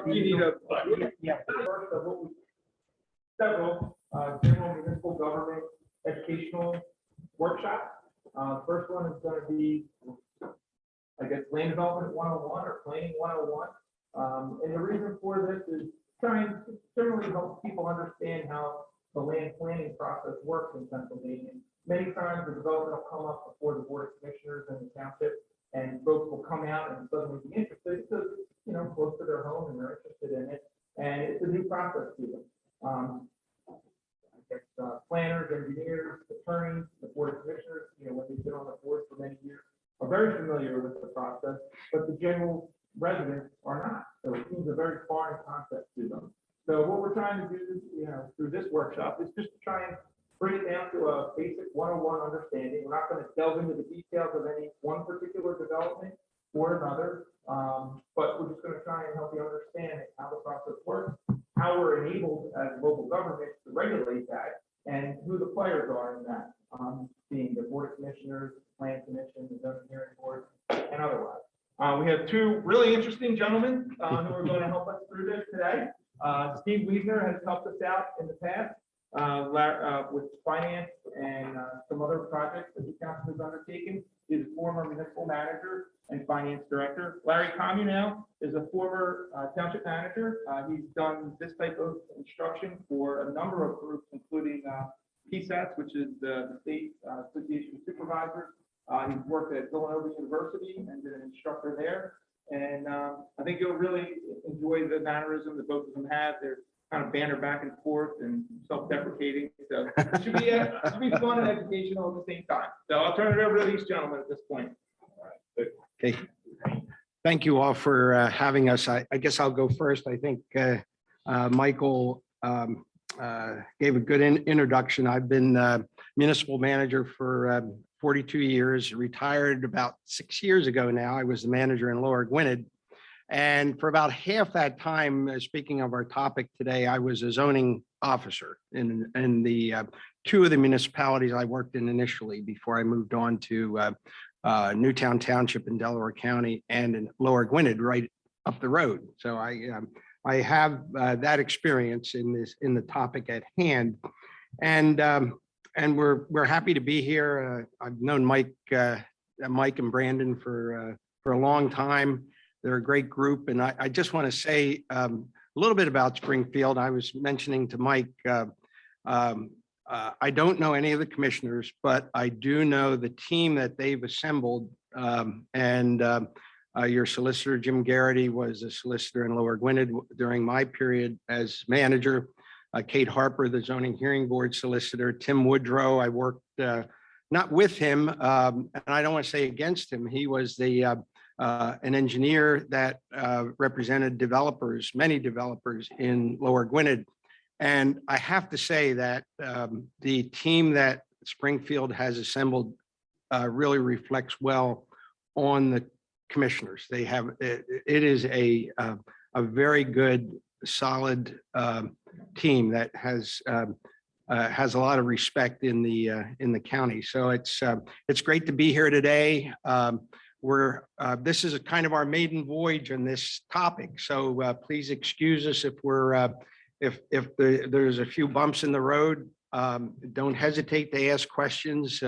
You need a, yeah. First of what we, several general municipal government educational workshops. First one is going to be, I guess, land development 101 or planning 101. And the reason for this is trying to generally help people understand how the land planning process works in Pennsylvania. Many times the development will come up before the Board of Commissioners and the township, and folks will come out and suddenly be interested because it's, you know, close to their home and they're interested in it. And it's a new process to them. I guess planners, engineers, attorneys, the Board of Commissioners, you know, when they've been on the board for many years, are very familiar with the process, but the general residents are not. So it seems a very foreign concept to them. So what we're trying to do, you know, through this workshop is just to try and bring it down to a basic 101 understanding. We're not going to delve into the details of any one particular development or another, but we're just going to try and help you understand how the process works, how we're enabled as local governments to regulate that, and who the players are in that, being the Board of Commissioners, the Plan Commission, the Zoning Hearing Board, and otherwise. We have two really interesting gentlemen who are going to help us through this today. Steve Wiesner has helped us out in the past with finance and some other projects that the council has undertaken. He's a former municipal manager and finance director. Larry Comunale is a former township manager. He's done this type of instruction for a number of groups, including PSATs, which is the State Association of Supervisors. He's worked at Villanova University and been an instructor there. And I think you'll really enjoy the mannerism that both of them have. They're kind of banter back and forth and self-deprecating. So it should be fun and educational at the same time. So I'll turn it over to these gentlemen at this point. Okay. Thank you all for having us. I guess I'll go first. I think Michael gave a good introduction. I've been municipal manager for 42 years, retired about 6 years ago now. I was the manager in Lower Gwinnett. And for about half that time, speaking of our topic today, I was a zoning officer in the two of the municipalities I worked in initially before I moved on to Newtown Township in Delaware County and in Lower Gwinnett right up the road. So I have that experience in the topic at hand. And we're happy to be here. I've known Mike and Brandon for a long time. They're a great group, and I just want to say a little bit about Springfield. I was mentioning to Mike, I don't know any of the commissioners, but I do know the team that they've assembled. Your solicitor, Jim Garrity, was a solicitor in Lower Gwinnett during my period as manager. Kate Harper, the zoning hearing board solicitor. Tim Woodrow, I worked not with him, and I don't want to say against him. He was an engineer that represented developers, many developers in Lower Gwinnett. And I have to say that the team that Springfield has assembled really reflects well on the commissioners. They have, it is a very good, solid team that has a lot of respect in the county. So it's great to be here today. This is a kind of our maiden voyage on this topic. So please excuse us if there's a few bumps in the road. Don't hesitate to ask questions.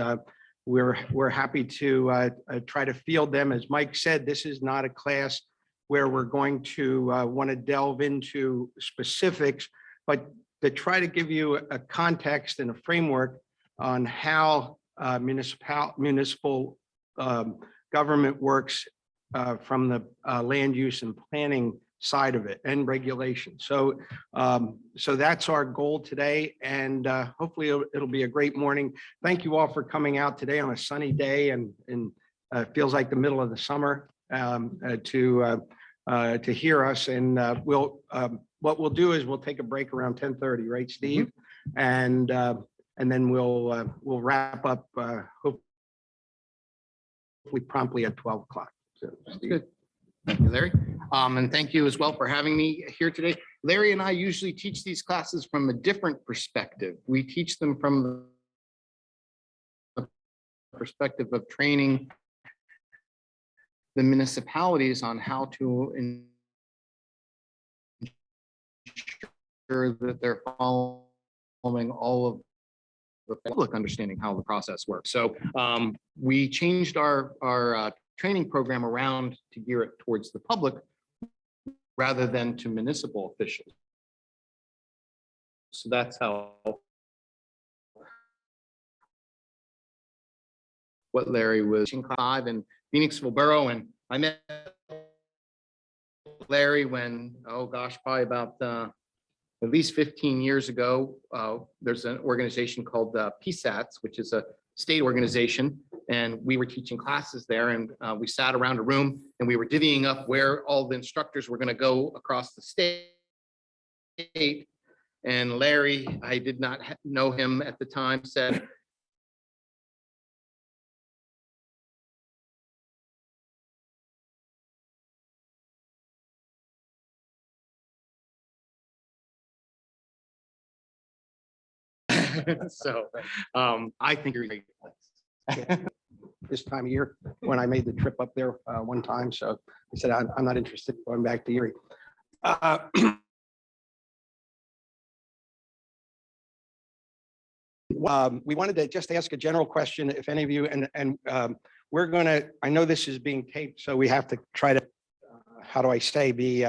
We're happy to try to field them. As Mike said, this is not a class where we're going to want to delve into specifics, but to try to give you a context and a framework on how municipal government works from the land use and planning side of it and regulation. So that's our goal today, and hopefully it'll be a great morning. Thank you all for coming out today on a sunny day, and it feels like the middle of the summer to hear us. And what we'll do is we'll take a break around 10:30, right, Steve? And then we'll wrap up hopefully promptly at 12 o'clock. So, Steve. Good. Thank you, Larry. And thank you as well for having me here today. Larry and I usually teach these classes from a different perspective. We teach them from the perspective of training the municipalities on how to that they're following all of the public understanding how the process works. So we changed our training program around to gear it towards the public rather than to municipal officials. So that's how what Larry was in 5 in Phoenixville Borough, and I met Larry when, oh gosh, probably about at least 15 years ago. There's an organization called PSATs, which is a state organization, and we were teaching classes there, and we sat around a room and we were divvying up where all the instructors were going to go across the state. And Larry, I did not know him at the time, said, so I think you're in a great place. This time of year when I made the trip up there one time. So I said, I'm not interested in going back to Erie. We wanted to just ask a general question, if any of you, and we're going to, I know this is being taped, so we have to try to, how do I say, be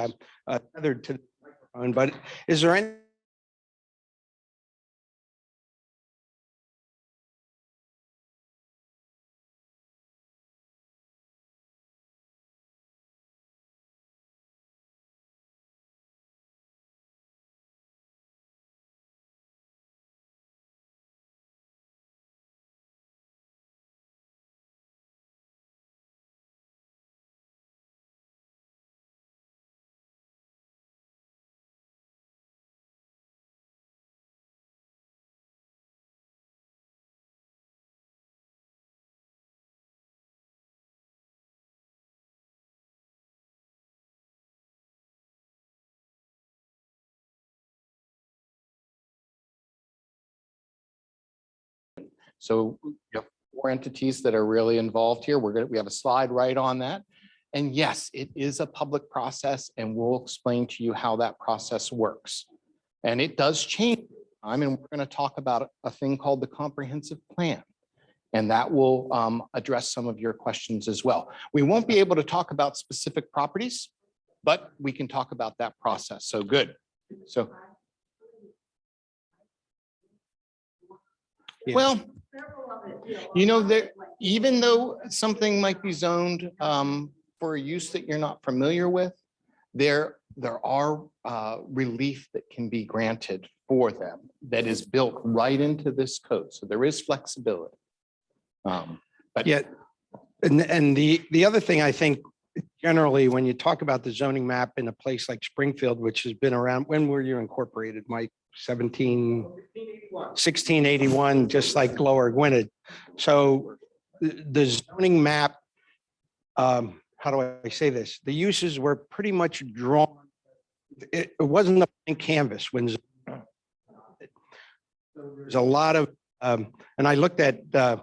tethered to the microphone, but is there any So you have 4 entities that are really involved here. We have a slide right on that. And yes, it is a public process, and we'll explain to you how that process works. And it does change. I mean, we're going to talk about a thing called the comprehensive plan, and that will address some of your questions as well. We won't be able to talk about specific properties, but we can talk about that process. So good. So, Yeah. well, you know, that even though something might be zoned for a use that you're not familiar with, there are relief that can be granted for them that is built right into this code. So there is flexibility. But yeah, and the other thing I think generally when you talk about the zoning map in a place like Springfield, which has been around, when were you incorporated, Mike? 1681, just like Lower Gwinnett. So the zoning map, how do I say this? The uses were pretty much drawn. It wasn't a blank canvas when there's a lot of, and I looked at the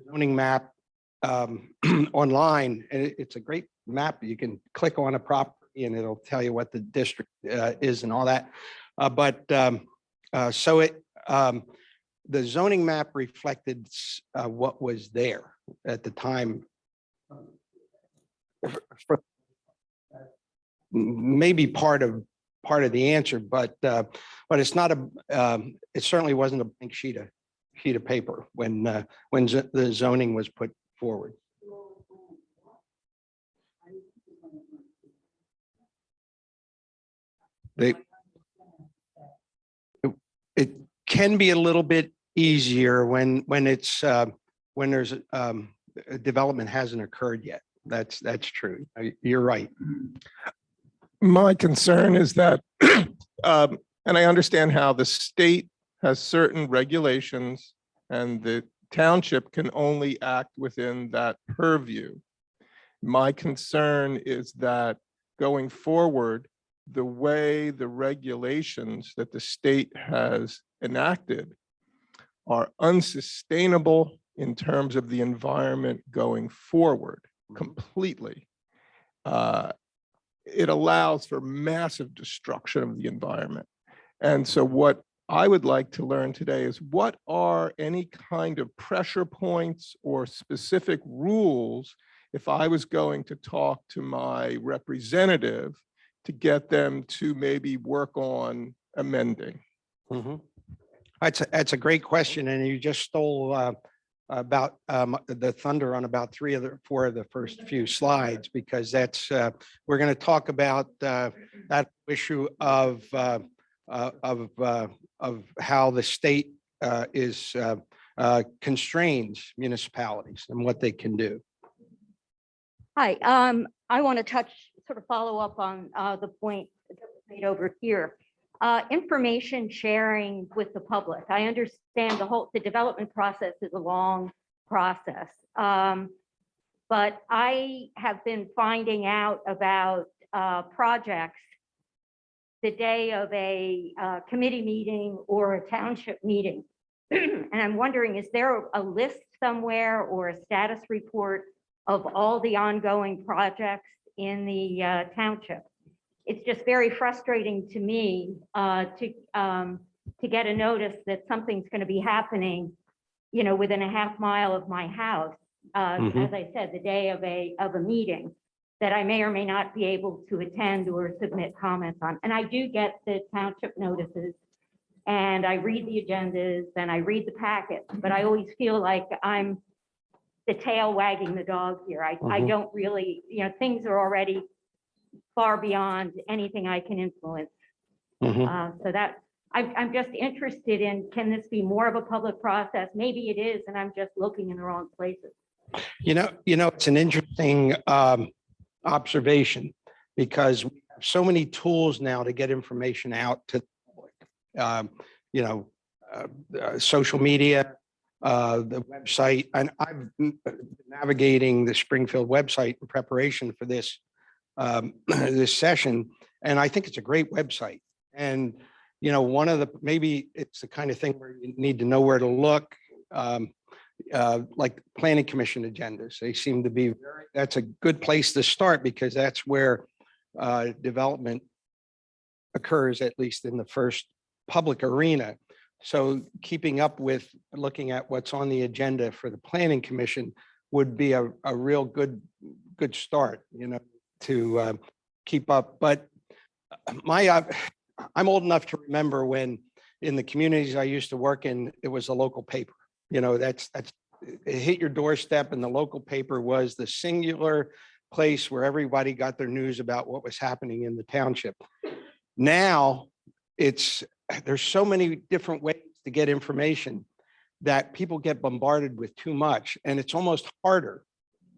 zoning map online, and it's a great map. You can click on a property and it'll tell you what the district is and all that. So the zoning map reflected what was there at the time. Maybe part of the answer, but it's not it certainly wasn't a blank sheet of paper when the zoning was put forward. It can be a little bit easier when there's development hasn't occurred yet. That's true. You're right. My concern is that, and I understand how the state has certain regulations and the township can only act within that purview. My concern is that going forward, the way the regulations that the state has enacted are unsustainable in terms of the environment going forward completely. It allows for massive destruction of the environment. And so what I would like to learn today is what are any kind of pressure points or specific rules if I was going to talk to my representative to get them to maybe work on amending? Mhm. That's a great question, and you just stole about the thunder on about four of the first few slides, because that's we're going to talk about that issue of how the state is constrains municipalities and what they can do. Hi, I want to sort of follow up on the point that was made over here. Information sharing with the public. I understand the development process is a long process. But I have been finding out about projects the day of a committee meeting or a township meeting. And I'm wondering, is there a list somewhere or a status report of all the ongoing projects in the township? It's just very frustrating to me to get a notice that something's going to be happening, you know, within a half mile of my house. As I said, the day of a meeting that I may or may not be able to attend or submit comments on. And I do get the township notices, and I read the agendas and I read the packets, but I always feel like I'm the tail wagging the dog here. I don't really, you know, things are already far beyond anything I can influence. So that I'm just interested in, can this be more of a public process? Maybe it is, and I'm just looking in the wrong places. You know, it's an interesting observation, because we have so many tools now to get information out to the public. You know, social media, the website, and I've been navigating the Springfield website in preparation for this this session, and I think it's a great website. And you know, maybe it's the kind of thing where you need to know where to look. Like planning commission agendas, they seem to be that's a good place to start, because that's where development occurs, at least in the first public arena. So keeping up with looking at what's on the agenda for the planning commission would be a real good start, you know, to keep up. But I'm old enough to remember when in the communities I used to work in, it was a local paper. You know, that's it hit your doorstep, and the local paper was the singular place where everybody got their news about what was happening in the township. Now there's so many different ways to get information that people get bombarded with too much, and it's almost harder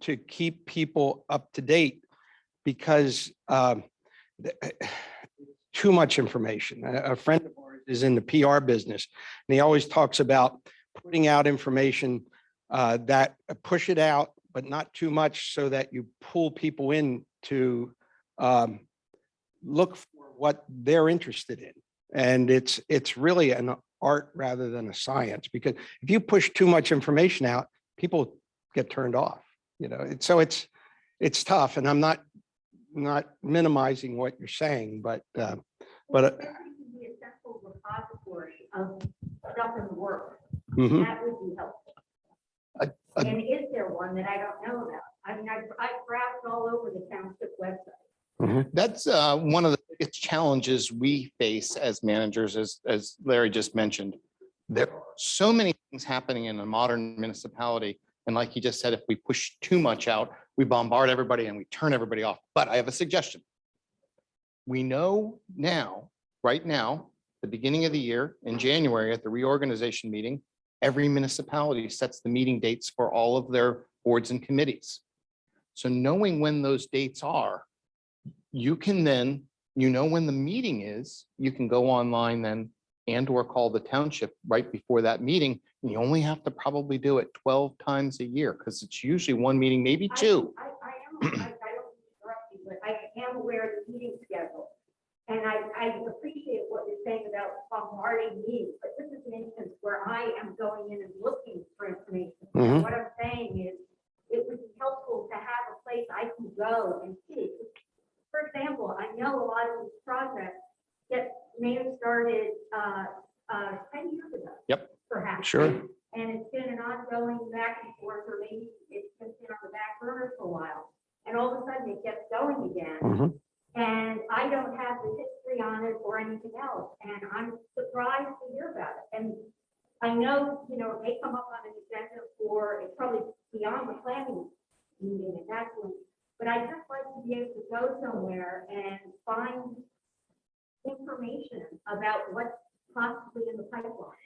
to keep people up to date because too much information. A friend of ours is in the PR business, and he always talks about putting out information that push it out, but not too much, so that you pull people in to look for what they're interested in. And it's really an art rather than a science, because if you push too much information out, people get turned off. You know, so it's tough, and I'm not minimizing what you're saying, but There can be a central repository of stuff in the world. That would be helpful. And is there one that I don't know about? I mean, I've browsed all over the township website. That's one of the biggest challenges we face as managers, as Larry just mentioned. There are so many things happening in a modern municipality. And like he just said, if we push too much out, we bombard everybody and we turn everybody off. But I have a suggestion. We know now, right now, the beginning of the year in January at the reorganization meeting, every municipality sets the meeting dates for all of their boards and committees. So knowing when those dates are, you can then, you know, when the meeting is, you can go online then and/or call the township right before that meeting. And you only have to probably do it 12 times a year, because it's usually one meeting, maybe two. I don't interrupt you, but I am aware of the meeting schedule. And I appreciate what you're saying about bombarding me, but this is an instance where I am going in and looking for information. And what I'm saying is, it would be helpful to have a place I can go and see. For example, I know a lot of these projects get may have started 10 years ago. Yep. Perhaps. Sure. And it's been an ongoing back and forth, or maybe it's just been on the back burner for a while. And all of a sudden it gets going again. Mhm. And I don't have the history on it or anything else, and I'm surprised to hear about it. And I know, it may come up on an agenda for, it's probably beyond the planning meeting at that point, but I'd just like to be able to go somewhere and find information about what's possibly in the pipeline.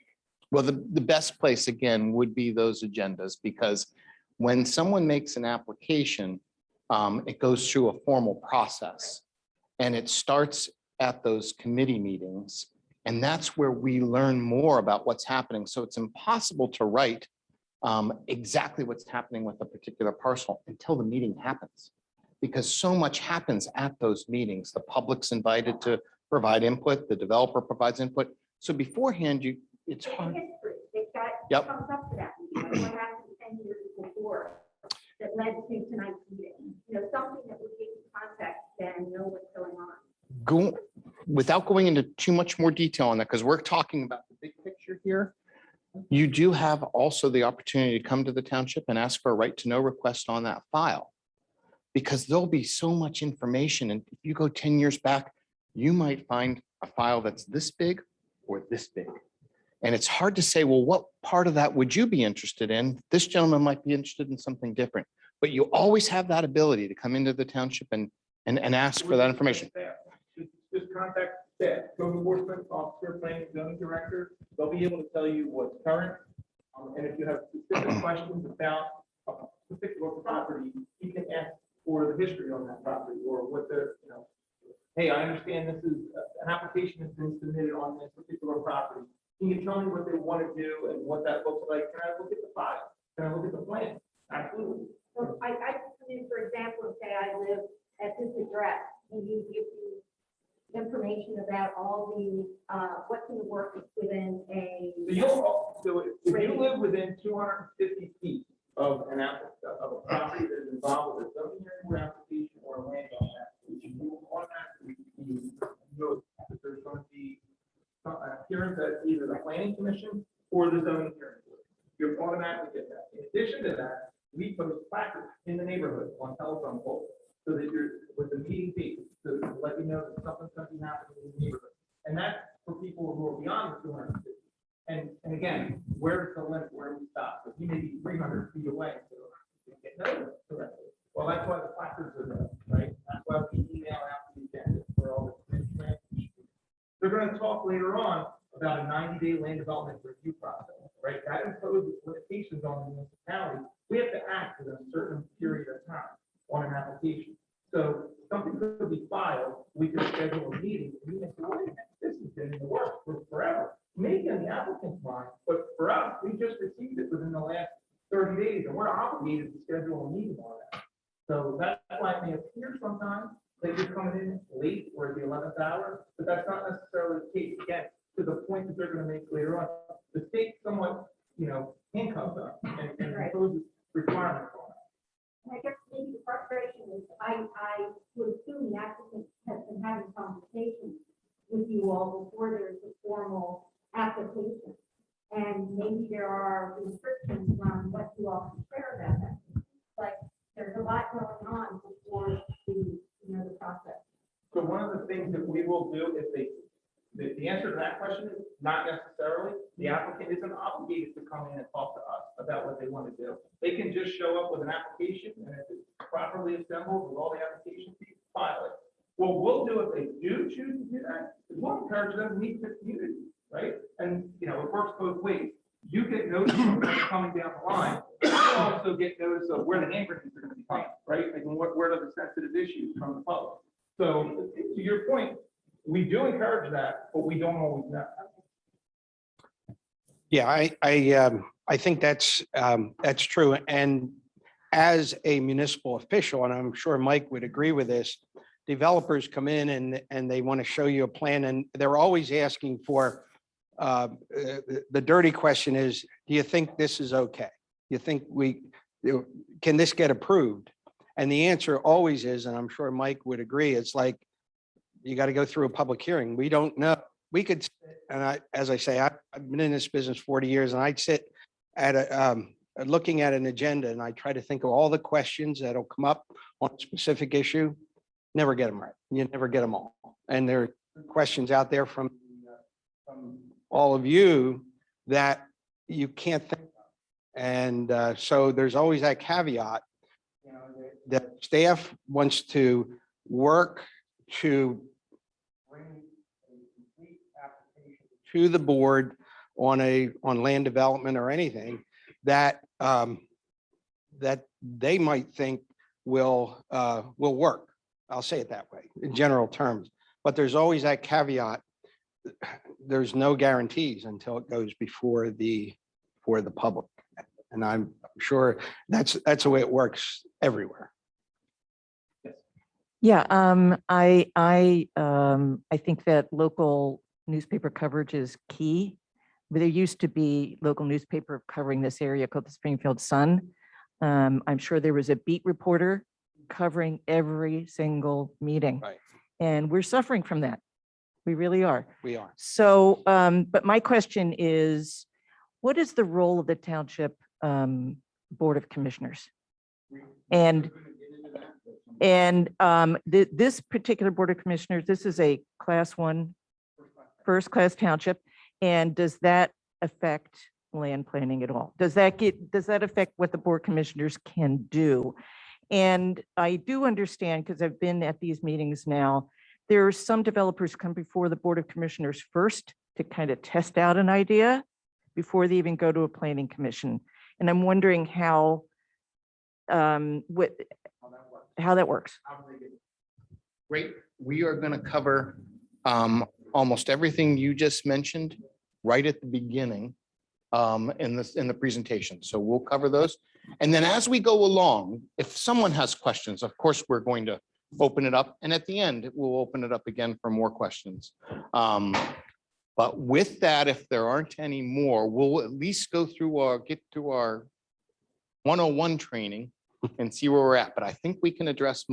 Well, the best place again would be those agendas, because when someone makes an application, it goes through a formal process. And it starts at those committee meetings. And that's where we learn more about what's happening. So it's impossible to write exactly what's happening with a particular parcel until the meeting happens. Because so much happens at those meetings. The public's invited to provide input, the developer provides input. So beforehand, it's hard. History, they've got, Yep. comes up to that, what happened 10 years before that led to tonight's meeting, something that would give you context and know what's going on. Without going into too much more detail on that, because we're talking about the big picture here, you do have also the opportunity to come to the township and ask for a right to know request on that file. Because there'll be so much information, and if you go 10 years back, you might find a file that's this big or this big. And it's hard to say, well, what part of that would you be interested in? This gentleman might be interested in something different, but you always have that ability to come into the township and ask for that information. Just contact staff, code enforcement officer, planning, zoning director. They'll be able to tell you what's current. And if you have specific questions about a particular property, you can ask for the history on that property or what hey, I understand this is an application has been submitted on this particular property. Can you tell me what they want to do and what that looks like? Can I look at the file? Can I look at the plan? Absolutely. So I come in, for example, and say I live at this address, and you give me information about all the, what's in the work within a. So if you live within 250 feet of of a property that is involved with a zoning hearing application or a land on that, you will automatically know that there's going to be an appearance at either the planning commission or the zoning hearing board. You automatically get that. In addition to that, we post placards in the neighborhood on telephone poles so that you're with the meeting date, so to let you know that something's going to be happening in the neighborhood. And that's for people who are beyond the 250. And again, where's the limit? Where do we stop? If you may be 300 feet away, so you get noticed correctly. Well, that's why the placards are there, right? That's why we email out the agenda for all the. They're going to talk later on about a 90-day land development review process, right? That imposes limitations on the municipality. We have to act within a certain period of time on an application. So something could be filed, we could schedule a meeting, and we can say, wait a minute, this has been in the works for forever. Maybe on the applicant's mind, but for us, we just received it within the last 30 days, and we're obligated to schedule a meeting on that. So that's why it may appear sometimes that you're coming in late or at the 11th hour, but that's not necessarily the case. Again, to the point that they're going to make later on, the state somewhat, handcuffs us and imposes requirements on us. And I guess maybe the frustration is, I would assume the applicant has been having conversations with you all before there's a formal application. And maybe there are restrictions on what you all can share about that. But there's a lot going on before the process. So one of the things that we will do if the answer to that question is not necessarily. The applicant isn't obligated to come in and talk to us about what they want to do. They can just show up with an application, and if it's properly assembled with all the application fees, file it. What we'll do if they do choose to do that is we'll encourage them to meet the community, right? And it works both ways. You get notice of what's coming down the line. You also get notice of where the hand grenades are going to be coming, right? Like where are the sensitive issues from the public. So to your point, we do encourage that, but we don't always know. Yeah, I think that's true. And as a municipal official, and I'm sure Mike would agree with this, developers come in and they want to show you a plan, and they're always asking for, the dirty question is, do you think this is okay? You think can this get approved? And the answer always is, and I'm sure Mike would agree, it's like, you got to go through a public hearing. We don't know we could, and as I say, I've been in this business 40 years, and I'd sit at looking at an agenda, and I try to think of all the questions that'll come up on a specific issue. Never get them right. You never get them all. And there are questions out there from all of you that you can't think of. And so there's always that caveat, you know, that staff wants to work to bring a complete application to the board on land development or anything that that they might think will work. I'll say it that way in general terms, but there's always that caveat. There's no guarantees until it goes before the public. And I'm sure that's the way it works everywhere. Yeah, I think that local newspaper coverage is key. But there used to be local newspaper covering this area called the Springfield Sun. I'm sure there was a beat reporter covering every single meeting. Right. And we're suffering from that. We really are. We are. So, but my question is, what is the role of the Township Board of Commissioners? And this particular Board of Commissioners, this is a class 1, first class township. And does that affect land planning at all? Does that affect what the Board of Commissioners can do? And I do understand, because I've been at these meetings now, there are some developers come before the Board of Commissioners first to kind of test out an idea before they even go to a planning commission. And I'm wondering how that works. Great. We are going to cover almost everything you just mentioned right at the beginning in the presentation. So we'll cover those. And then as we go along, if someone has questions, of course, we're going to open it up. And at the end, we'll open it up again for more questions. But with that, if there aren't any more, we'll at least go through get through our 101 training and see where we're at. But I think we can address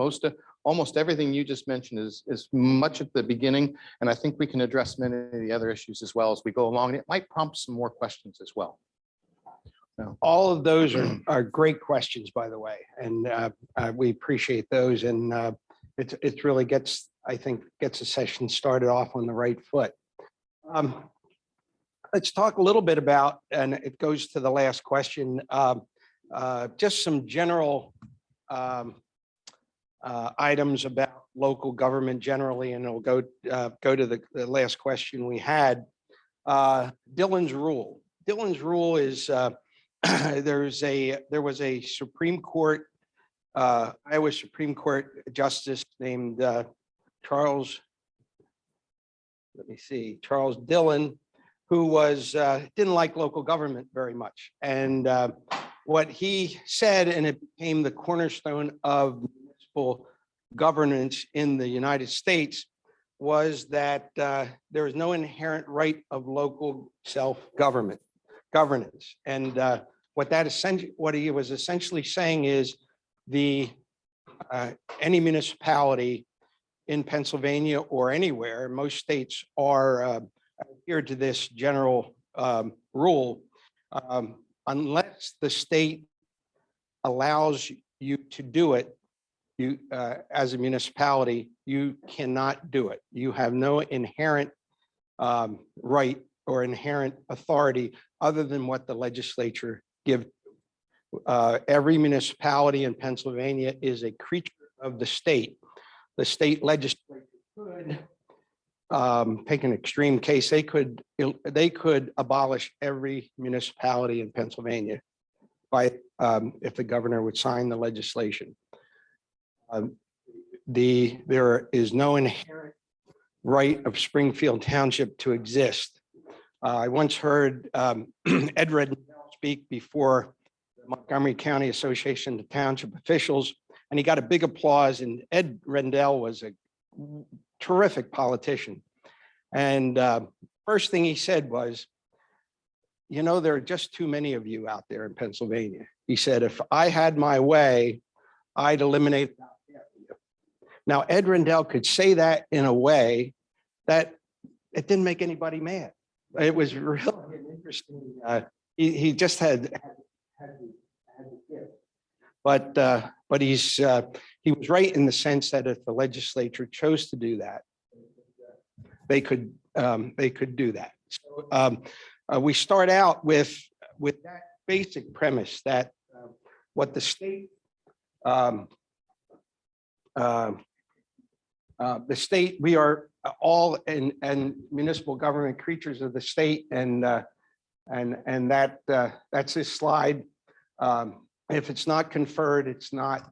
almost everything you just mentioned is much at the beginning. And I think we can address many of the other issues as well as we go along. And it might prompt some more questions as well. All of those are great questions, by the way, and we appreciate those. And it really gets the session started off on the right foot. Let's talk a little bit about, and it goes to the last question, just some general items about local government generally, and it'll go to the last question we had. Dillon's rule. Dillon's rule is there was a Supreme Court, Iowa Supreme Court justice named Charles Dillon, who didn't like local government very much. And what he said, and it became the cornerstone of municipal governance in the United States, was that there is no inherent right of local self-governance. And what he was essentially saying is any municipality in Pennsylvania or anywhere, most states are adhered to this general rule, unless the state allows you to do it. You, as a municipality, you cannot do it. You have no inherent right or inherent authority other than what the legislature gives. Every municipality in Pennsylvania is a creature of the state. The state legislature could take an extreme case. They could abolish every municipality in Pennsylvania if the governor would sign the legislation. There is no inherent right of Springfield Township to exist. I once heard Ed Rendell speak before the Montgomery County Association of Township Officials, and he got a big applause. And Ed Rendell was a terrific politician. And first thing he said was, you know, there are just too many of you out there in Pennsylvania. He said, if I had my way, I'd eliminate. Now, Ed Rendell could say that in a way that it didn't make anybody mad. It was really an interesting, he just had the gift. But he was right in the sense that if the legislature chose to do that, they could do that. So we start out with that basic premise that what the state, we are all and municipal government creatures of the state, and that's this slide. If it's not conferred, it's not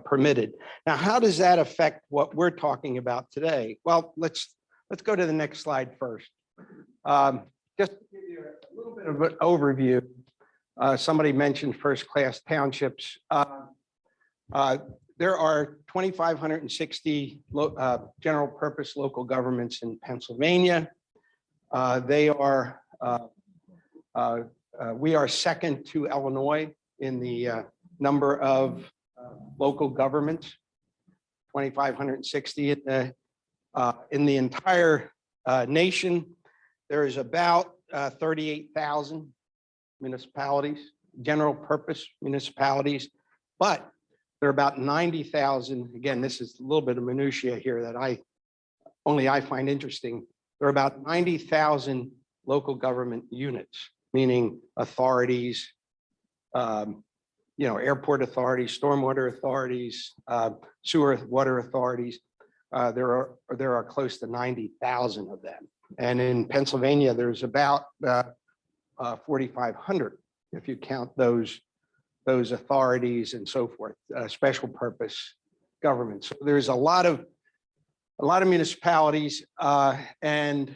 permitted. Now, how does that affect what we're talking about today? Well, let's go to the next slide first. Just to give you a little bit of an overview. Somebody mentioned first-class townships. There are 2,560 general purpose local governments in Pennsylvania. We are second to Illinois in the number of local governments, 2,560 in the entire nation. There is about 38,000 municipalities, general purpose municipalities, but there are about 90,000. Again, this is a little bit of minutia here that I find interesting. There are about 90,000 local government units, meaning authorities, airport authorities, stormwater authorities, sewer water authorities. There are close to 90,000 of them. And in Pennsylvania, there's about 4,500 if you count those authorities and so forth, special purpose governments. So there's a lot of municipalities, and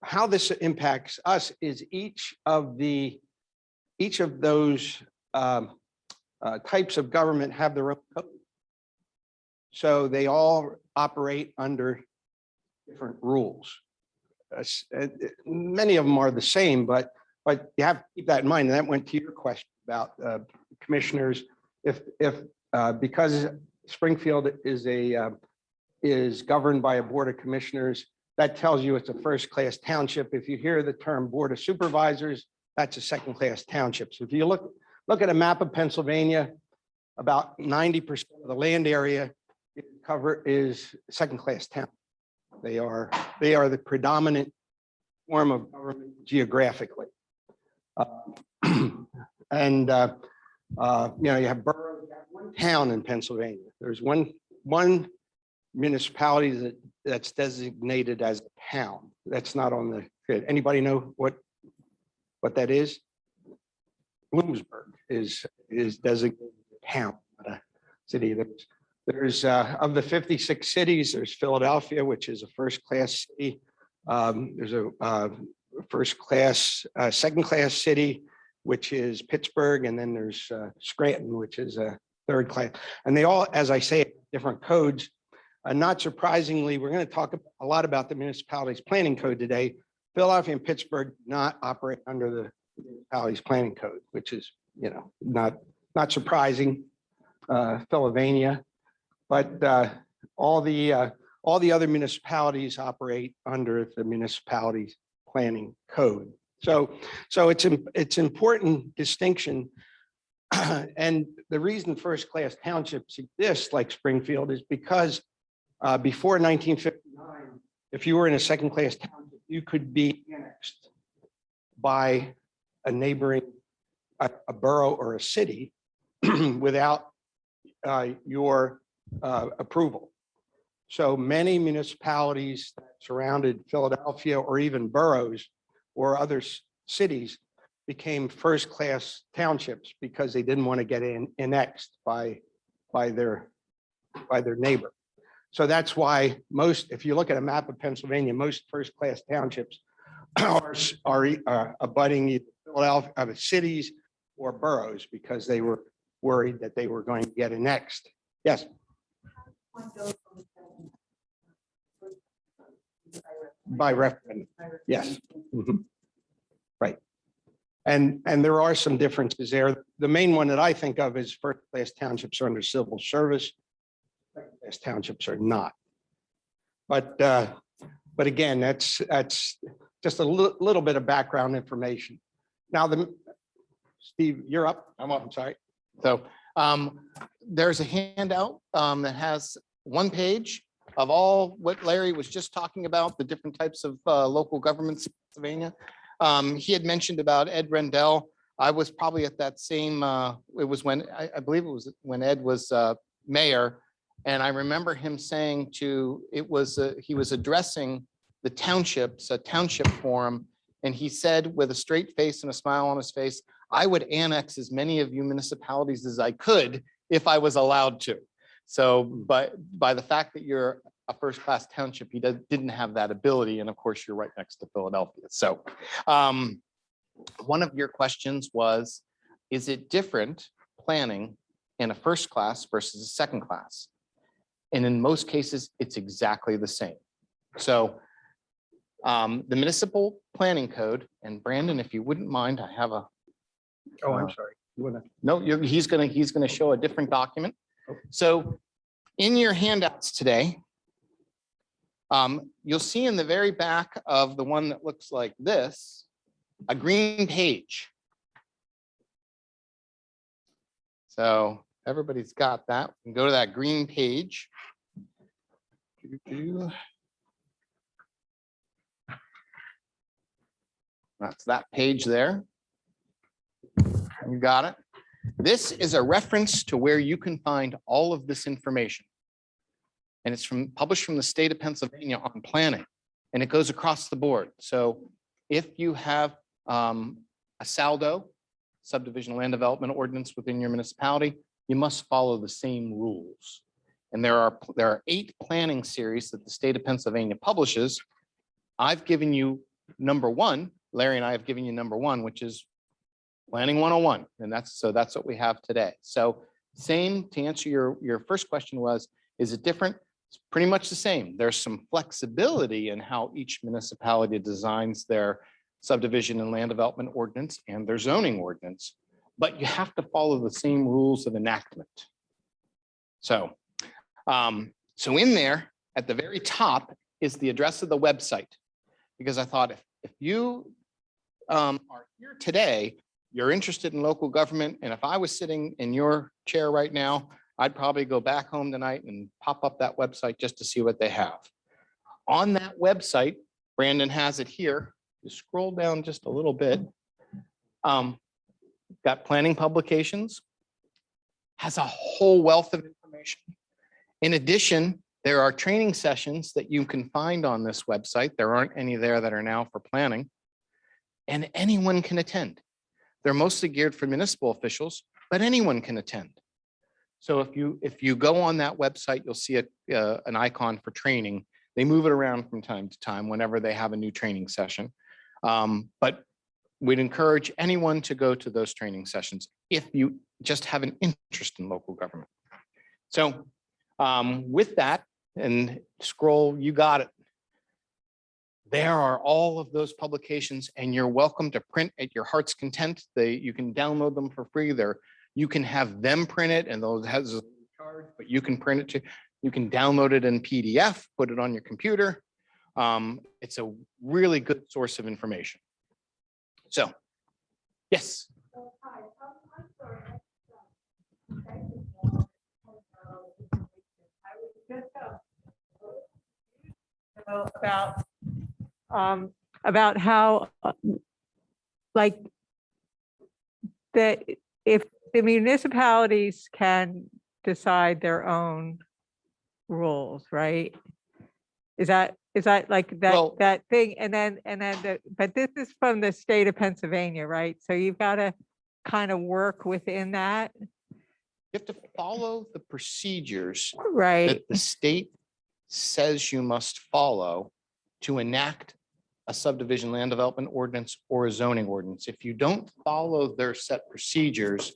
how this impacts us is each of those types of government have their own code. So they all operate under different rules. Many of them are the same, but you have to keep that in mind. And that went to your question about commissioners. Because Springfield is governed by a board of commissioners, that tells you it's a first-class township. If you hear the term board of supervisors, that's a second-class township. So if you look at a map of Pennsylvania, about 90% of the land area is second-class town. They are the predominant form of government geographically. You have boroughs, you have one town in Pennsylvania. There's one municipality that's designated as a town. That's not on the grid. Anybody know what that is? Bloomsburg is designated a town, not a city. There's of the 56 cities, there's Philadelphia, which is a first-class city. There's a first-class, second-class city, which is Pittsburgh, and then there's Scranton, which is a third-class. And they all, as I say, have different codes. Not surprisingly, we're going to talk a lot about the municipalities planning code today. Philadelphia and Pittsburgh do not operate under the municipalities planning code, which is not surprising. Pennsylvania. But all the other municipalities operate under the municipalities planning code. So it's important distinction. And the reason first-class townships exist like Springfield is because before 1959, if you were in a second-class township, you could be annexed by a neighboring a borough or a city without your approval. So many municipalities that surrounded Philadelphia or even boroughs or other cities became first-class townships because they didn't want to get annexed by their neighbor. So that's why if you look at a map of Pennsylvania, most first-class townships are abutting either Philadelphia cities or boroughs because they were worried that they were going to get annexed. Yes. By referendum. Yes. Mhm. Right. And there are some differences there. The main one that I think of is first-class townships are under civil service. Second-class townships are not. But again, that's just a little bit of background information. Now, Steve, you're up. I'm up. I'm sorry. So there's a handout that has one page of all what Larry was just talking about, the different types of local governments in Pennsylvania. He had mentioned about Ed Rendell. I was probably at that same, it was when, I believe it was when Ed was mayor. And I remember him saying he was addressing the townships, a township forum. And he said with a straight face and a smile on his face, I would annex as many of you municipalities as I could if I was allowed to. So, but by the fact that you're a first-class township, he didn't have that ability. And of course, you're right next to Philadelphia. So one of your questions was, is it different planning in a first class versus a second class? And in most cases, it's exactly the same. So the municipal planning code, and Brandon, if you wouldn't mind, I have a. Oh, I'm sorry. No, he's gonna show a different document. So in your handouts today, you'll see in the very back of the one that looks like this, a green page. So everybody's got that. We can go to that green page. That's that page there. You got it. This is a reference to where you can find all of this information. And it's published from the state of Pennsylvania on planning, and it goes across the board. So if you have a SALDO, subdivision land development ordinance within your municipality, you must follow the same rules. And there are 8 planning series that the state of Pennsylvania publishes. I've given you number 1. Larry and I have given you number 1, which is Planning 101. And that's what we have today. So same, to answer your first question was, is it different? It's pretty much the same. There's some flexibility in how each municipality designs their subdivision and land development ordinance and their zoning ordinance, but you have to follow the same rules of enactment. So, so in there at the very top is the address of the website, because I thought if you are here today, you're interested in local government, and if I was sitting in your chair right now, I'd probably go back home tonight and pop up that website just to see what they have. On that website, Brandon has it here. You scroll down just a little bit. Got planning publications, has a whole wealth of information. In addition, there are training sessions that you can find on this website. There aren't any there that are now for planning, and anyone can attend. They're mostly geared for municipal officials, but anyone can attend. So if you go on that website, you'll see an icon for training. They move it around from time to time whenever they have a new training session. But we'd encourage anyone to go to those training sessions if you just have an interest in local government. So with that, and scroll, you got it. There are all of those publications, and you're welcome to print at your heart's content. You can download them for free. You can have them print it, and those has a charge, but you can print it too. You can download it in PDF, put it on your computer. It's a really good source of information. So, yes. About how like that if the municipalities can decide their own rules, right? Is that like that, Well, that thing? And then but this is from the state of Pennsylvania, right? So you've got to kind of work within that, you have to follow the procedures right? that the state says you must follow to enact a subdivision land development ordinance or a zoning ordinance. If you don't follow their set procedures,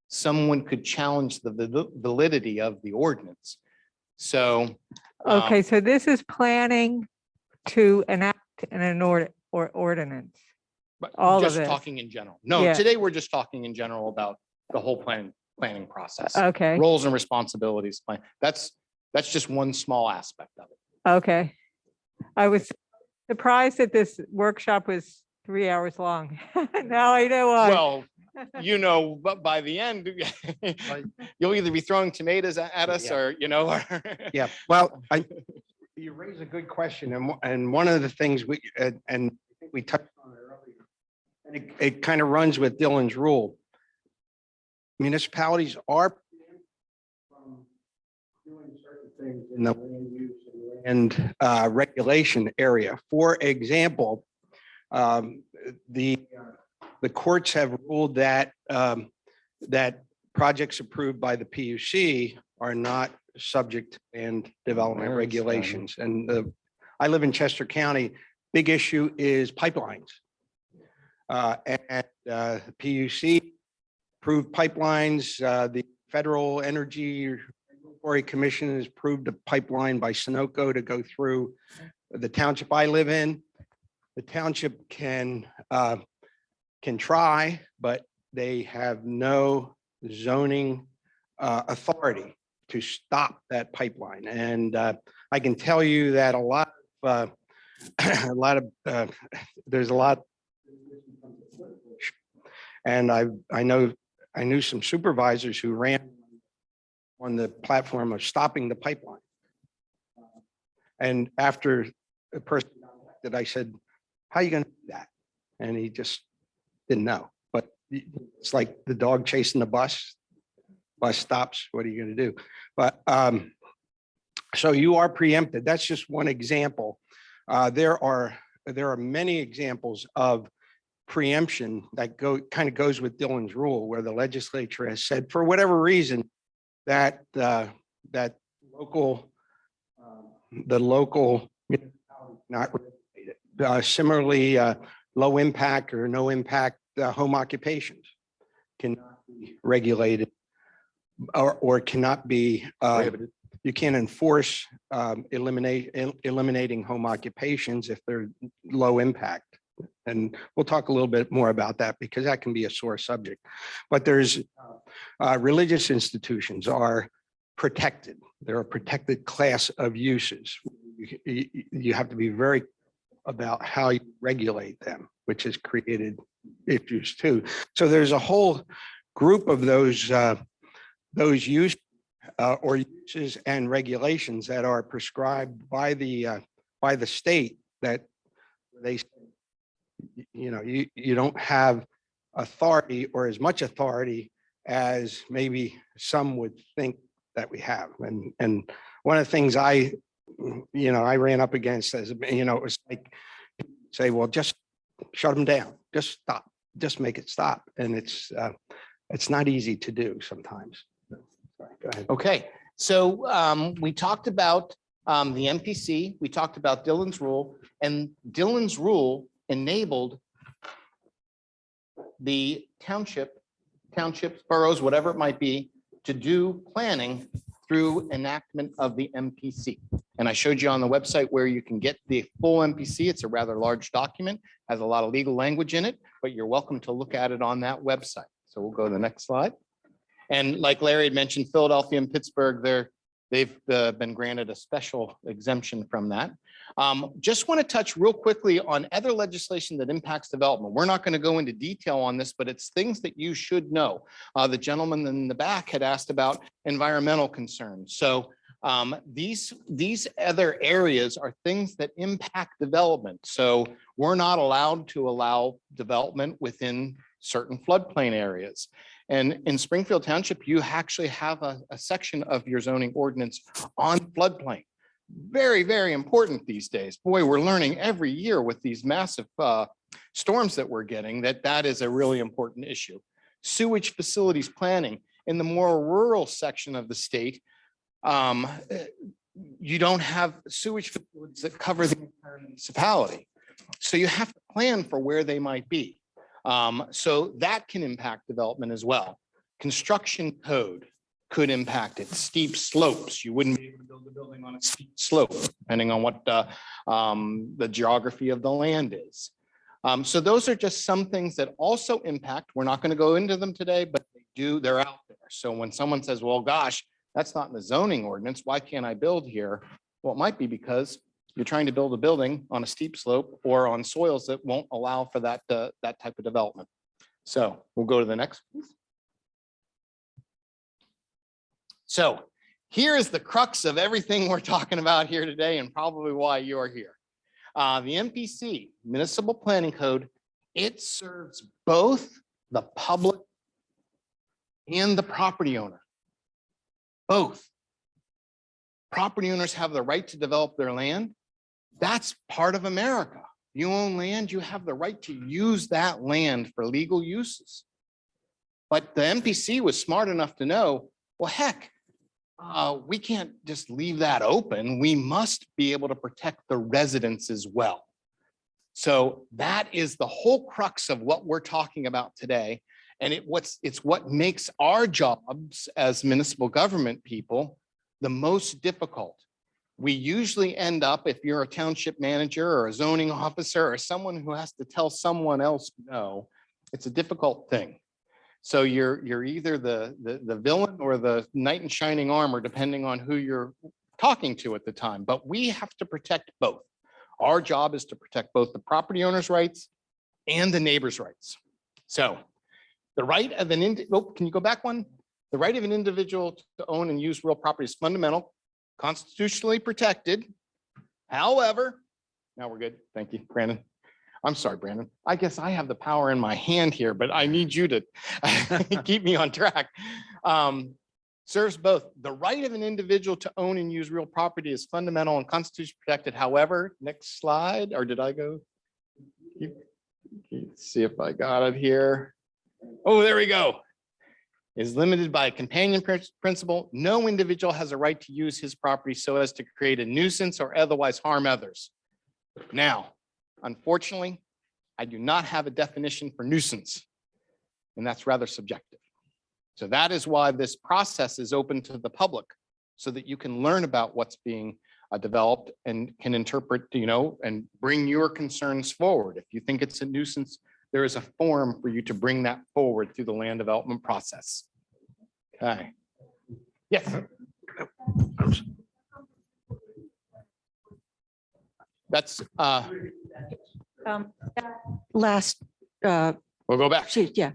someone could challenge the validity of the ordinance. So. Okay, so this is planning to enact an ordinance. But all of just this. talking in general. No, Yeah. today we're just talking in general about the whole planning process. Okay, Roles and responsibilities plan. That's just one small aspect of it. okay. I was surprised that this workshop was 3 hours long. Now I know why. Well, but by the end, you'll either be throwing tomatoes at us Yeah. or, or. Yeah, well, you raise a good question, and one of the things and we touched on it earlier, and it kind of runs with Dylan's rule. Municipalities are from doing certain things in the land use and regulation area. For example, the courts have ruled that that projects approved by the PUC are not subject to land development regulations. And I live in Chester County. Big issue is pipelines. And PUC approved pipelines. The Federal Energy Regulatory Commission has approved a pipeline by Sunoco to go through the township I live in. The township can try, but they have no zoning authority to stop that pipeline. And I can tell you that there's a lot. And I knew some supervisors who ran on the platform of stopping the pipeline. And after the person that I said, how are you going to do that? And he just didn't know. But it's like the dog chasing the bus. Bus stops. What are you going to do? But so you are preempted. That's just one example. There are many examples of preemption that kind of goes with Dylan's rule, where the legislature has said, for whatever reason, that that local municipality not regulated. Similarly, low impact or no impact home occupations cannot be regulated or cannot be you can't enforce eliminating home occupations if they're low impact. And we'll talk a little bit more about that because that can be a sore subject. But there's religious institutions are protected. They're a protected class of uses. You have to be very about how you regulate them, which has created issues too. So there's a whole group of those uses or uses and regulations that are prescribed by the state that they, you don't have authority or as much authority as maybe some would think that we have. And one of the things I ran up against as, it was like, say, well, just shut them down, just stop, just make it stop. And it's not easy to do sometimes. Sorry, go ahead. Okay, so we talked about the MPC, we talked about Dylan's rule, and Dylan's rule enabled the townships, boroughs, whatever it might be, to do planning through enactment of the MPC. And I showed you on the website where you can get the full MPC. It's a rather large document, has a lot of legal language in it, but you're welcome to look at it on that website. So we'll go to the next slide. And like Larry had mentioned, Philadelphia and Pittsburgh, they've been granted a special exemption from that. Just want to touch real quickly on other legislation that impacts development. We're not going to go into detail on this, but it's things that you should know. The gentleman in the back had asked about environmental concerns. So these other areas are things that impact development. So we're not allowed to allow development within certain floodplain areas. And in Springfield Township, you actually have a section of your zoning ordinance on floodplain. Very, very important these days. Boy, we're learning every year with these massive storms that we're getting that is a really important issue. Sewage facilities planning in the more rural section of the state, you don't have sewage facilities that cover the entire municipality. So you have to plan for where they might be. So that can impact development as well. Construction code could impact it. Steep slopes, you wouldn't be able to build a building on a steep slope, depending on what the geography of the land is. So those are just some things that also impact. We're not going to go into them today, but they're out there. So when someone says, well, gosh, that's not in the zoning ordinance, why can't I build here? Well, it might be because you're trying to build a building on a steep slope or on soils that won't allow for that, that type of development. So we'll go to the next, please. So here is the crux of everything we're talking about here today and probably why you are here. The MPC, Municipal Planning Code, it serves both the public and the property owner. Both. Property owners have the right to develop their land. That's part of America. You own land, you have the right to use that land for legal uses. But the MPC was smart enough to know, well, heck, we can't just leave that open. We must be able to protect the residents as well. So that is the whole crux of what we're talking about today. And it's what makes our jobs as municipal government people the most difficult. We usually end up, if you're a township manager or a zoning officer or someone who has to tell someone else no, it's a difficult thing. So you're either the villain or the knight in shining armor, depending on who you're talking to at the time. But we have to protect both. Our job is to protect both the property owner's rights and the neighbor's rights. So the right of can you go back one? The right of an individual to own and use real property is fundamental, constitutionally protected. However, now we're good. Thank you, Brandon. I'm sorry, Brandon. I guess I have the power in my hand here, but I need you to keep me on track. Serves both. The right of an individual to own and use real property is fundamental and constitutionally protected. However, next slide, or did I go? Let's see if I got it here. Oh, there we go. Is limited by a companion principle. No individual has a right to use his property so as to create a nuisance or otherwise harm others. Now, unfortunately, I do not have a definition for nuisance, and that's rather subjective. So that is why this process is open to the public, so that you can learn about what's being developed and can interpret, and bring your concerns forward. If you think it's a nuisance, there is a form for you to bring that forward through the land development process. Okay. Yes. That's Last, we'll go back. yeah,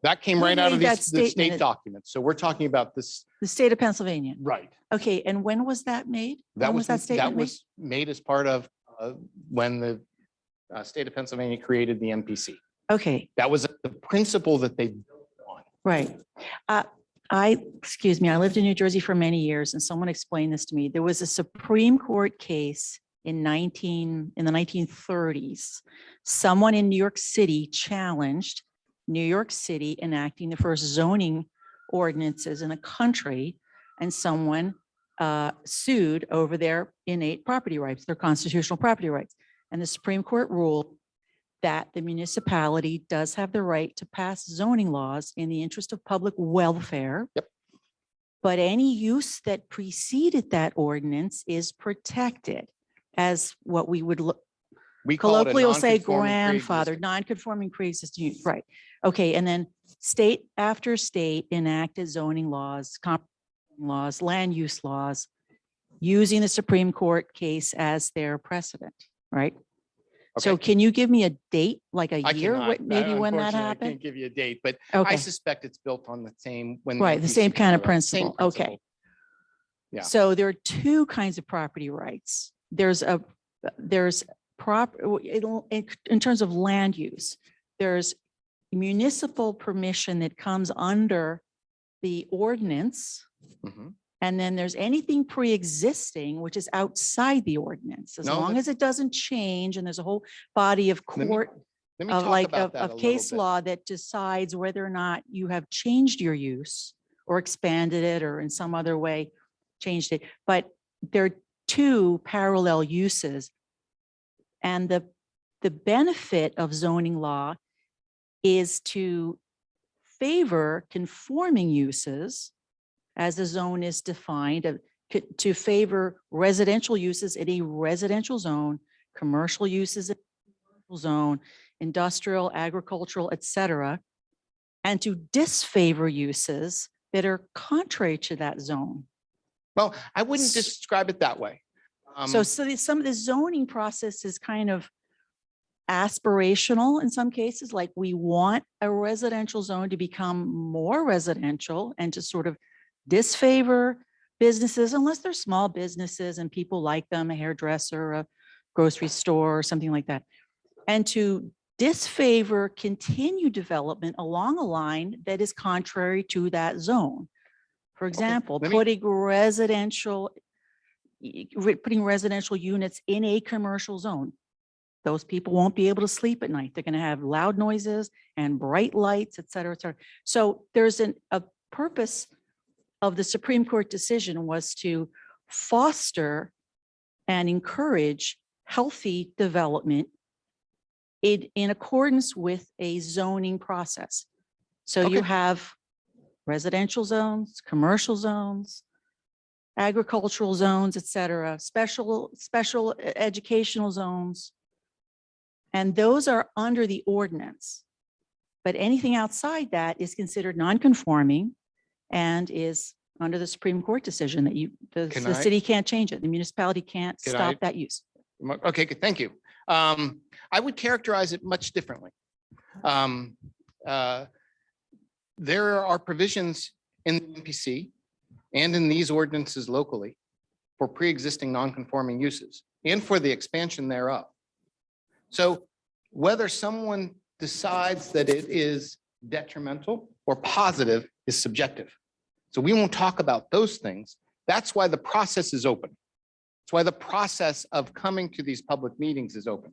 That came Who right out of made that the state statement? documents. So we're talking about this, the state of Pennsylvania. right? Okay, and when was that made? When that statement made? Made as part of when the state of Pennsylvania created the MPC. Okay, That was the principle that they built on. right. Excuse me, I lived in New Jersey for many years and someone explained this to me. There was a Supreme Court case in the 1930s. Someone in New York City challenged New York City enacting the first zoning ordinances in the country, and someone sued over their innate property rights, their constitutional property rights. And the Supreme Court ruled that the municipality does have the right to pass zoning laws in the interest of public welfare. Yep. But any use that preceded that ordinance is protected as what we would We call it a colloquially will say non-conforming grandfather, pre-existing. non-conforming pre-existing use, right? Okay, and then state after state enacted zoning laws, land use laws, using the Supreme Court case as their precedent, right? So Okay. can you give me a date, like a I year, cannot. maybe when that Unfortunately, I happened? can't give you a date, but I Okay, suspect it's built on the same. right, the same kind of principle, okay. principle. Yeah. So there are two kinds of property rights. There's in terms of land use, there's municipal permission that comes under the ordinance. Mhm. And then there's anything pre-existing, which is outside the ordinance, as No, long as it doesn't change. And there's a whole body of Let me- court, Let me of talk like, about that a of little case bit. law that decides whether or not you have changed your use or expanded it or in some other way changed it. But there are two parallel uses. And the benefit of zoning law is to favor conforming uses as the zone is defined, to favor residential uses in a residential zone, commercial uses in a commercial zone, industrial, agricultural, et cetera, and to disfavor uses that are contrary to that zone. Well, I wouldn't describe it that way. So some of the zoning process is kind of aspirational in some cases, like we want a residential zone to become more residential and to sort of disfavor businesses unless they're small businesses and people like them, a hairdresser, a grocery store, or something like that. And to disfavor continued development along a line that is contrary to that zone. For example, let me- putting residential units in a commercial zone. Those people won't be able to sleep at night. They're going to have loud noises and bright lights, et cetera, et cetera. So there's a purpose of the Supreme Court decision was to foster and encourage healthy development in accordance with a zoning process. So you Okay. have residential zones, commercial zones, agricultural zones, et cetera, special educational zones. And those are under the ordinance. But anything outside that is considered non-conforming and is under the Supreme Court decision that Can the I- city can't change it. The municipality can't Can stop I- that use. Okay, good, thank you. I would characterize it much differently. There are provisions in the MPC and in these ordinances locally for pre-existing non-conforming uses and for the expansion thereof. So whether someone decides that it is detrimental or positive is subjective. So we won't talk about those things. That's why the process is open. That's why the process of coming to these public meetings is open.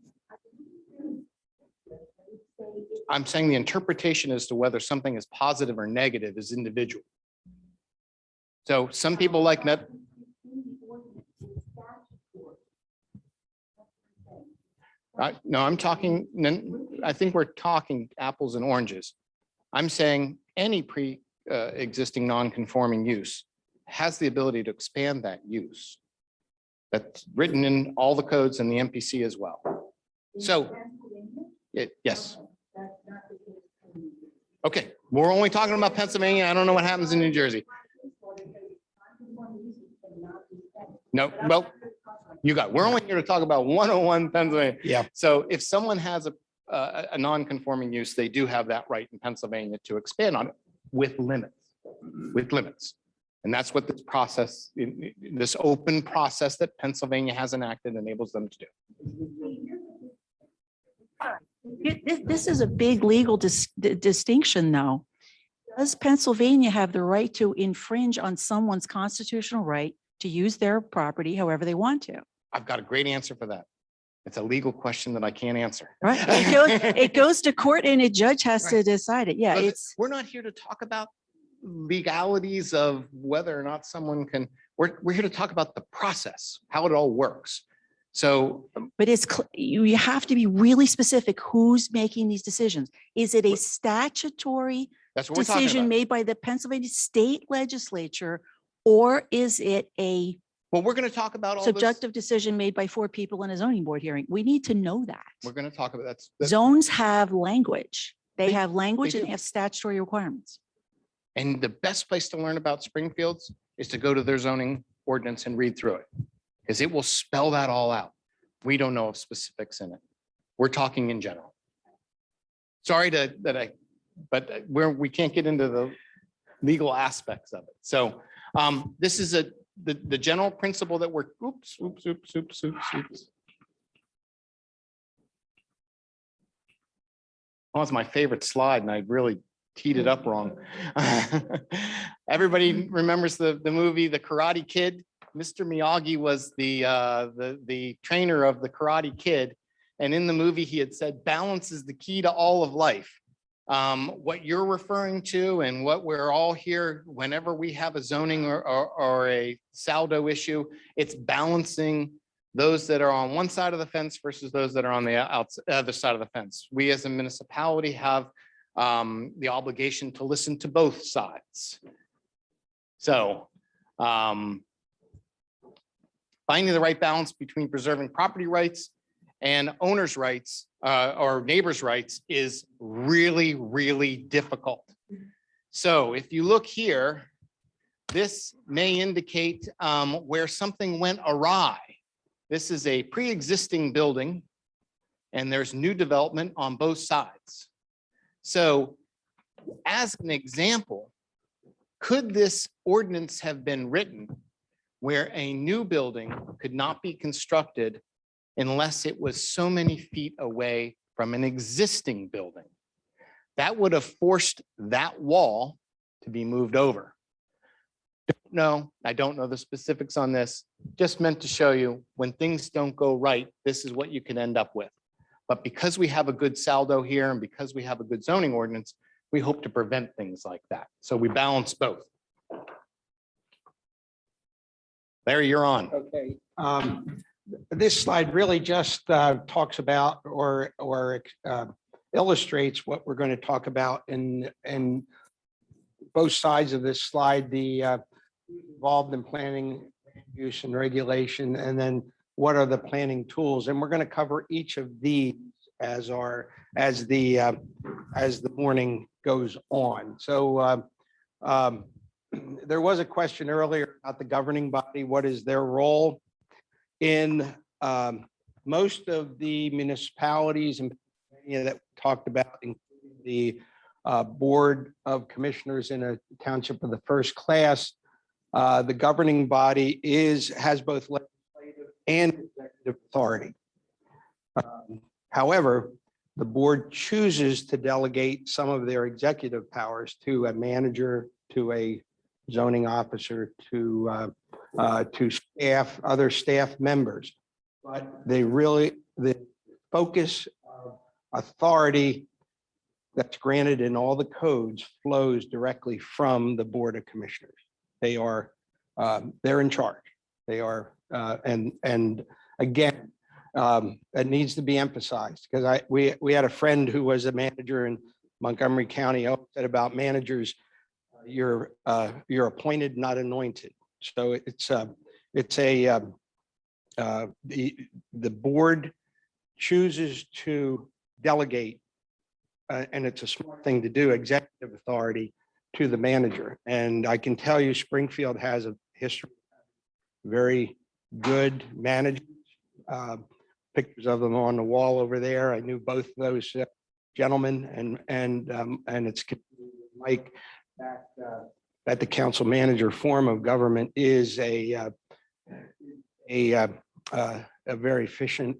I'm saying the interpretation as to whether something is positive or negative is individual. So some people like that. No, I'm talking, I think we're talking apples and oranges. I'm saying any existing non-conforming use has the ability to expand that use. That's written in all the codes and the MPC as well. So, yes. Okay, we're only talking about Pennsylvania. I don't know what happens in New Jersey. No, well, we're only here to talk about 101 Pennsylvania. Yeah. So if someone has a non-conforming use, they do have that right in Pennsylvania to expand on it with limits. And that's what this process, this open process that Pennsylvania has enacted enables them to do. This is a big legal distinction, though. Does Pennsylvania have the right to infringe on someone's constitutional right to use their property however they want to? I've got a great answer for that. It's a legal question that I can't answer. Right? It goes to court and a judge has to decide it. Yeah, But it's. We're not here to talk about legalities of whether or not someone can, we're here to talk about the process, how it all works. So But you have to be really specific. Who's making these decisions? Is it a statutory that's what we're talking decision about. made by the Pennsylvania state legislature? Or is it a Well, we're going to talk about all this. subjective decision made by 4 people in a zoning board hearing? We need to know that. We're going to talk about that's Zones have language. They They- have language they and do. they have statutory requirements. And the best place to learn about Springfield's is to go to their zoning ordinance and read through it. Because it will spell that all out. We don't know of specifics in it. We're talking in general. Sorry but we can't get into the legal aspects of it. So this is the general principle that we're, oops. Oh, it's my favorite slide and I really teed it up wrong. Everybody remembers the movie, The Karate Kid. Mr. Miyagi was the trainer of the Karate Kid. And in the movie, he had said, balance is the key to all of life. What you're referring to and what we're all here, whenever we have a zoning or a saldo issue, it's balancing those that are on one side of the fence versus those that are on the other side of the fence. We as a municipality have the obligation to listen to both sides. So finding the right balance between preserving property rights and owners' rights or neighbors' rights is really, really difficult. So if you look here, this may indicate where something went awry. This is a pre-existing building and there's new development on both sides. So as an example, could this ordinance have been written where a new building could not be constructed unless it was so many feet away from an existing building? That would have forced that wall to be moved over. No, I don't know the specifics on this. Just meant to show you when things don't go right, this is what you can end up with. But because we have a good saldo here and because we have a good zoning ordinance, we hope to prevent things like that. So we balance both. Larry, you're on. Okay. This slide really just talks about or illustrates what we're going to talk about in both sides of this slide, the involved in planning, use and regulation, and then what are the planning tools? And we're going to cover each of these as the morning goes on. So there was a question earlier about the governing body. What is their role? In most of the municipalities and that we talked about, including the Board of Commissioners in a township of the first class, the governing body has both legislative and executive authority. However, the board chooses to delegate some of their executive powers to a manager, to a zoning officer, to staff, other staff members. But the focus of authority that's granted in all the codes flows directly from the Board of Commissioners. They're in charge. They are, and again, it needs to be emphasized because we had a friend who was a manager in Montgomery County said about managers, you're appointed, not anointed. So the board chooses to delegate, and it's a smart thing to do, executive authority to the manager. And I can tell you Springfield has a history of very good managers. Pictures of them on the wall over there. I knew both of those gentlemen, and it's Mike that the council manager form of government is a very efficient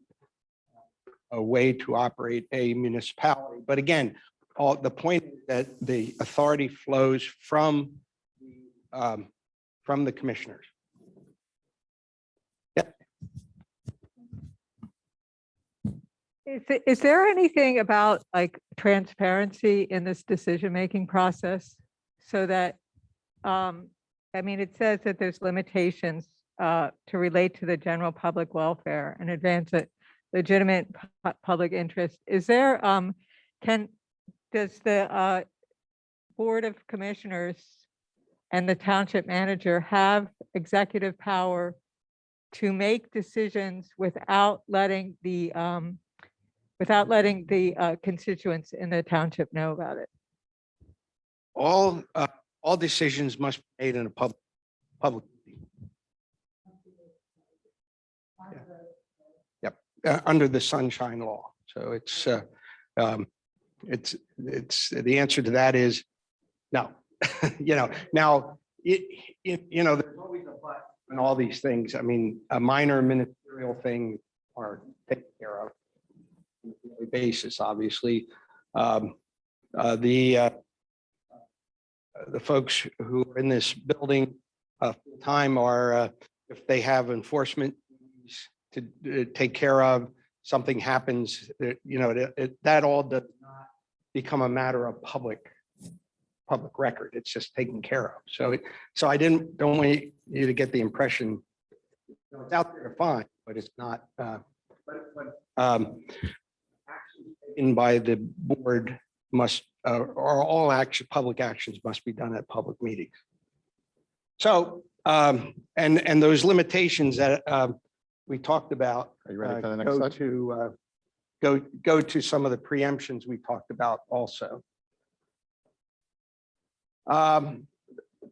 way to operate a municipality. But again, the point is that the authority flows from the commissioners. Is there anything about like transparency in this decision-making process so that, I mean, it says that there's limitations to relate to the general public welfare and advance a legitimate public interest. Is there, does the Board of Commissioners and the township manager have executive power to make decisions without letting the constituents in the township know about it? All decisions must be made in a public. Yep, under the Sunshine Law. So it's the answer to that is no. Now there's always a but in all these things. I mean, a minor ministerial thing are taken care of on a daily basis, obviously. The folks who are in this building full time are, if they have enforcement to take care of, something happens, that all does not become a matter of public record. It's just taken care of. So I don't want you to get the impression it's out there to find, but it's not. Actions taken by the board must, or all public actions must be done at public meetings. So, and those limitations that we talked about. Are you ready for the next slide? Go to some of the preemptions we talked about also.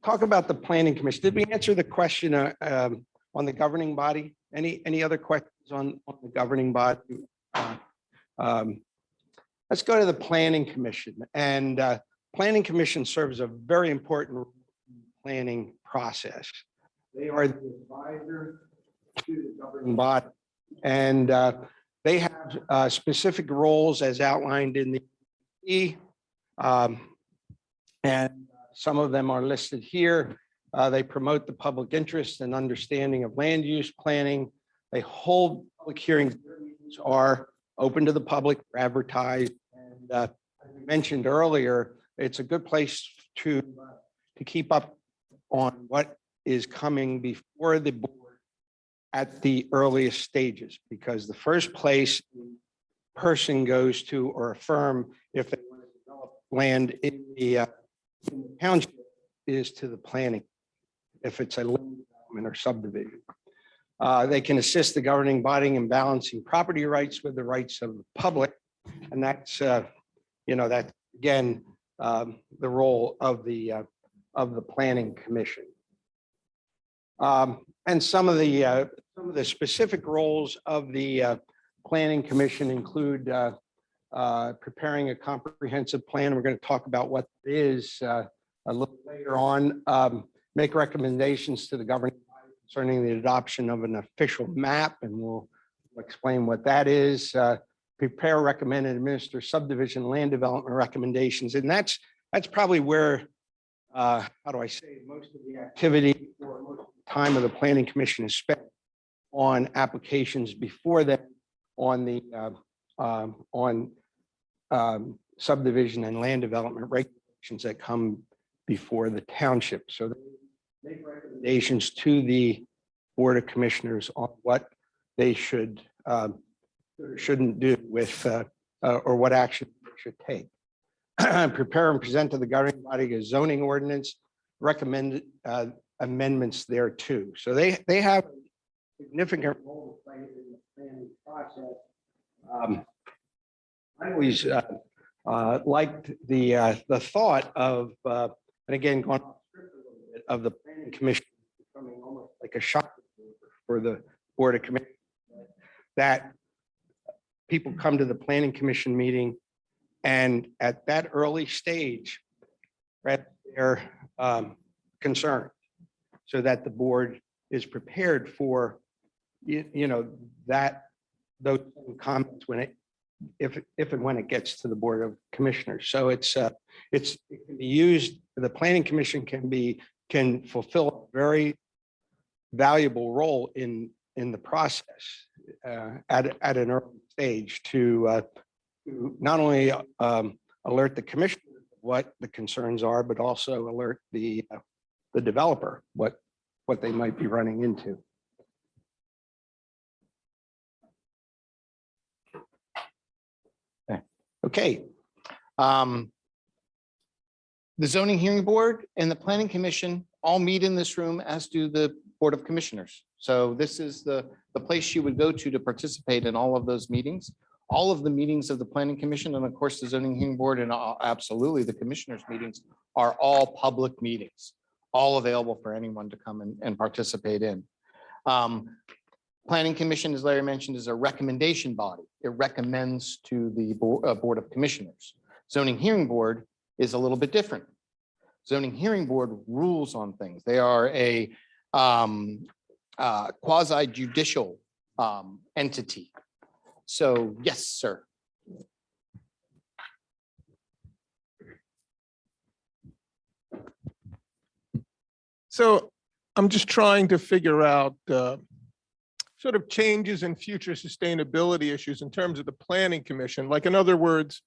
talk about the planning commission. Did we answer the question on the governing body? Any other questions on the governing body? Let's go to the planning commission. And planning commission serves a very important planning process. They are the advisor to the governing body. And they have specific roles as outlined in the E. And some of them are listed here. They promote the public interest and understanding of land use planning. They hold public hearings. Their meetings are open to the public, advertised. And as we mentioned earlier, it's a good place to keep up on what is coming before the board at the earliest stages, because the first place a person goes to, or a firm, if they want to develop land in the township, is to the planning, if it's a land development or subdivision. They can assist the governing body in balancing property rights with the rights of the public. And that's, that's again, the role of the planning commission. And some of the specific roles of the planning commission include preparing a comprehensive plan. We're going to talk about what it is a little later on. Make recommendations to the governing body concerning the adoption of an official map, and we'll explain what that is. Prepare, recommend, and administer subdivision land development recommendations, and that's probably where how do I say, most of the activity or most of the time of the planning commission is spent on applications before then on the subdivision and land development regulations that come before the township. So they make recommendations to the Board of Commissioners on what they should shouldn't do with or what action they should take. Prepare and present to the governing body a zoning ordinance, recommend amendments there too. So they have a significant role to play in the planning process. I always liked the thought of, and again, going off script a little bit, of the planning commission becoming almost like a shock for the Board of Commissioners, that people come to the planning commission meeting, and at that early stage, they're concerned, so that the board is prepared for, that those comments when if and when it gets to the Board of Commissioners. So it can be used. The planning commission can fulfill a very valuable role in the process at an early stage to not only alert the commissioner what the concerns are, but also alert the developer what they might be running into. Okay. The zoning hearing board and the planning commission all meet in this room, as do the Board of Commissioners. So this is the place you would go to participate in all of those meetings. All of the meetings of the planning commission, and of course the zoning hearing board, and absolutely the commissioners meetings, are all public meetings, all available for anyone to come and participate in. Planning commission, as Larry mentioned, is a recommendation body. It recommends to the Board of Commissioners. Zoning hearing board is a little bit different. Zoning hearing board rules on things. They are a quasi judicial entity. So yes, sir. So I'm just trying to figure out sort of changes in future sustainability issues in terms of the planning commission. Like, in other words,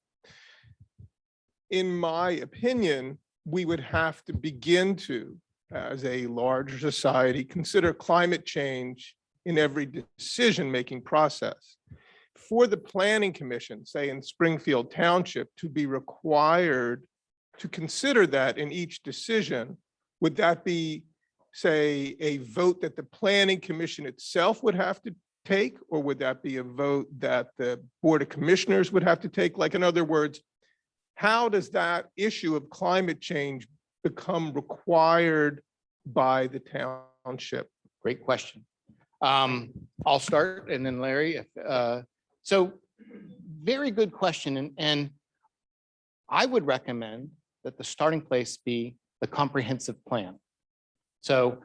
in my opinion, we would have to begin to, as a larger society, consider climate change in every decision-making process. For the planning commission, say in Springfield Township, to be required to consider that in each decision, would that be, say, a vote that the planning commission itself would have to take, or would that be a vote that the Board of Commissioners would have to take? Like, in other words, how does that issue of climate change become required by the township? Great question. I'll start and then Larry, so very good question. And I would recommend that the starting place be the comprehensive plan. So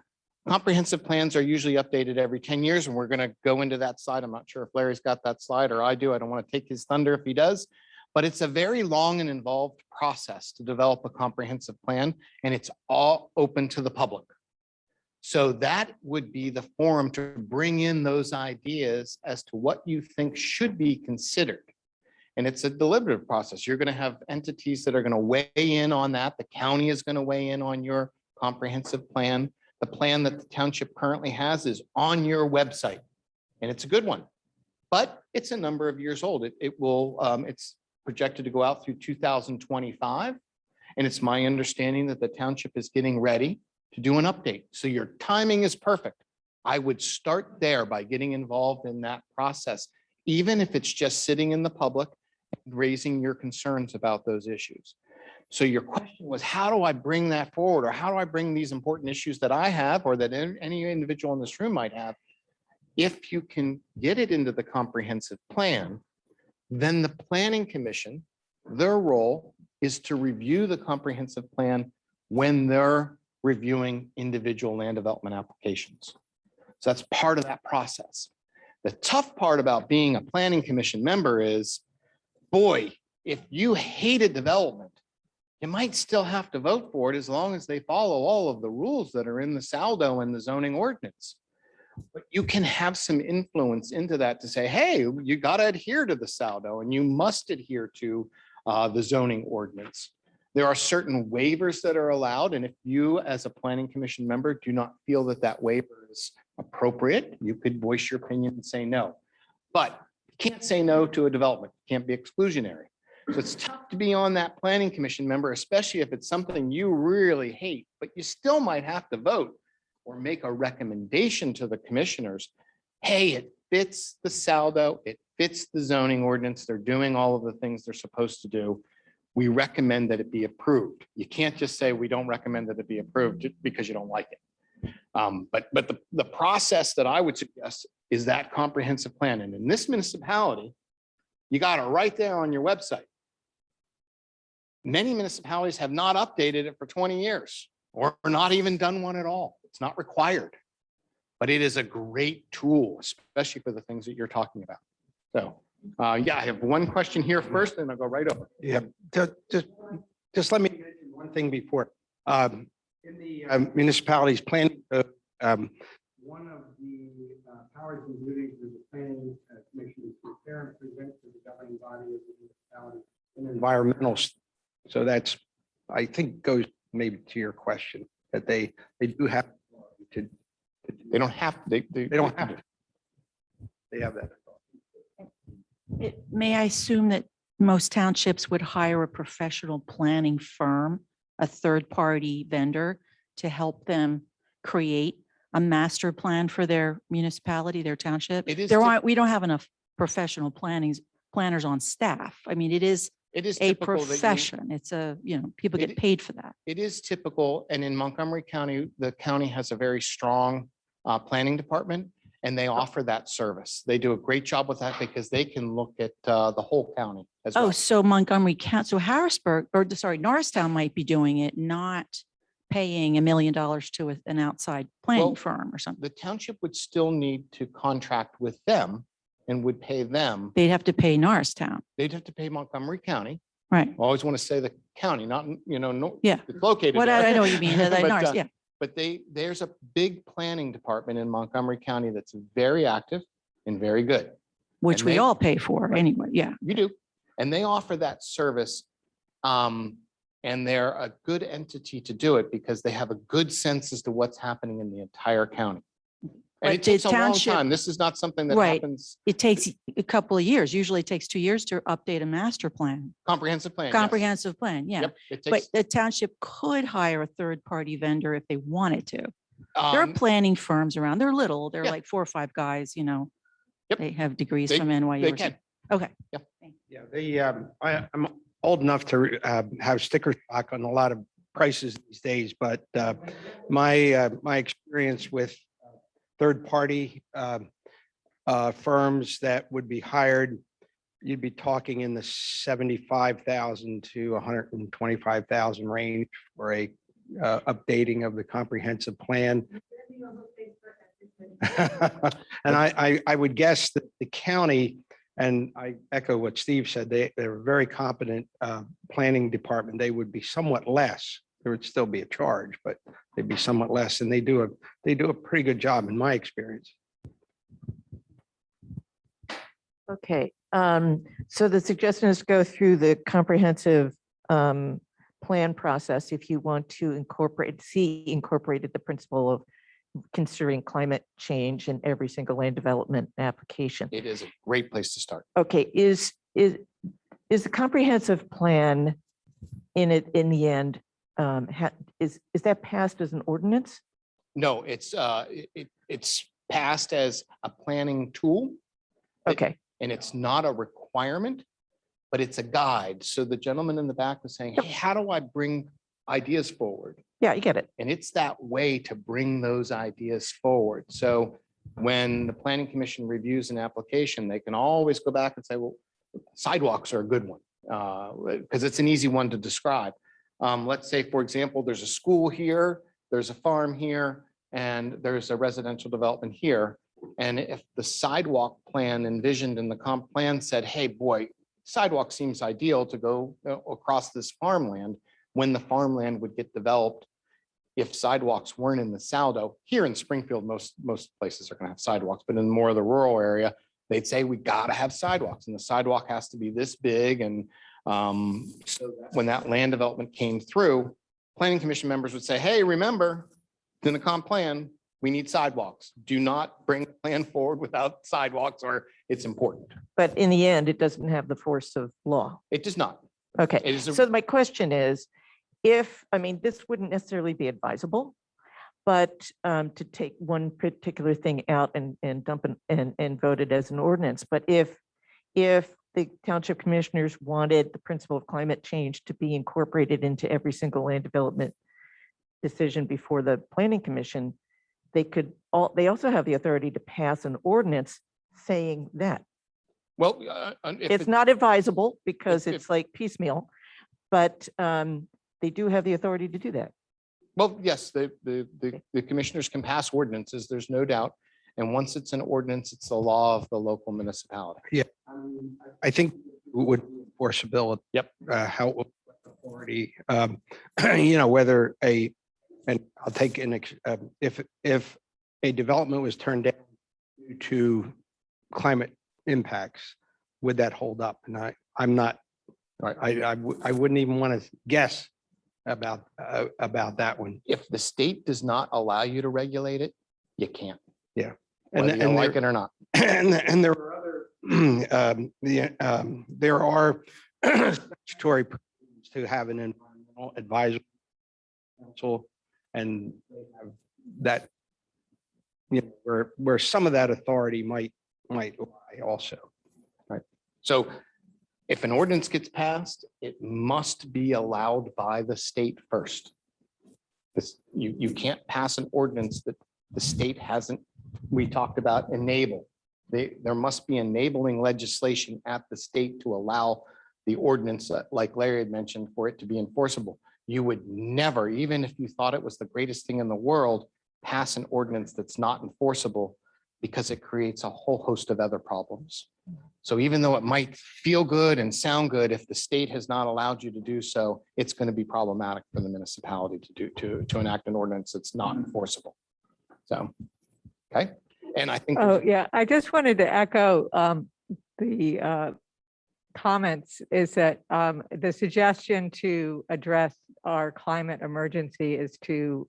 comprehensive plans are usually updated every 10 years, and we're going to go into that slide. I'm not sure if Larry's got that slide or I do. I don't want to take his thunder if he does, but it's a very long and involved process to develop a comprehensive plan, and it's all open to the public. So that would be the forum to bring in those ideas as to what you think should be considered. And it's a deliberative process. You're going to have entities that are going to weigh in on that. The county is going to weigh in on your comprehensive plan. The plan that the township currently has is on your website, and it's a good one, but it's a number of years old. It's projected to go out through 2025. And it's my understanding that the township is getting ready to do an update. So your timing is perfect. I would start there by getting involved in that process, even if it's just sitting in the public and raising your concerns about those issues. So your question was, how do I bring that forward? Or how do I bring these important issues that I have or that any individual in this room might have? If you can get it into the comprehensive plan, then the planning commission, their role is to review the comprehensive plan when they're reviewing individual land development applications. So that's part of that process. The tough part about being a planning commission member is, boy, if you hated development, you might still have to vote for it as long as they follow all of the rules that are in the saldo and the zoning ordinance. But you can have some influence into that to say, hey, you got to adhere to the saldo and you must adhere to the zoning ordinance. There are certain waivers that are allowed. And if you as a planning commission member do not feel that that waiver is appropriate, you could voice your opinion and say no. But you can't say no to a development. It can't be exclusionary. So it's tough to be on that planning commission member, especially if it's something you really hate, but you still might have to vote or make a recommendation to the commissioners. Hey, it fits the saldo, it fits the zoning ordinance. They're doing all of the things they're supposed to do. We recommend that it be approved. You can't just say we don't recommend that it be approved just because you don't like it. But the process that I would suggest is that comprehensive plan. And in this municipality, you got it right there on your website. Many municipalities have not updated it for 20 years or not even done one at all. It's not required, but it is a great tool, especially for the things that you're talking about. So yeah, I have one question here first, and I'll go right over. Yeah, just let me mention one thing before. In the municipalities planning, one of the powers and duties of the planning commission is to prepare and present to the governing body of the municipality an environmental. So that's, I think, goes maybe to your question, that they do have to. They don't have, they don't have to. They have that. May I assume that most townships would hire a professional planning firm, a third-party vendor, to help them create a master plan for their municipality, their township? It is We don't have enough professional planners on staff. I mean, it is a typical that you- profession. It's people It- get paid for that. It is typical, and in Montgomery County, the county has a very strong planning department, and they offer that service. They do a great job with that because they can look at the whole county as well. Oh, so Montgomery County, so Harrisburg, or sorry, Norristown might be doing it, not paying $1 million to an outside Well, planning firm or something. The township would still need to contract with them and would pay them. They'd have to pay Norristown, They'd have to pay Montgomery County. right? I always want to say the county, not, no. Yeah. It's located What there. I know what you mean, But, Norris, yeah. But there's a big planning department in Montgomery County that's very active and very good. Which and we they- all pay for anyway, yeah. You do. And they offer that service. And they're a good entity to do it because they have a good sense as to what's happening in the entire county. And But it takes the a long township- time. This is not something that Right. happens. It takes a couple of years. Usually it takes 2 years to update a master plan, Comprehensive plan. yes. comprehensive plan, yeah. Yep, it But takes, the township could hire a third-party vendor if they wanted to. There are um, planning firms around. They're little. They're Yeah. like 4 or 5 guys, Yep. They have degrees They- from they NYU. or can. something. Okay. Yeah, I'm old enough to have sticker shock on a lot of prices these days, but my experience with third-party firms that would be hired, you'd be talking in the 75,000 to 125,000 range for a updating of the comprehensive plan. And I would guess that the county, and I echo what Steve said, they're a very competent planning department. They would be somewhat less. There would still be a charge, but they'd be somewhat less, and they do a pretty good job in my experience. Okay, so the suggestion is to go through the comprehensive plan process if you want to incorporated the principle of considering climate change in every single land development application. It is a great place to start. Okay, is the comprehensive plan in the end, is that passed as an ordinance? No, it's passed as a planning tool. Okay, And it's not a requirement, but it's a guide. So the gentleman in the back was saying, hey, how do I bring ideas forward? yeah, you get it. And it's that way to bring those ideas forward. So when the planning commission reviews an application, they can always go back and say, well, sidewalks are a good one, because it's an easy one to describe. Let's say, for example, there's a school here, there's a farm here, and there's a residential development here. And if the sidewalk plan envisioned in the comp plan said, hey, boy, sidewalk seems ideal to go across this farmland, when the farmland would get developed, if sidewalks weren't in the saldo, here in Springfield, most places are going to have sidewalks, but in more of the rural area, they'd say, we got to have sidewalks, and the sidewalk has to be this big. And so when that land development came through, planning commission members would say, hey, remember, in the comp plan, we need sidewalks. Do not bring the plan forward without sidewalks, or it's important. But in the end, it doesn't have the force of law. It does not. Okay, It is a- so my question is, I mean, this wouldn't necessarily be advisable, but to take one particular thing out and dump and vote it as an ordinance. But if the township commissioners wanted the principle of climate change to be incorporated into every single land development decision before the planning commission, they also have the authority to pass an ordinance saying that. Well, It's not advisable because if- it's like piecemeal, but they do have the authority to do that. well, yes, the commissioners can pass ordinances, there's no doubt. And once it's an ordinance, it's the law of the local municipality. I think it would enforceability. Yep. How authority, whether and I'll take if a development was turned down due to climate impacts, would that hold up? And I'm not, I wouldn't even want to guess about that one. If the state does not allow you to regulate it, you can't. Yeah. Whether you like it or not. And there are other, there are statutory provisions to have an environmental advisory council, and that, where some of that authority might lie also. So if an ordinance gets passed, it must be allowed by the state first. You can't pass an ordinance that the state hasn't, we talked about enable. There must be enabling legislation at the state to allow the ordinance, like Larry had mentioned, for it to be enforceable. You would never, even if you thought it was the greatest thing in the world, pass an ordinance that's not enforceable, because it creates a whole host of other problems. So even though it might feel good and sound good, if the state has not allowed you to do so, it's going to be problematic for the municipality to enact an ordinance that's not enforceable. So, okay. And I think. Oh, yeah, I just wanted to echo the comments is that the suggestion to address our climate emergency is to,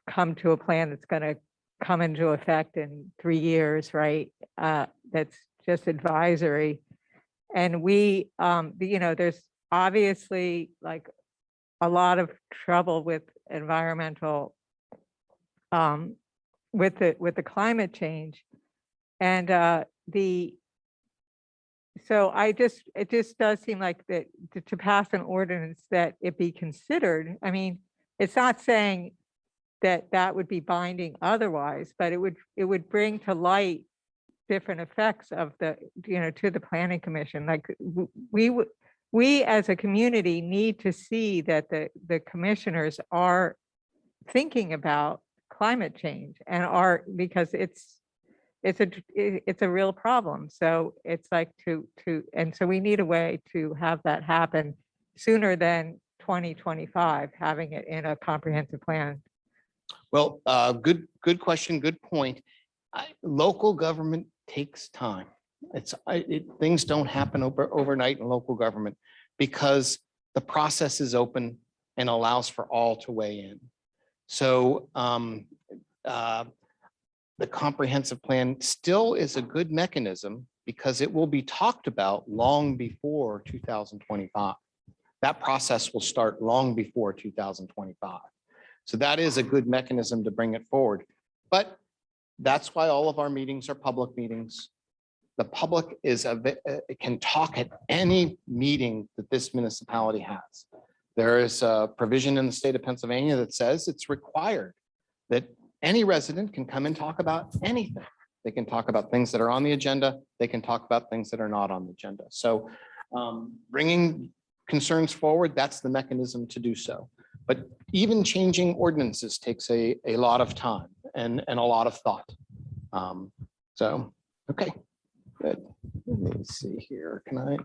come to a plan that's going to come into effect in 3 years, right? That's just advisory. And we, there's obviously like a lot of trouble with environmental, with the climate change. And So it just does seem like that to pass an ordinance that it be considered. I mean, it's not saying that that would be binding otherwise, but it would bring to light different effects of the, to the planning commission. Like we as a community need to see that the commissioners are thinking about climate change and because it's a real problem. So it's like and so we need a way to have that happen sooner than 2025, having it in a comprehensive plan. Well, good question, good point. Local government takes time. Things don't happen overnight in local government because the process is open and allows for all to weigh in. So the comprehensive plan still is a good mechanism because it will be talked about long before 2025. That process will start long before 2025. So that is a good mechanism to bring it forward. But that's why all of our meetings are public meetings. The public can talk at any meeting that this municipality has. There is a provision in the state of Pennsylvania that says it's required that any resident can come and talk about anything. They can talk about things that are on the agenda. They can talk about things that are not on the agenda. So bringing concerns forward, that's the mechanism to do so. But even changing ordinances takes a lot of time and a lot of thought. So, okay, good. Let me see here. Can I?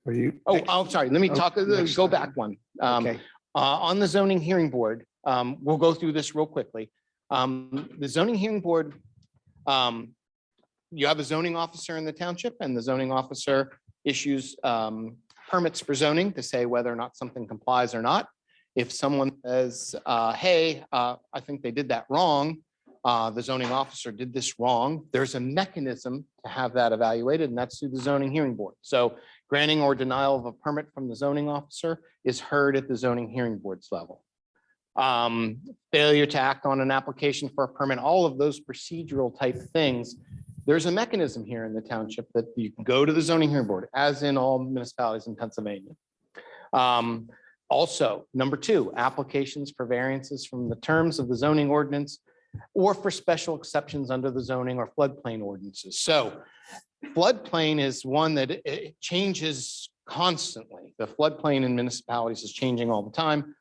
Are you? Oh, sorry. Let me talk, next go time. back one. Okay. On the zoning hearing board, we'll go through this real quickly. The zoning hearing board, you have a zoning officer in the township, and the zoning officer issues permits for zoning to say whether or not something complies or not. If someone says, hey, I think they did that wrong, the zoning officer did this wrong, there's a mechanism to have that evaluated, and that's through the zoning hearing board. So granting or denial of a permit from the zoning officer is heard at the zoning hearing board's level. Failure to act on an application for a permit, all of those procedural type things. There's a mechanism here in the township that you can go to the zoning hearing board, as in all municipalities in Pennsylvania. Also, number 2, applications for variances from the terms of the zoning ordinance or for special exceptions under the zoning or floodplain ordinances. So floodplain is one that it changes constantly. The floodplain in municipalities is changing all the time.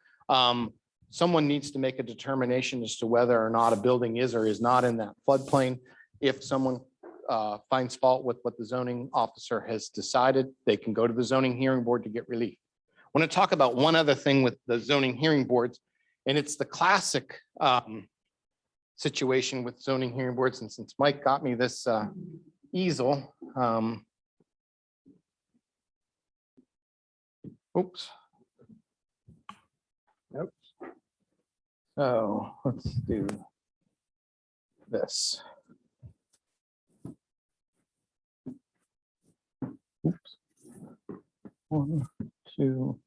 Someone needs to make a determination as to whether or not a building is or is not in that floodplain. If someone finds fault with what the zoning officer has decided, they can go to the zoning hearing board to get relief. I want to talk about one other thing with the zoning hearing boards, and it's the classic situation with zoning hearing boards. And since Mike got me this easel, oops. Nope. So let's do this. Oops. 1, 2,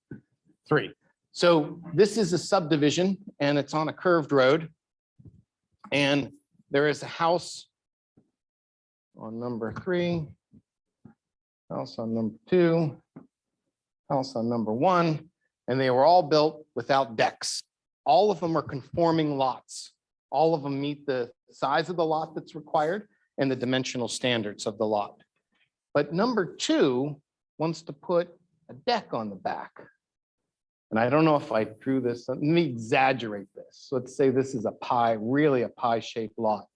3. So this is a subdivision and it's on a curved road. And there is a house on number 3, house on number 2, house on number 1, and they were all built without decks. All of them are conforming lots. All of them meet the size of the lot that's required and the dimensional standards of the lot. But number 2 wants to put a deck on the back. And I don't know if I drew this, let me exaggerate this. Let's say this is a pie, really a pie-shaped lot.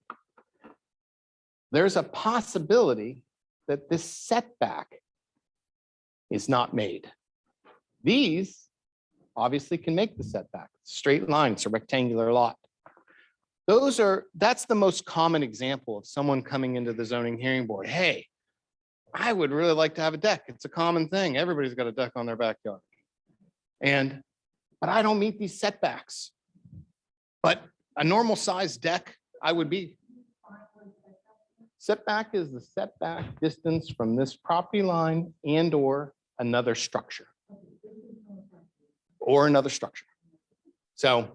There's a possibility that this setback is not made. These obviously can make the setback. Straight line, it's a rectangular lot. That's the most common example of someone coming into the zoning hearing board. Hey, I would really like to have a deck. It's a common thing. Everybody's got a deck on their backyard. But I don't meet these setbacks. But a normal size deck, I would be. Setback is the setback distance from this property line and or another structure. Or another structure. So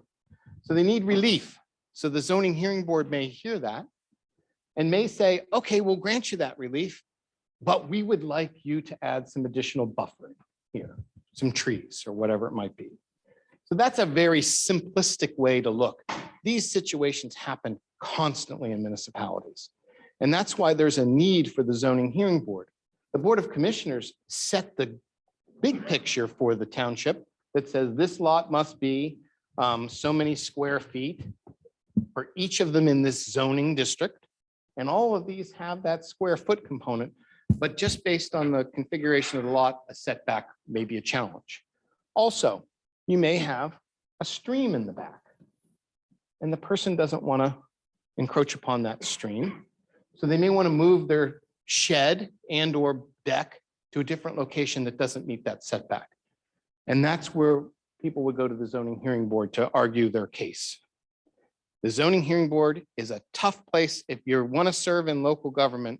they need relief. So the zoning hearing board may hear that and may say, okay, we'll grant you that relief. but we would like you to add some additional buffering here, some trees or whatever it might be. So that's a very simplistic way to look. These situations happen constantly in municipalities. And that's why there's a need for the zoning hearing board. The Board of Commissioners set the big picture for the township that says this lot must be so many square feet for each of them in this zoning district. And all of these have that square foot component, but just based on the configuration of the lot, a setback may be a challenge. Also, you may have a stream in the back, and the person doesn't want to encroach upon that stream. So they may want to move their shed and or deck to a different location that doesn't meet that setback. And that's where people would go to the zoning hearing board to argue their case. The zoning hearing board is a tough place. If you want to serve in local government,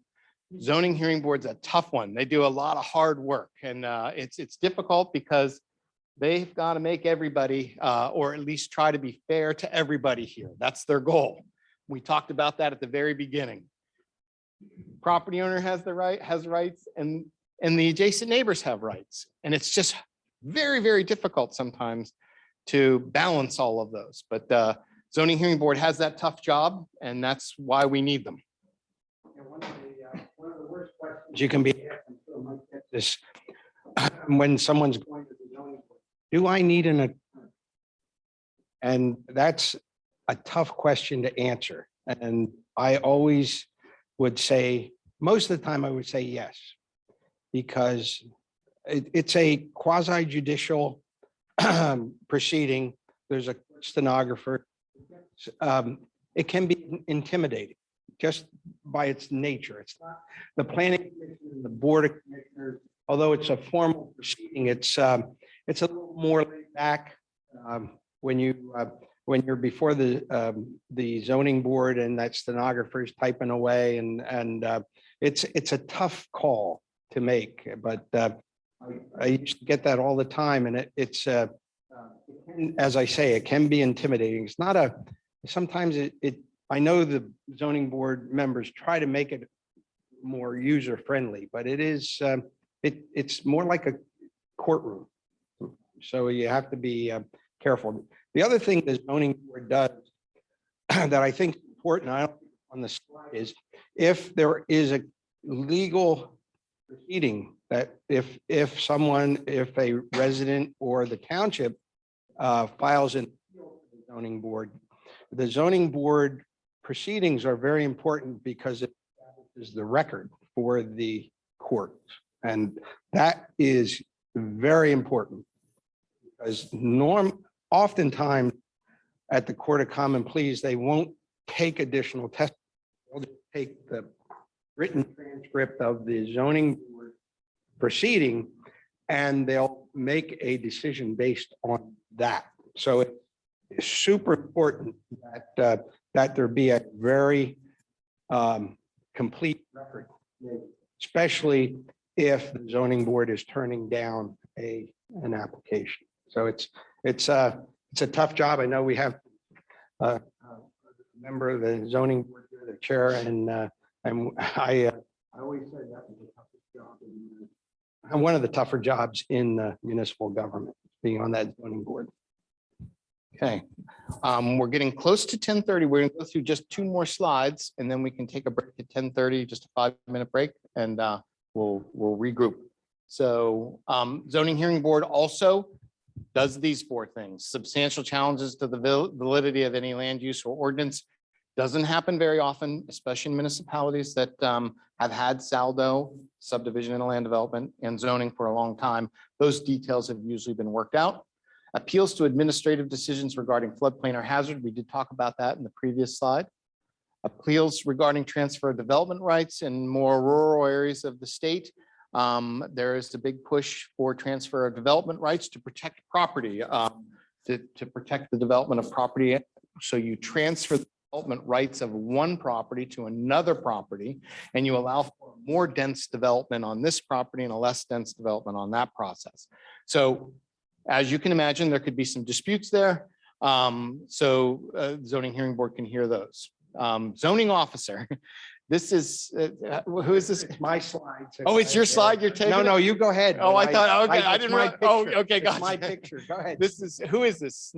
zoning hearing board's a tough one. They do a lot of hard work, and it's difficult because they've got to make everybody, or at least try to be fair to everybody here. That's their goal. We talked about that at the very beginning. Property owner has rights, and the adjacent neighbors have rights. And it's just very, very difficult sometimes to balance all of those. But zoning hearing board has that tough job, and that's why we need them. One of the worst questions you can be asked, and Phil might get this, when someone's going to the zoning board, do I need an attorney? And that's a tough question to answer. And I always would say, most of the time I would say yes, because it's a quasi judicial proceeding. There's a stenographer. It can be intimidating just by its nature. It's not the planning commission, the board of commissioners, although it's a formal proceeding, it's a little more laid back when you're before the zoning board and that stenographer is typing away, and it's a tough call to make. But I used to get that all the time, and it's as I say, it can be intimidating. It's not a, sometimes I know the zoning board members try to make it more user friendly, but it is it's more like a courtroom. So you have to be careful. The other thing the zoning board does that I think is important, I don't on the slide, is if there is a legal proceeding that if a resident or the township files an appeal to the zoning board proceedings are very important because it is the record for the court. And that is very important because oftentimes at the Court of Common Pleas, they won't take additional testimony. They'll just take the written transcript of the zoning board proceeding and they'll make a decision based on that. So it's super important that there be a very complete record, especially if the zoning board is turning down an application. So it's a tough job. I know we have a member of the zoning board, the chair, and I always said that was the toughest job, and one of the tougher jobs in municipal government, being on that zoning board. Okay, we're getting close to 10:30. We're going to go through just 2 more slides, and then we can take a break at 10:30, just a 5-minute break, and we'll regroup. So zoning hearing board also does these 4 things. Substantial challenges to the validity of any land use or ordinance. Doesn't happen very often, especially in municipalities that have had saldo, subdivision and land development, and zoning for a long time. Those details have usually been worked out. Appeals to administrative decisions regarding floodplain or hazard. We did talk about that in the previous slide. Appeals regarding transfer of development rights in more rural areas of the state. There is a big push for transfer of development rights to protect property, to protect the development of property. So you transfer the development rights of one property to another property, and you allow for more dense development on this property and a less dense development on that process. So as you can imagine, there could be some disputes there. Zoning hearing board can hear those. Zoning officer. This is, who is this? It's my slide. so Oh, it's your slide you're taking? No, it? no, you go ahead. Oh, I but thought, okay, I it's didn't my know. Oh, picture. okay, It's my gotcha. picture. Go ahead. This is, who is this?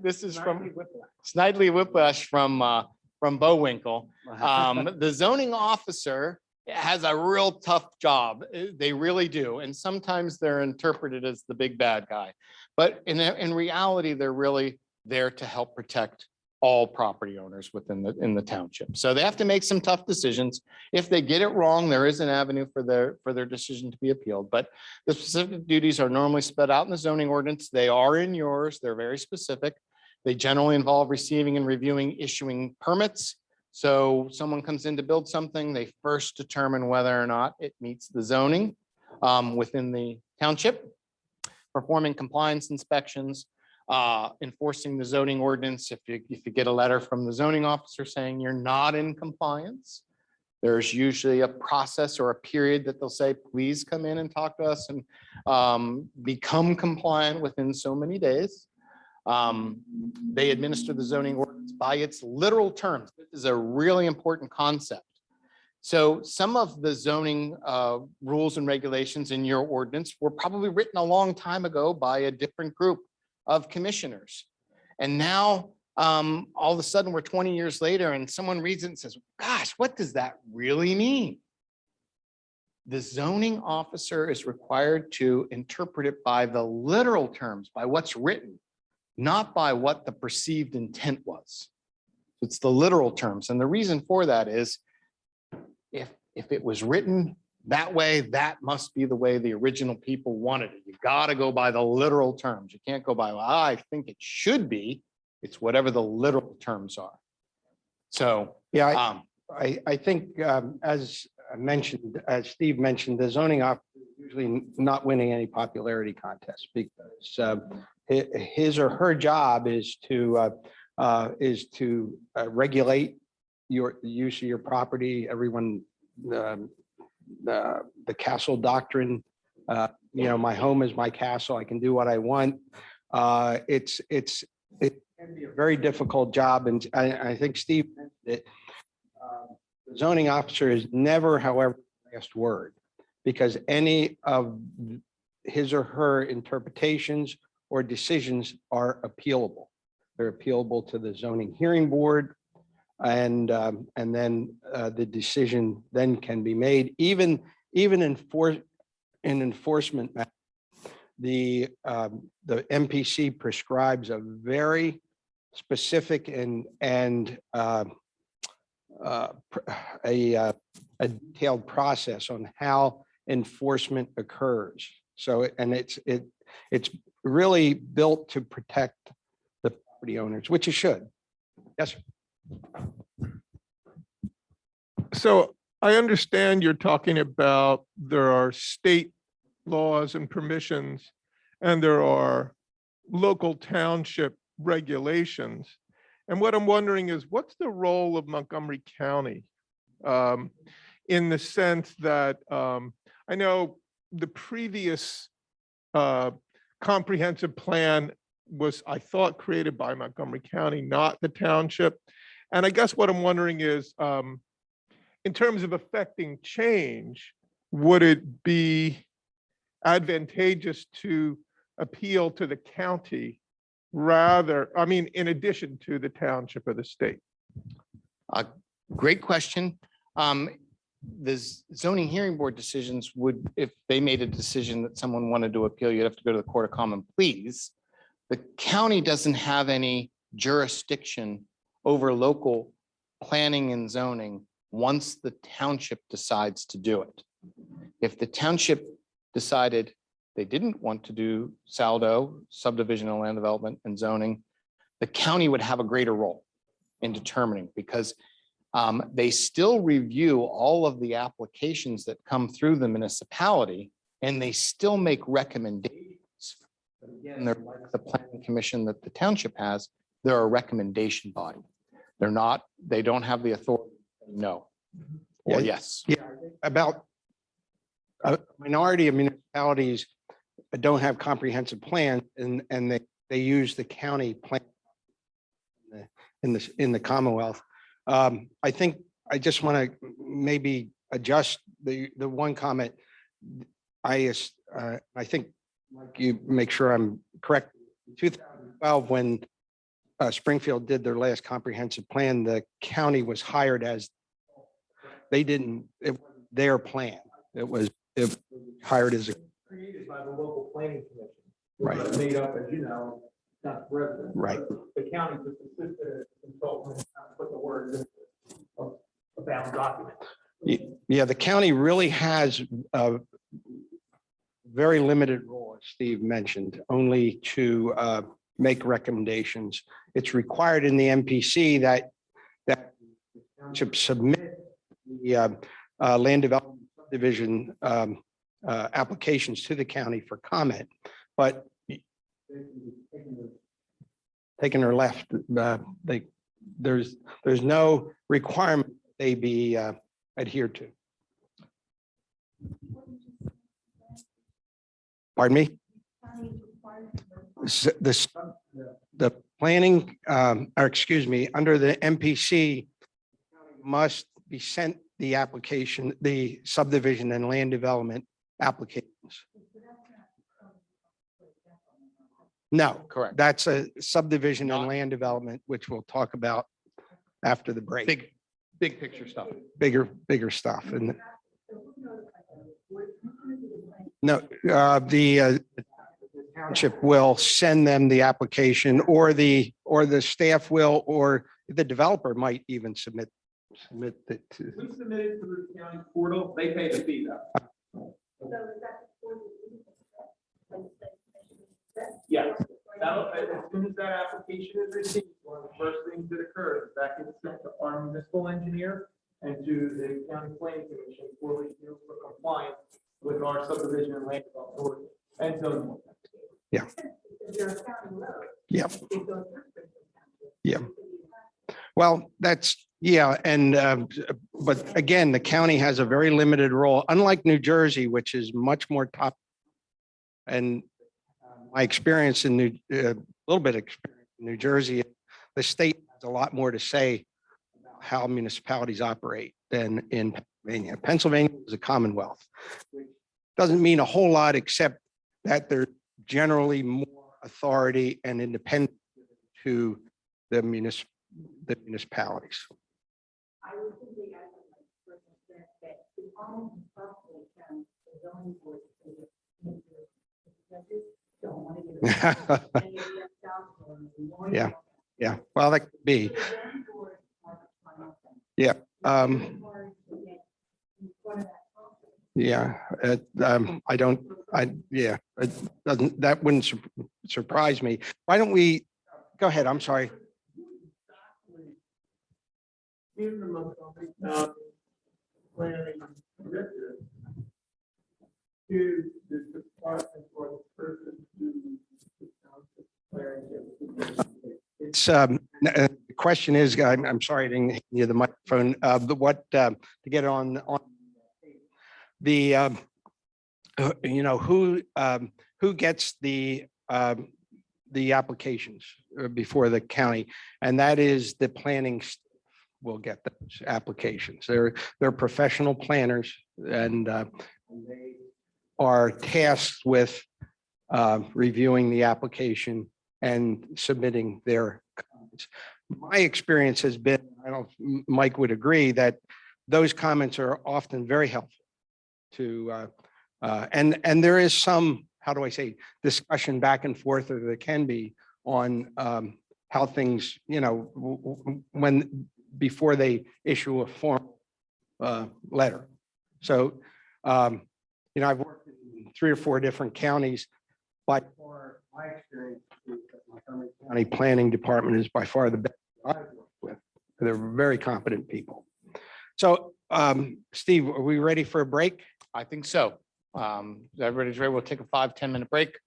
This is from Snidely Whiplash. Snidely Whiplash from Bowinkle. The zoning officer has a real tough job. They really do. And sometimes they're interpreted as the big bad guy. But in reality, they're really there to help protect all property owners within the township. So they have to make some tough decisions. If they get it wrong, there is an avenue for their decision to be appealed. But the specific duties are normally spelled out in the zoning ordinance. They are in yours. They're very specific. They generally involve receiving and reviewing, issuing permits. So someone comes in to build something, they first determine whether or not it meets the zoning within the township, performing compliance inspections, enforcing the zoning ordinance. If you get a letter from the zoning officer saying you're not in compliance, there's usually a process or a period that they'll say, please come in and talk to us and become compliant within so many days. They administer the zoning ordinance by its literal terms. This is a really important concept. So some of the zoning rules and regulations in your ordinance were probably written a long time ago by a different group of commissioners. And now all of a sudden we're 20 years later and someone reads it and says, gosh, what does that really mean? The zoning officer is required to interpret it by the literal terms, by what's written, not by what the perceived intent was. It's the literal terms. And the reason for that is if it was written that way, that must be the way the original people wanted it. You got to go by the literal terms. You can't go by, well, I think it should be. It's whatever the literal terms are. So, Yeah, I think as I mentioned, as Steve mentioned, the zoning officer is usually not winning any popularity contest because his or her job is to regulate the use of your property. Everyone, the castle doctrine, my home is my castle. I can do what I want. It can be a very difficult job, and I think Steve mentioned it. The zoning officer is never, however, the last word, because any of his or her interpretations or decisions are appealable. They're appealable to the zoning hearing board, and then the decision then can be made. Even in enforcement, the MPC prescribes a very specific and a detailed process on how enforcement occurs. So, and it's really built to protect the property owners, which it should. Yes, sir. So I understand you're talking about there are state laws and permissions, and there are local township regulations. And what I'm wondering is, what's the role of Montgomery County in the sense that I know the previous comprehensive plan was, I thought, created by Montgomery County, not the township. And I guess what I'm wondering is, in terms of affecting change, would it be advantageous to appeal to the county rather, I mean, in addition to the township or the state? Great question. The zoning hearing board decisions would, if they made a decision that someone wanted to appeal, you'd have to go to the Court of Common Pleas. The county doesn't have any jurisdiction over local planning and zoning once the township decides to do it. If the township decided they didn't want to do saldo, subdivision and land development and zoning, the county would have a greater role in determining, because they still review all of the applications that come through the municipality, and they still make recommendations. But again, they're like the planning commission that the township has. They're a recommendation body. They're not, they don't have the authority to say no or yes. Yeah, about a minority of municipalities don't have comprehensive plans, and they use the county plan in the Commonwealth. I think I just want to maybe adjust the one comment. I think you make sure I'm correct. 2012, when Springfield did their last comprehensive plan, the county was hired as, they didn't, it was their plan. It was hired as a, Created by the local planning commission. Right. Which is made up, as you know, not residents. Right. The county just assisted as a consultant, put the words in a bound document. yeah, the county really has a very limited role, as Steve mentioned, only to make recommendations. It's required in the MPC that the township submit the land development division applications to the county for comment, but taken or left, there's no requirement they be adhered to. Pardon me? The planning, or excuse me, under the MPC must be sent the application, the subdivision and land development applications. No, Correct. that's a subdivision and land development, which we'll talk about after the break. Big picture stuff. Bigger stuff. And no, the township will send them the application, or the staff will, or the developer might even submit it to. We submitted through the county portal, they pay the fee though. Yes, as soon as that application is received, one of the first things that occurs is that gets sent to our municipal engineer and to the county planning commission for review for compliance with our subdivision and land development ordinance and zoning. Yeah. Yeah. Yeah. Well, that's, yeah, and, but again, the county has a very limited role, unlike New Jersey, which is much more top. And my experience in a little bit of experience in New Jersey, the state has a lot more to say about how municipalities operate than in Pennsylvania. Pennsylvania is a commonwealth. Doesn't mean a whole lot, except that there's generally more authority and independence to the municipalities. I would simply add that it's almost impossible to the zoning board don't want to get Yeah. Yeah, well, that could be. Yeah. Yeah, yeah, it doesn't, that wouldn't surprise me. Why don't we, go ahead, I'm sorry. In the Montgomery planning director to the department or the person to the township planning. It's, the question is, I'm sorry, I didn't hear the microphone, what, to get on the, you know, who gets the applications before the county, and that is the planning will get those applications. They're professional planners, and they are tasked with reviewing the application and submitting their comments. My experience has been, I don't know if Mike would agree, that those comments are often very helpful to, and there is some, how do I say, discussion back and forth, or there can be, on how things, you know, before they issue a formal letter. So, you know, I've worked in 3 or 4 different counties. By far, my experience is that Montgomery County Planning Department is by far the best I've worked with. They're very competent people. So, Steve, are we ready for a break? I think so. Everybody's ready. We'll take a 5-10 minute break.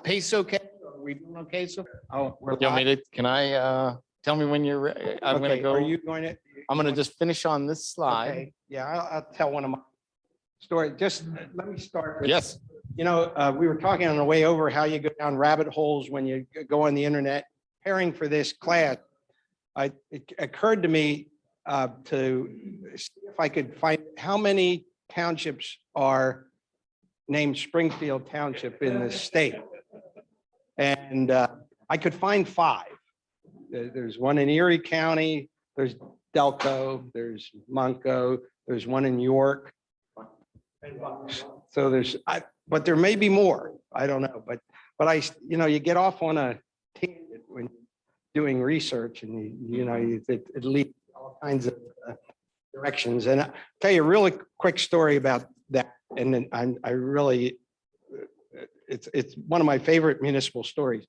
Pace okay? Are we doing okay? So, Oh, we're you want me to, can I, tell me when you're ready? I'm gonna okay, go. are you going to? I'm gonna just finish on this slide. Okay, yeah, I'll tell one of my stories. Just let me start with. Yes. You know, we were talking on the way over how you go down rabbit holes when you go on the internet. Preparing for this class, it occurred to me to see if I could find how many townships are named Springfield Township in the state. And I could find 5. There's one in Erie County, there's Delco, there's Munco, there's one in York. So but there may be more. I don't know, but you get off on a tangent when doing research, and it leads all kinds of directions. And I'll tell you a really quick story about that. And then I really, it's one of my favorite municipal stories.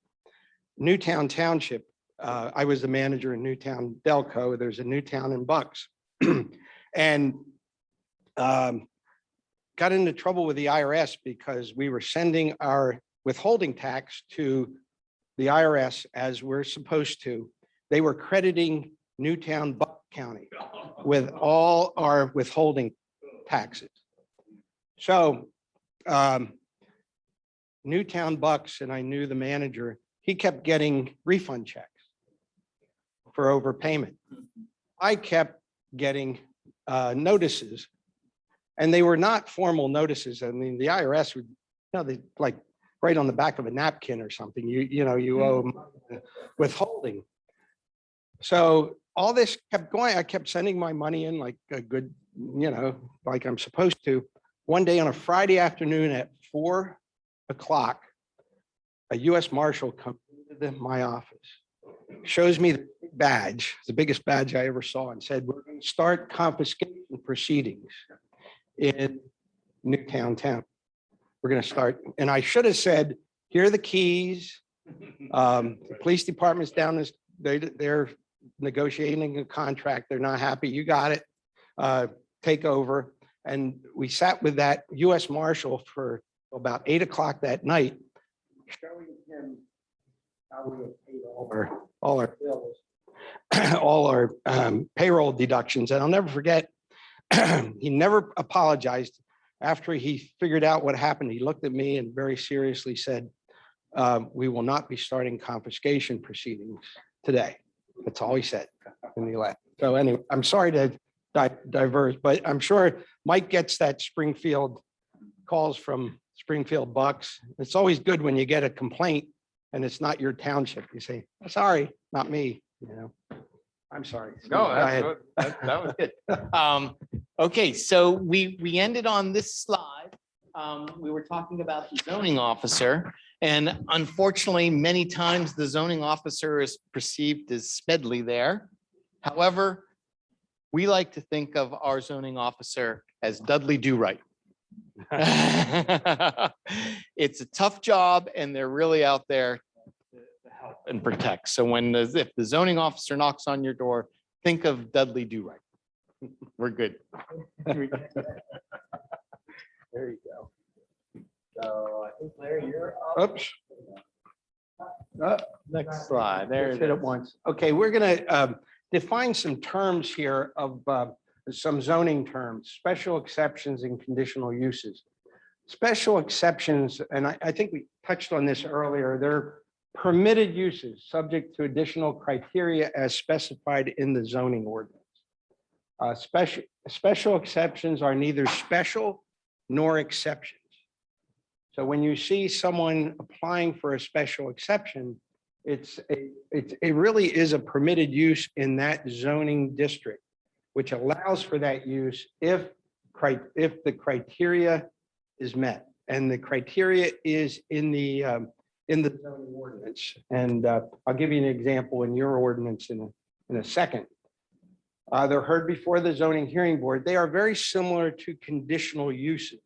Newtown Township. I was the manager in Newtown Delco. There's a Newtown in Bucks, and got into trouble with the IRS because we were sending our withholding tax to the IRS as we're supposed to. They were crediting Newtown Buck County with all our withholding taxes. So Newtown Bucks, and I knew the manager, he kept getting refund checks for overpayment. I kept getting notices, and they were not formal notices. I mean, the IRS would, they like right on the back of a napkin or something, you owe them withholding. So all this kept going. I kept sending my money in like a good, like I'm supposed to. One day on a Friday afternoon at 4 o'clock, a U.S. Marshal comes into my office, shows me the badge, the biggest badge I ever saw, and said, "We're going to start confiscation proceedings in Newtown Town. We're going to start." And I should have said, "Here are the keys. The police department's down this. They're negotiating a contract. They're not happy. You got it. Take over." And we sat with that U.S. Marshal for about 8 o'clock that night, showing him how we had paid all our bills, all our payroll deductions. And I'll never forget, he never apologized. After he figured out what happened, he looked at me and very seriously said, "We will not be starting confiscation proceedings today." That's all he said in the last. So anyway, I'm sorry to diverse, but I'm sure Mike gets that Springfield calls from Springfield Bucks. It's always good when you get a complaint and it's not your township. You say, "Sorry, not me." I'm sorry. No, Go ahead. that was good. Okay, so we ended on this slide. We were talking about the zoning officer, and unfortunately, many times the zoning officer is perceived as Smedley there. However, we like to think of our zoning officer as Dudley Do-Right. It's a tough job, and they're really out there to help and protect. So if the zoning officer knocks on your door, think of Dudley Do-Right. We're good. There you go. So I think Larry, you're up. Oops. Next slide. There Let's it hit it is. once. Okay, we're gonna define some terms here of some zoning terms, special exceptions and conditional uses. Special exceptions, and I think we touched on this earlier, they're permitted uses subject to additional criteria as specified in the zoning ordinance. Special exceptions are neither special nor exceptions. So when you see someone applying for a special exception, it really is a permitted use in that zoning district, which allows for that use if the criteria is met, and the criteria is in the zoning ordinance. And I'll give you an example in your ordinance in a second. They're heard before the zoning hearing board. They are very similar to conditional uses,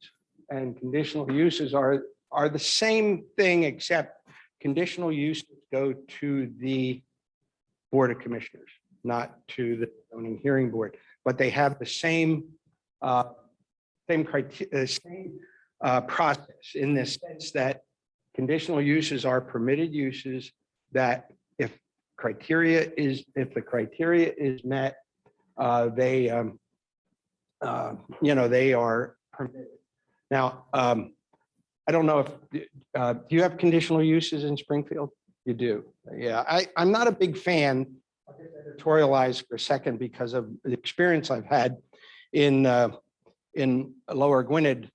and conditional uses are the same thing, except conditional uses go to the Board of Commissioners, not to the zoning hearing board, but they have the same criteria, same process, in this sense that conditional uses are permitted uses that if the criteria is met, they are permitted. Now, I don't know if, do you have conditional uses in Springfield? You do. Yeah, I'm not a big fan editorialize for a second because of the experience I've had in Lower Gwinnett.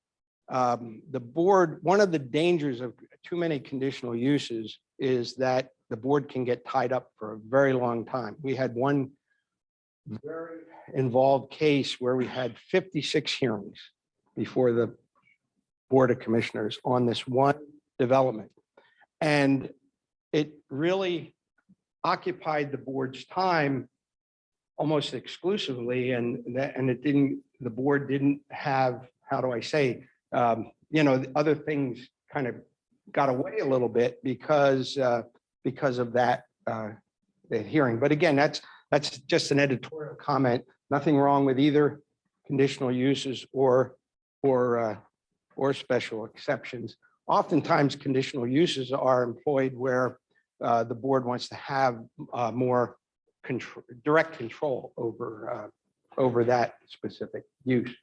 The board, one of the dangers of too many conditional uses is that the board can get tied up for a very long time. We had one very involved case where we had 56 hearings before the Board of Commissioners on this one development. And it really occupied the board's time almost exclusively, and the board didn't have, how do I say, other things kind of got away a little bit because of that the hearing. But again, that's just an editorial comment. Nothing wrong with either conditional uses or special exceptions. Oftentimes, conditional uses are employed where the board wants to have more direct control over that specific use.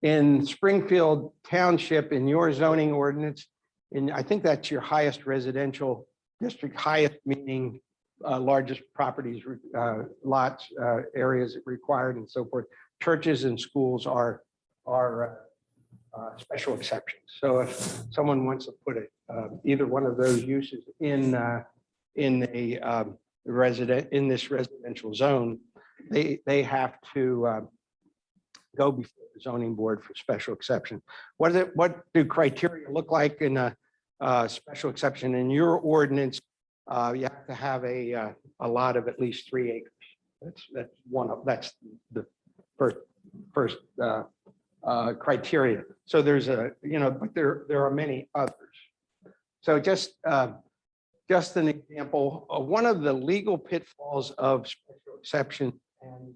In Springfield Township, in your zoning ordinance, and I think that's your highest residential district, highest meaning largest properties, lots, areas required and so forth. Churches and schools are special exceptions. So if someone wants to put it, either one of those uses in a this residential zone, they have to go before the zoning board for special exception. What do criteria look like in a special exception? In your ordinance, you have to have a lot of at least 3 acres. That's the first criteria. So there's but there are many others. So just an example, one of the legal pitfalls of special exception and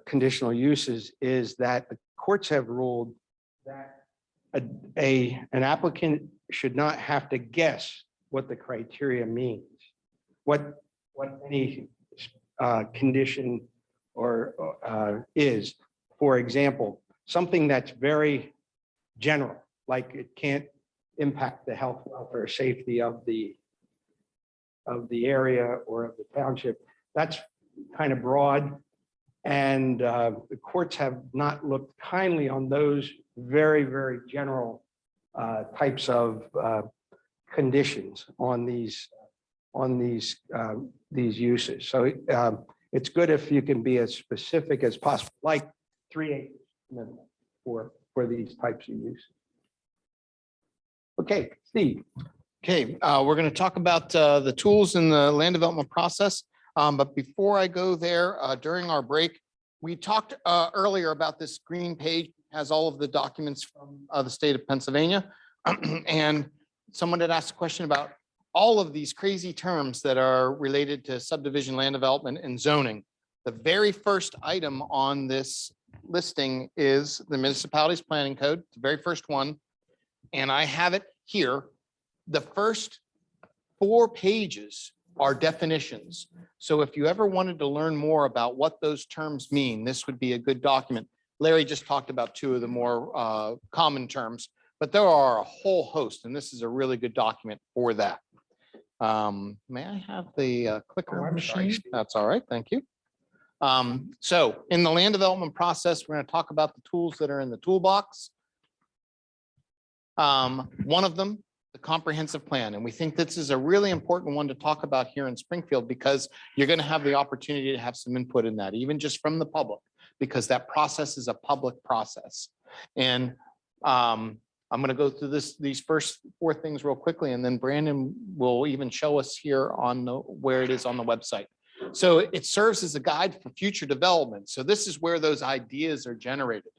conditional uses is that the courts have ruled that an applicant should not have to guess what the criteria means, what any condition or is. For example, something that's very general, like it can't impact the health, welfare, safety of the area or of the township. That's kind of broad. And the courts have not looked kindly on those very, very general types of conditions on these uses. So it's good if you can be as specific as possible, like 3 acres minimum for these types of uses. Okay, Steve. Okay, we're going to talk about the tools in the land development process. But before I go there, during our break, we talked earlier about this green page, has all of the documents from the state of Pennsylvania. And someone had asked a question about all of these crazy terms that are related to subdivision, land development, and zoning. The very first item on this listing is the municipalities planning code, the very first one. And I have it here. The first 4 pages are definitions. So if you ever wanted to learn more about what those terms mean, this would be a good document. Larry just talked about 2 of the more common terms, but there are a whole host, and this is a really good document for that. May I have the clicker machine? That's all right, thank you. So in the land development process, we're going to talk about the tools that are in the toolbox. One of them, the comprehensive plan. And we think this is a really important one to talk about here in Springfield because you're going to have the opportunity to have some input in that, even just from the public, because that process is a public process. And I'm going to go through these first 4 things real quickly, and then Brandon will even show us here on where it is on the website. So it serves as a guide for future development. So this is where those ideas are generated.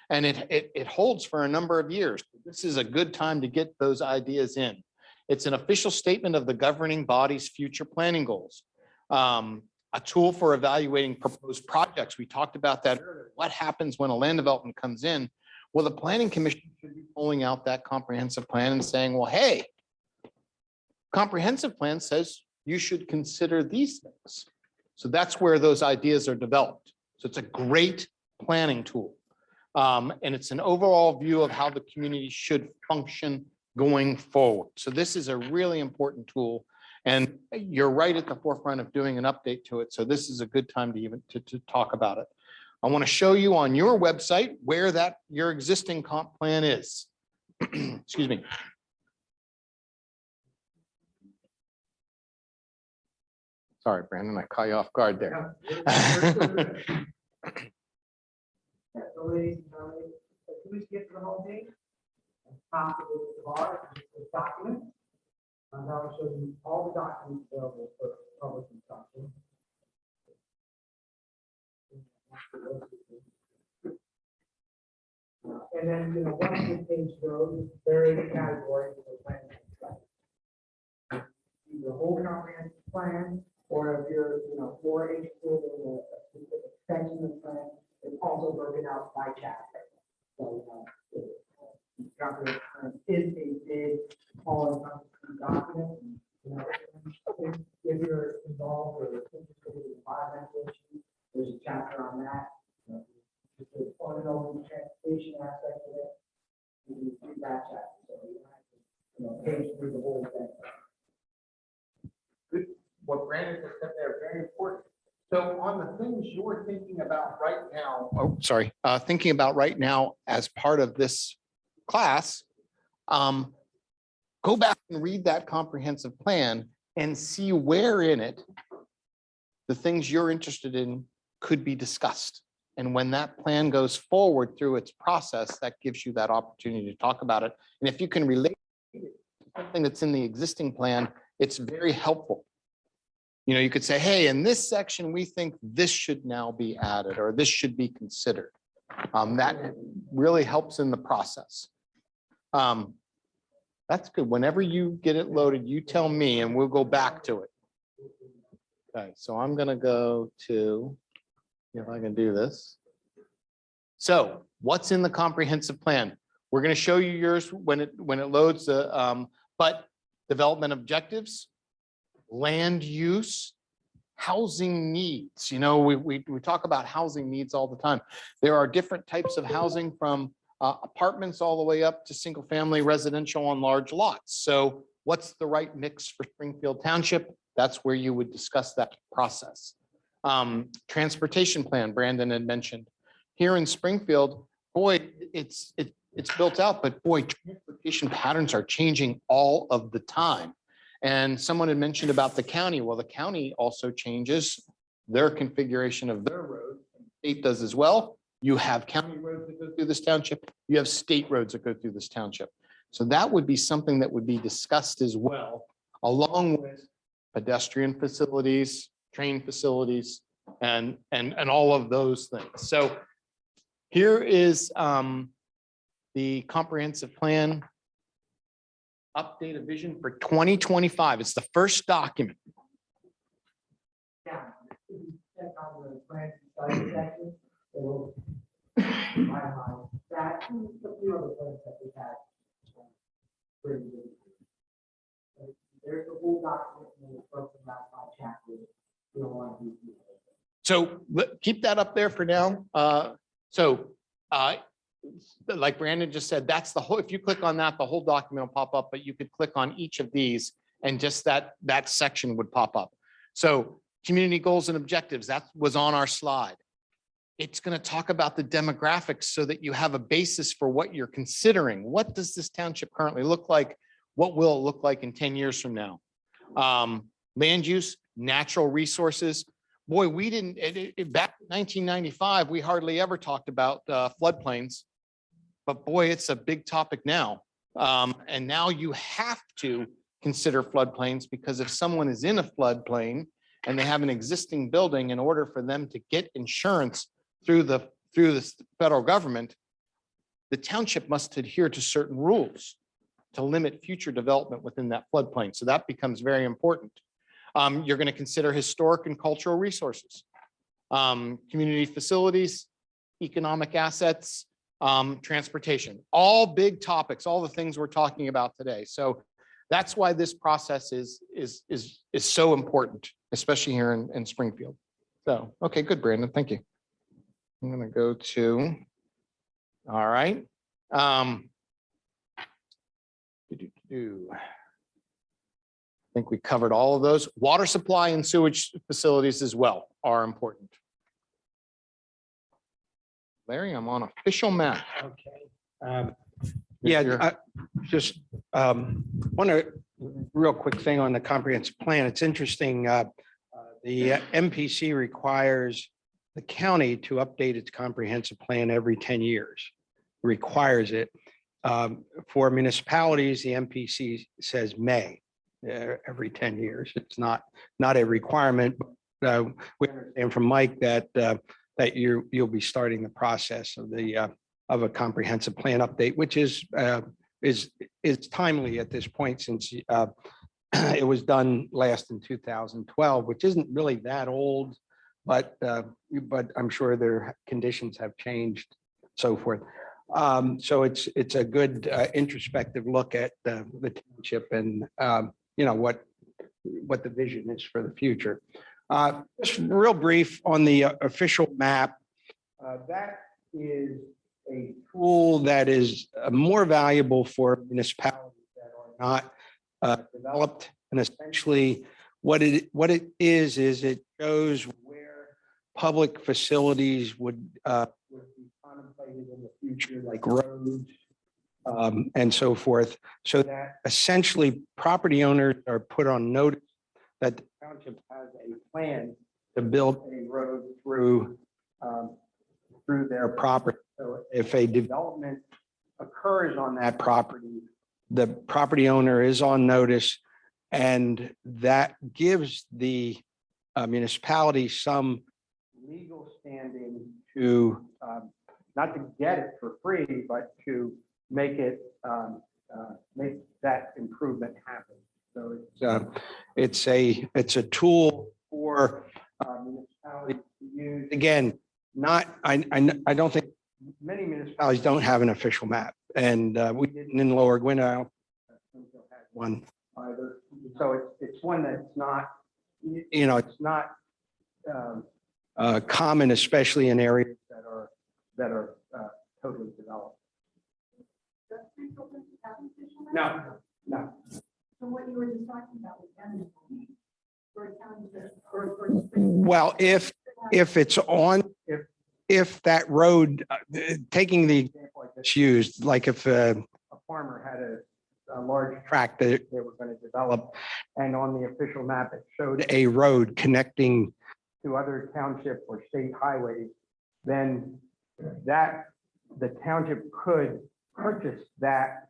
And it holds for a number of years. This is a good time to get those ideas in. It's an official statement of the governing body's future planning goals. A tool for evaluating proposed projects. We talked about that earlier. What happens when a land development comes in? Well, the planning commission should be pulling out that comprehensive plan and saying, well, hey, comprehensive plan says you should consider these things. So that's where those ideas are developed. So it's a great planning tool. And it's an overall view of how the community should function going forward. So this is a really important tool. And you're right at the forefront of doing an update to it. So this is a good time to even to talk about it. I want to show you on your website where that your existing comp plan is. Excuse me. Sorry, Brandon, I caught you off guard there. Yeah, so ladies and gentlemen, please get to the home page. And top of the bar, the document. And I'll show you all the documents available for public consumption. And then, you know, once the page goes, there is a category for the plan. Either whole comprehensive plan, or if you're, you know, more interested in a specific section of the plan, it's also broken out by chapter. So, comprehensive plan is a big, all-encompassing document. You know, if you're involved or interested in environmental issues, there's a chapter on that. Just the fundamental transportation aspect of it, you can see that chapter. So you don't have to, you know, page through the whole thing. Good. What Brandon just said there, very important. So on the things you're thinking about right now. Oh, sorry. Thinking about right now as part of this class, go back and read that comprehensive plan and see where in it the things you're interested in could be discussed. And when that plan goes forward through its process, that gives you that opportunity to talk about it. And if you can relate to something that's in the existing plan, it's very helpful. You know, you could say, hey, in this section, we think this should now be added, or this should be considered. That really helps in the process. That's good. Whenever you get it loaded, you tell me and we'll go back to it. Okay, so I'm gonna go to, if I can do this. So what's in the comprehensive plan? We're gonna show you yours when it loads, but development objectives, land use, housing needs. You know, we talk about housing needs all the time. There are different types of housing, from apartments all the way up to single family residential on large lots. So what's the right mix for Springfield Township? That's where you would discuss that process. Transportation plan, Brandon had mentioned. Here in Springfield, boy, it's built out, but boy, transportation patterns are changing all of the time. And someone had mentioned about the county. Well, the county also changes their configuration of their roads. The state does as well. You have county roads that go through this township. You have state roads that go through this township. So that would be something that would be discussed as well, along with pedestrian facilities, train facilities, and all of those things. So here is the comprehensive plan. Update a vision for 2025. It's the first document. Yeah. Check on the plans and study section. It will, in my mind, that and a few other plans that we had. pretty good. There's a whole document and it's broken out by chapter. You don't want to do. So keep that up there for now. Like Brandon just said, that's the whole, if you click on that, the whole document will pop up, but you could click on each of these and just that section would pop up. So community goals and objectives, that was on our slide. It's going to talk about the demographics so that you have a basis for what you're considering. What does this township currently look like? What will it look like in 10 years from now? Land use, natural resources. Boy, we didn't, back in 1995, we hardly ever talked about floodplains. But boy, it's a big topic now. And now you have to consider floodplains, because if someone is in a floodplain and they have an existing building, in order for them to get insurance through the federal government, the township must adhere to certain rules to limit future development within that floodplain. So that becomes very important. You're going to consider historic and cultural resources, community facilities, economic assets, transportation, all big topics, all the things we're talking about today. So that's why this process is so important, especially here in Springfield. So, okay, good, Brandon. Thank you. I'm going to go to, all right. think we covered all of those. Water supply and sewage facilities as well are important. Larry, I'm on official map. Okay. Yeah, just one real quick thing on the comprehensive plan. It's interesting. The MPC requires the county to update its comprehensive plan every 10 years. Requires it. For municipalities, the MPC says may every 10 years. It's not a requirement. We understand from Mike that you'll be starting the process of a comprehensive plan update, which is timely at this point since it was done last in 2012, which isn't really that old, but I'm sure their conditions have changed, so forth. So it's a good introspective look at the township and what the vision is for the future. Just real brief on the official map. That is a tool that is more valuable for municipalities that are not developed. And essentially what it is it shows where public facilities would be contemplated in the future, like roads and so forth. So that essentially property owners are put on notice that the township has a plan to build a road through their property. So if a development occurs on that property, the property owner is on notice, and that gives the municipality some legal standing to not to get it for free, but to make it make that improvement happen. So it's a tool for municipalities to use. Again, I don't think many municipalities don't have an official map, and we didn't in Lower Gwinnett. I don't think they'll have one either. So it's one that's not, it's not common, especially in areas that are totally developed. No. So what you were just talking about was eminent domain. Well, if it's on, if that road, taking the example I just used, like if a farmer had a large tract that they were going to develop, and on the official map, it showed a road connecting to other township or state highways, then the township could purchase that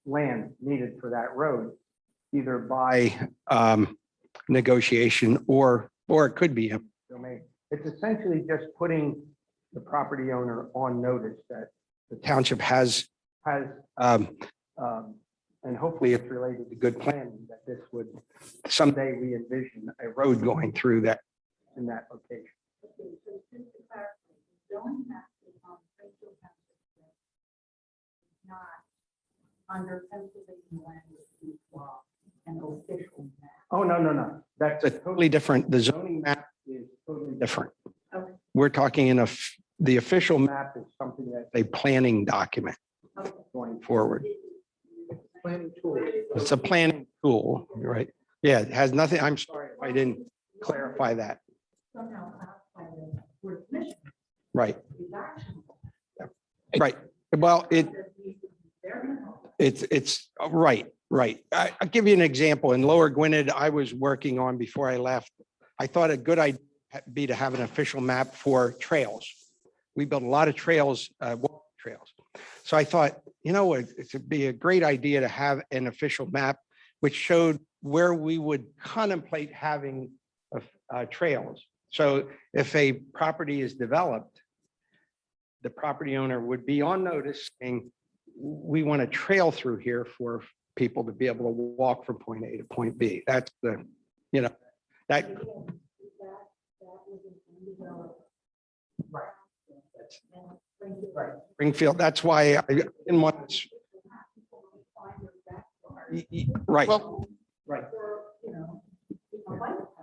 land needed for that road, either by negotiation or it could be a domain. It's essentially just putting the property owner on notice that the township has and hopefully it's related to good planning, that this would someday we envision a road going through that in that location. Okay, so just to clarify, the zoning map is on Springfield Township, not under Pennsylvania land use law, an official map. Oh, no. That's a totally different, the zoning map is totally different. Okay. We're talking the official map is something that's a planning document Okay. going forward. Planning tool. It's a planning tool, you're right? Yeah, it has nothing, I'm sorry if I didn't clarify that. Somehow outside of where commission Right, is actionable. right. Well, That needs to be very helpful. it's right. I'll give you an example. In Lower Gwinnett, I was working on before I left. I thought a good idea would be to have an official map for trails. We built a lot of trails, walk trails. So I thought, it would be a great idea to have an official map which showed where we would contemplate having trails. So if a property is developed, the property owner would be on notice saying, we want a trail through here for people to be able to walk from point A to point B. That's that. Springfield, that's why I didn't want to. Right. Well, Right.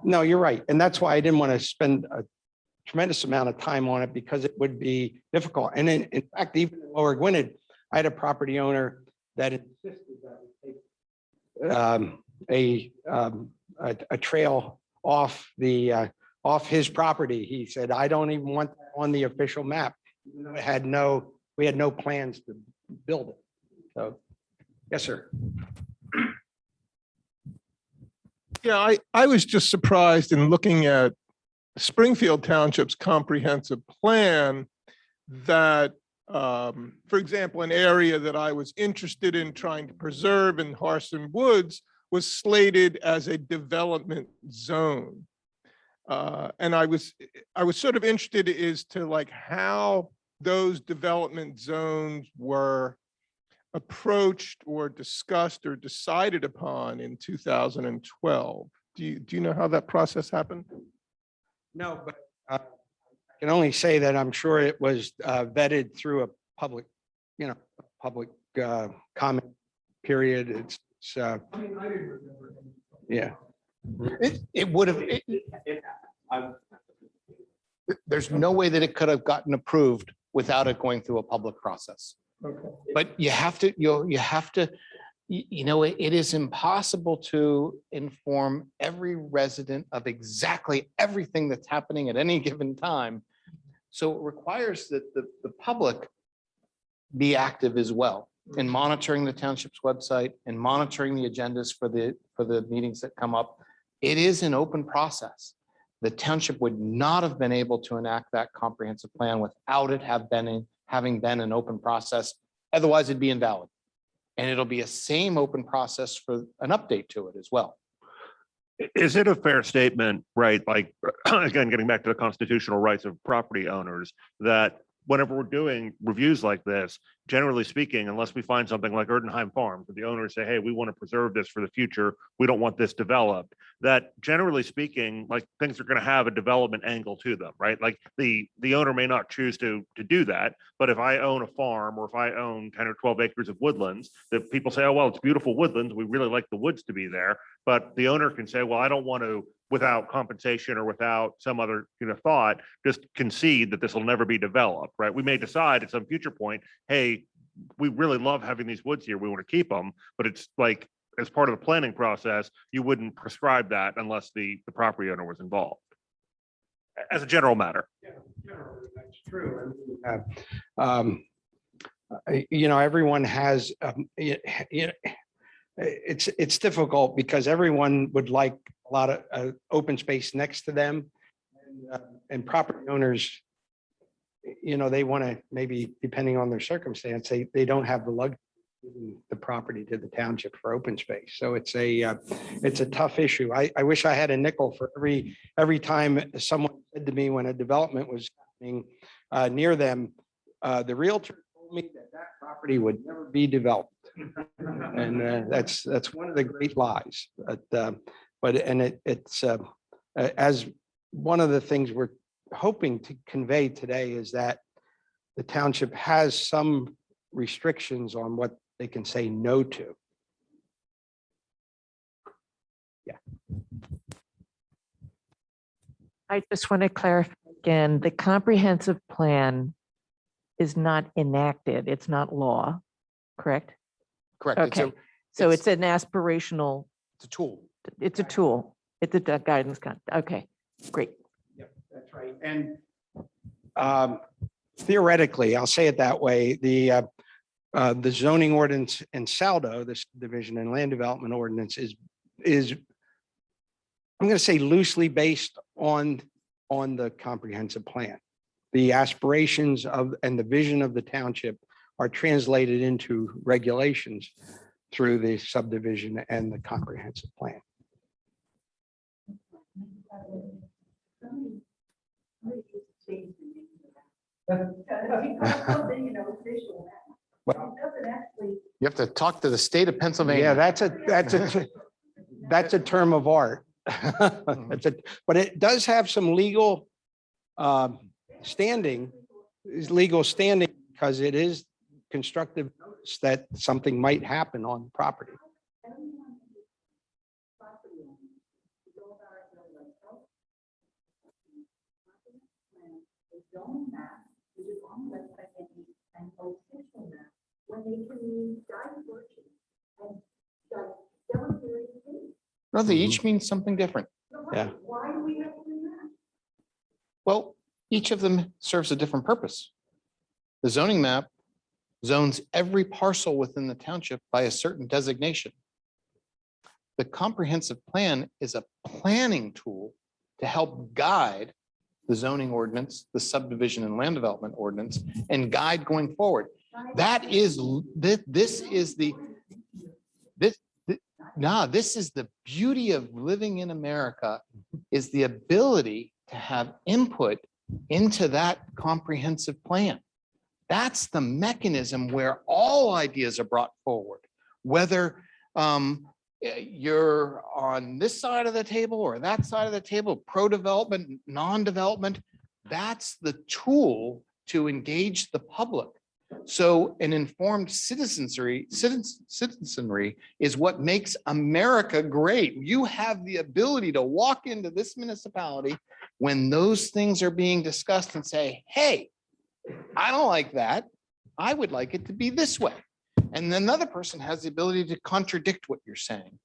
No, you're right. And that's why I didn't want to spend a tremendous amount of time on it, because it would be difficult. And in fact, even in Lower Gwinnett, I had a property owner that insisted that we take a trail off off his property. He said, I don't even want that on the official map. We had no plans to build it. So, yes, sir. Yeah, I was just surprised in looking at Springfield Township's comprehensive plan that, for example, an area that I was interested in trying to preserve in Harson Woods was slated as a development zone. And I was sort of interested as to like how those development zones were approached or discussed or decided upon in 2012. Do you know how that process happened? No, but I can only say that I'm sure it was vetted through a public, public comment period. It's I mean, I didn't remember. yeah. It would have, there's no way that it could have gotten approved without it going through a public process. Okay. But you have to, it is impossible to inform every resident of exactly everything that's happening at any given time. So it requires that the public be active as well in monitoring the township's website and monitoring the agendas for the meetings that come up. It is an open process. The township would not have been able to enact that comprehensive plan without it having been an open process. Otherwise, it'd be invalid. And it'll be a same open process for an update to it as well. Is it a fair statement, right? Like, again, getting back to the constitutional rights of property owners, that whenever we're doing reviews like this, generally speaking, unless we find something like Erdenheim Farms, where the owners say, hey, we want to preserve this for the future, we don't want this developed, that generally speaking, like things are going to have a development angle to them, right? Like the owner may not choose to do that, but if I own a farm or if I own 10 or 12 acres of woodlands, that people say, oh, well, it's beautiful woodlands, we really like the woods to be there. But the owner can say, well, I don't want to, without compensation or without some other thought, just concede that this will never be developed, right? We may decide at some future point, hey, we really love having these woods here, we want to keep them, but it's like, as part of the planning process, you wouldn't prescribe that unless the property owner was involved. As a general matter. Yeah, generally, that's true. Everyone has, it's difficult because everyone would like a lot of open space next to them, and property owners, they want to, maybe depending on their circumstance, they don't have the luxury of giving the property to the township for open space. So it's a tough issue. I wish I had a nickel for every time someone said to me when a development was happening near them, the realtor told me that property would never be developed. And that's one of the great lies. It's as one of the things we're hoping to convey today is that the township has some restrictions on what they can say no to. Yeah. I just want to clarify again, the comprehensive plan is not enacted. It's not law, correct? Correct. Okay. So it's an aspirational, It's a tool. it's a tool. It's a guidance. Okay, great. Yep, that's right. And theoretically, I'll say it that way, the zoning ordinance in Saldo, this division and land development ordinance is I'm going to say loosely based on the comprehensive plan. The aspirations and the vision of the township are translated into regulations through the subdivision and the comprehensive plan. You have to talk to the state of Pennsylvania. Yeah, that's a term of art. But it does have some legal standing, because it is constructive notice that something might happen on property. When they can use diversion and No, they each mean something different. Yeah. Well, each of them serves a different purpose. The zoning map zones every parcel within the township by a certain designation. The comprehensive plan is a planning tool to help guide the zoning ordinance, the subdivision and land development ordinance, and guide going forward. That is, this is the beauty of living in America, is the ability to have input into that comprehensive plan. That's the mechanism where all ideas are brought forward, whether you're on this side of the table or that side of the table, pro-development, non-development. That's the tool to engage the public. So an informed citizenry is what makes America great. You have the ability to walk into this municipality when those things are being discussed and say, hey, I don't like that. I would like it to be this way. And another person has the ability to contradict what you're saying.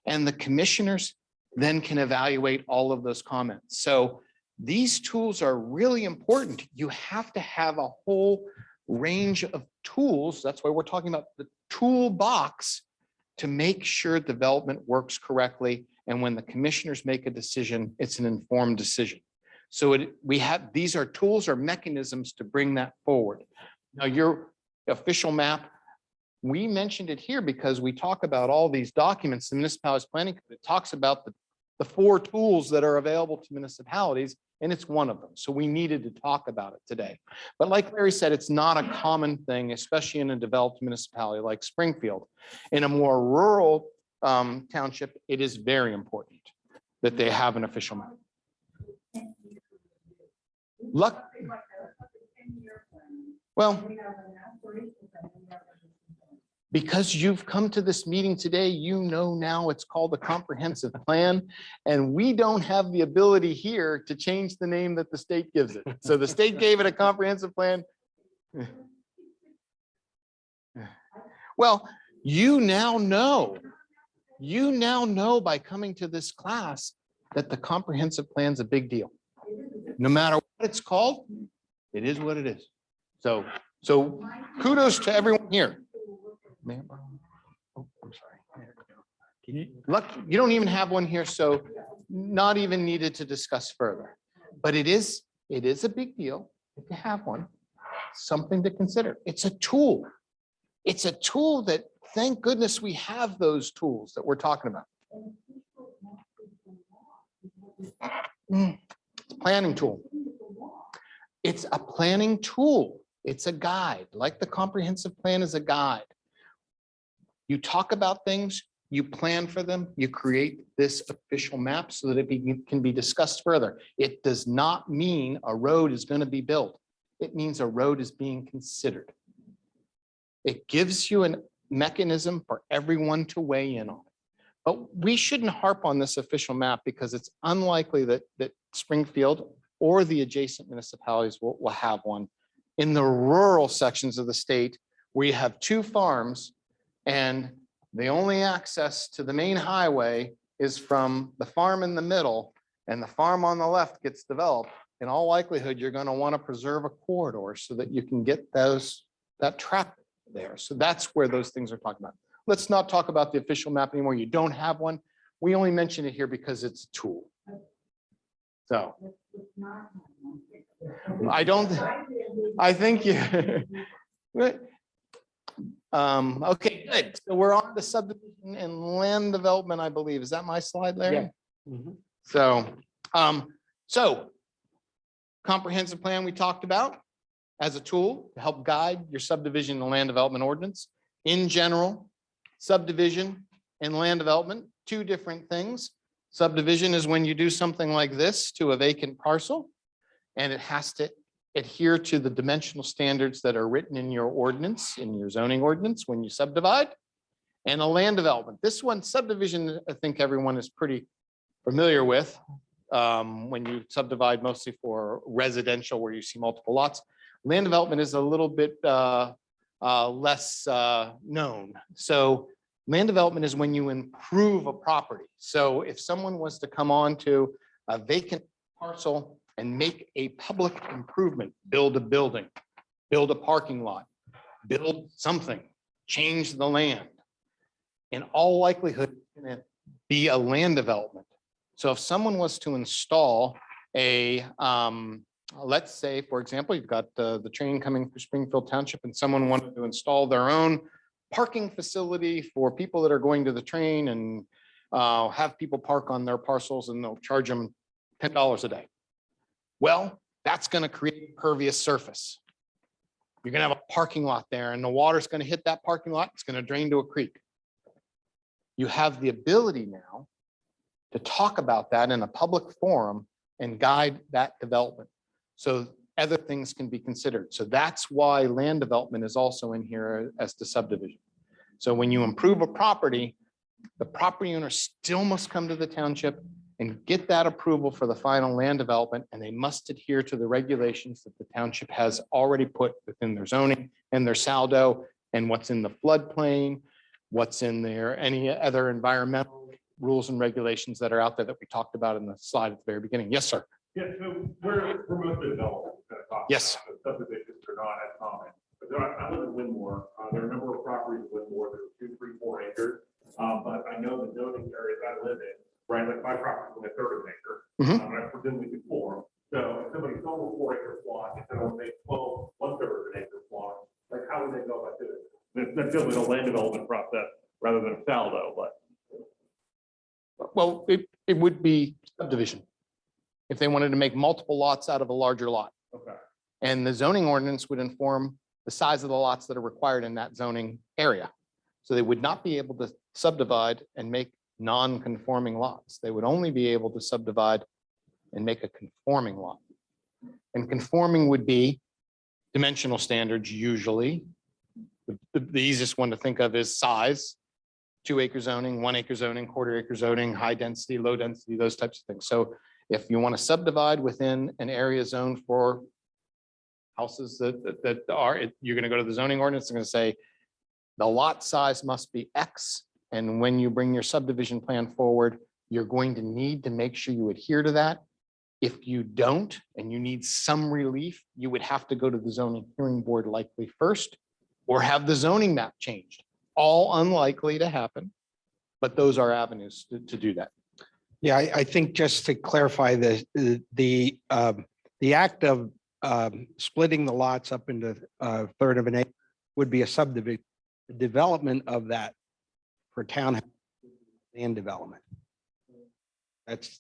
And the commissioners then can evaluate all of those comments. So these tools are really important. You have to have a whole range of tools. That's why we're talking about the toolbox to make sure development works correctly. And when the commissioners make a decision, it's an informed decision. So these are tools or mechanisms to bring that forward. Now, your official map, we mentioned it here because we talk about all these documents. The municipalities planning, it talks about the 4 tools that are available to municipalities, and it's one of them. So we needed to talk about it today. But like Larry said, it's not a common thing, especially in a developed municipality like Springfield. In a more rural township, it is very important that they have an official map. Well, because you've come to this meeting today, you know now it's called a comprehensive plan, and we don't have the ability here to change the name that the state gives it. So the state gave it a comprehensive plan. Well, you now know by coming to this class that the comprehensive plan is a big deal. No matter what it's called, it is what it is. So kudos to everyone here. Oh, I'm sorry. You don't even have one here, so not even needed to discuss further. But it is a big deal if you have one, something to consider. It's a tool. It's a tool that, thank goodness we have those tools that we're talking about. It's a planning tool. It's a planning tool. It's a guide, like the comprehensive plan is a guide. You talk about things, you plan for them, you create this official map so that it can be discussed further. It does not mean a road is going to be built. It means a road is being considered. It gives you a mechanism for everyone to weigh in on it. But we shouldn't harp on this official map because it's unlikely that Springfield or the adjacent municipalities will have one. In the rural sections of the state, we have 2 farms, and the only access to the main highway is from the farm in the middle, and the farm on the left gets developed. In all likelihood, you're going to want to preserve a corridor so that you can get that traffic there. So that's where those things are talking about. Let's not talk about the official map anymore. You don't have one. We only mention it here because it's a tool. So I think you. Okay, good. So we're on the subdivision and land development, I believe. Is that my slide, Larry? Yeah. Mhm. So comprehensive plan we talked about as a tool to help guide your subdivision and land development ordinance. In general, subdivision and land development, 2 different things. Subdivision is when you do something like this to a vacant parcel, and it has to adhere to the dimensional standards that are written in your ordinance, in your zoning ordinance when you subdivide. And a land development. This one, subdivision, I think everyone is pretty familiar with when you subdivide mostly for residential where you see multiple lots. Land development is a little bit less known. So Land development is when you improve a property. So if someone was to come on to a vacant parcel and make a public improvement, build a building, build a parking lot, build something, change the land, in all likelihood, it's gonna be a land development. So if someone was to install a, let's say, for example, you've got the train coming through Springfield Township and someone wanted to install their own parking facility for people that are going to the train and have people park on their parcels and they'll charge them $10 a day. Well, that's going to create pervious surface. You're going to have a parking lot there and the water's going to hit that parking lot. It's going to drain to a creek. You have the ability now to talk about that in a public forum and guide that development. So other things can be considered. So that's why land development is also in here as the subdivision. So when you improve a property, the property owner still must come to the township and get that approval for the final land development, and they must adhere to the regulations that the township has already put within their zoning and their saldo and what's in the floodplain, what's in there, any other environmental rules and regulations that are out there that we talked about in the slide at the very beginning. Yes, sir. Yeah, so we're mostly developers. Yes. Subdivisions are not as common. But I live in Winmore. There are a number of properties in Winmore that are 2, 3, 4 acres. But I know the zoning areas I live in, right, like my property is only a third of an acre. Mhm. And I presume we could form. So if somebody sold a 4-acre plot, if they want to make 12, 1/3 of an acre plot, like how would they go about doing it? That's just a land development process rather than a saldo, but. Well, it would be subdivision if they wanted to make multiple lots out of a larger lot. Okay. And the zoning ordinance would inform the size of the lots that are required in that zoning area. So they would not be able to subdivide and make non-conforming lots. They would only be able to subdivide and make a conforming lot. And conforming would be dimensional standards usually. The easiest one to think of is size, 2-acre zoning, 1-acre zoning, 1/4-acre zoning, high density, low density, those types of things. So if you want to subdivide within an area zone for houses that are, you're going to go to the zoning ordinance, they're going to say the lot size must be X. And when you bring your subdivision plan forward, you're going to need to make sure you adhere to that. If you don't, and you need some relief, you would have to go to the zoning hearing board likely first, or have the zoning map changed. All unlikely to happen, but those are avenues to do that. Yeah, I think just to clarify the act of splitting the lots up into a third of an acre would be a subdivision. The development of that for town land development.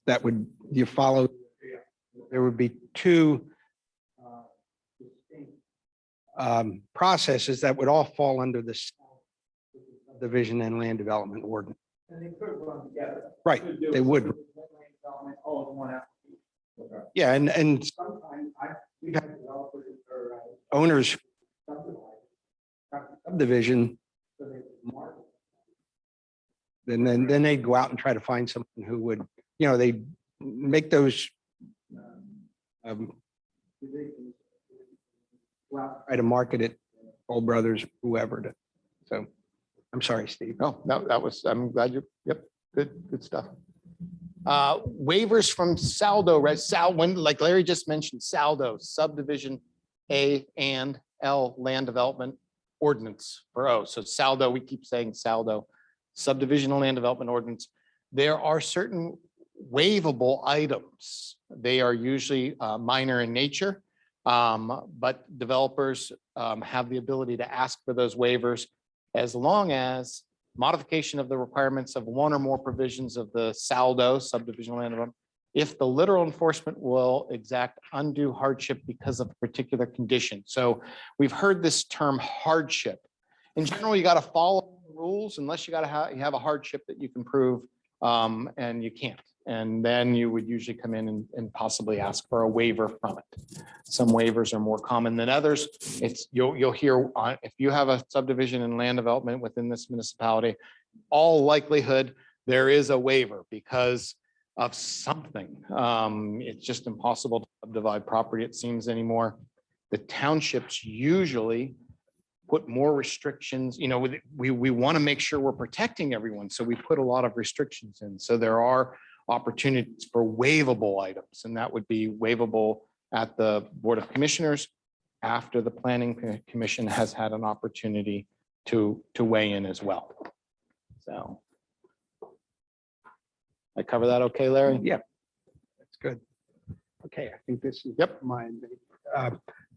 That would, you follow, there would be two distinct processes that would all fall under this division and land development ordinance. And they could run together. Right, they would. Development all in one application. Yeah, and Sometimes we've had developers or owners subdivide. subdivision, So they market. then they'd go out and try to find someone who would, they make those try to market it, Old Brothers, whoever to, so, I'm sorry, Steve. No, that was, I'm glad you, yep, good stuff. Waivers from saldo, right? When, like Larry just mentioned, saldo, subdivision A and L land development ordinance for O. So saldo, we keep saying saldo, subdivisional land development ordinance. There are certain waivable items. They are usually minor in nature, but developers have the ability to ask for those waivers as long as modification of the requirements of one or more provisions of the saldo, subdivisional land development, if the literal enforcement will exact undue hardship because of a particular condition. So we've heard this term hardship. In general, you got to follow the rules unless you got to have a hardship that you can prove, and you can't. And then you would usually come in and possibly ask for a waiver from it. Some waivers are more common than others. It's you'll hear if you have a subdivision and land development within this municipality, all likelihood there is a waiver because of something. It's just impossible to subdivide property, it seems, anymore. The townships usually put more restrictions, we want to make sure we're protecting everyone. So we put a lot of restrictions in. So there are opportunities for waivable items, and that would be waivable at the Board of Commissioners after the Planning Commission has had an opportunity to weigh in as well. So. I cover that okay, Larry? Yeah, that's good. Okay, I think this is. Yep. Mine.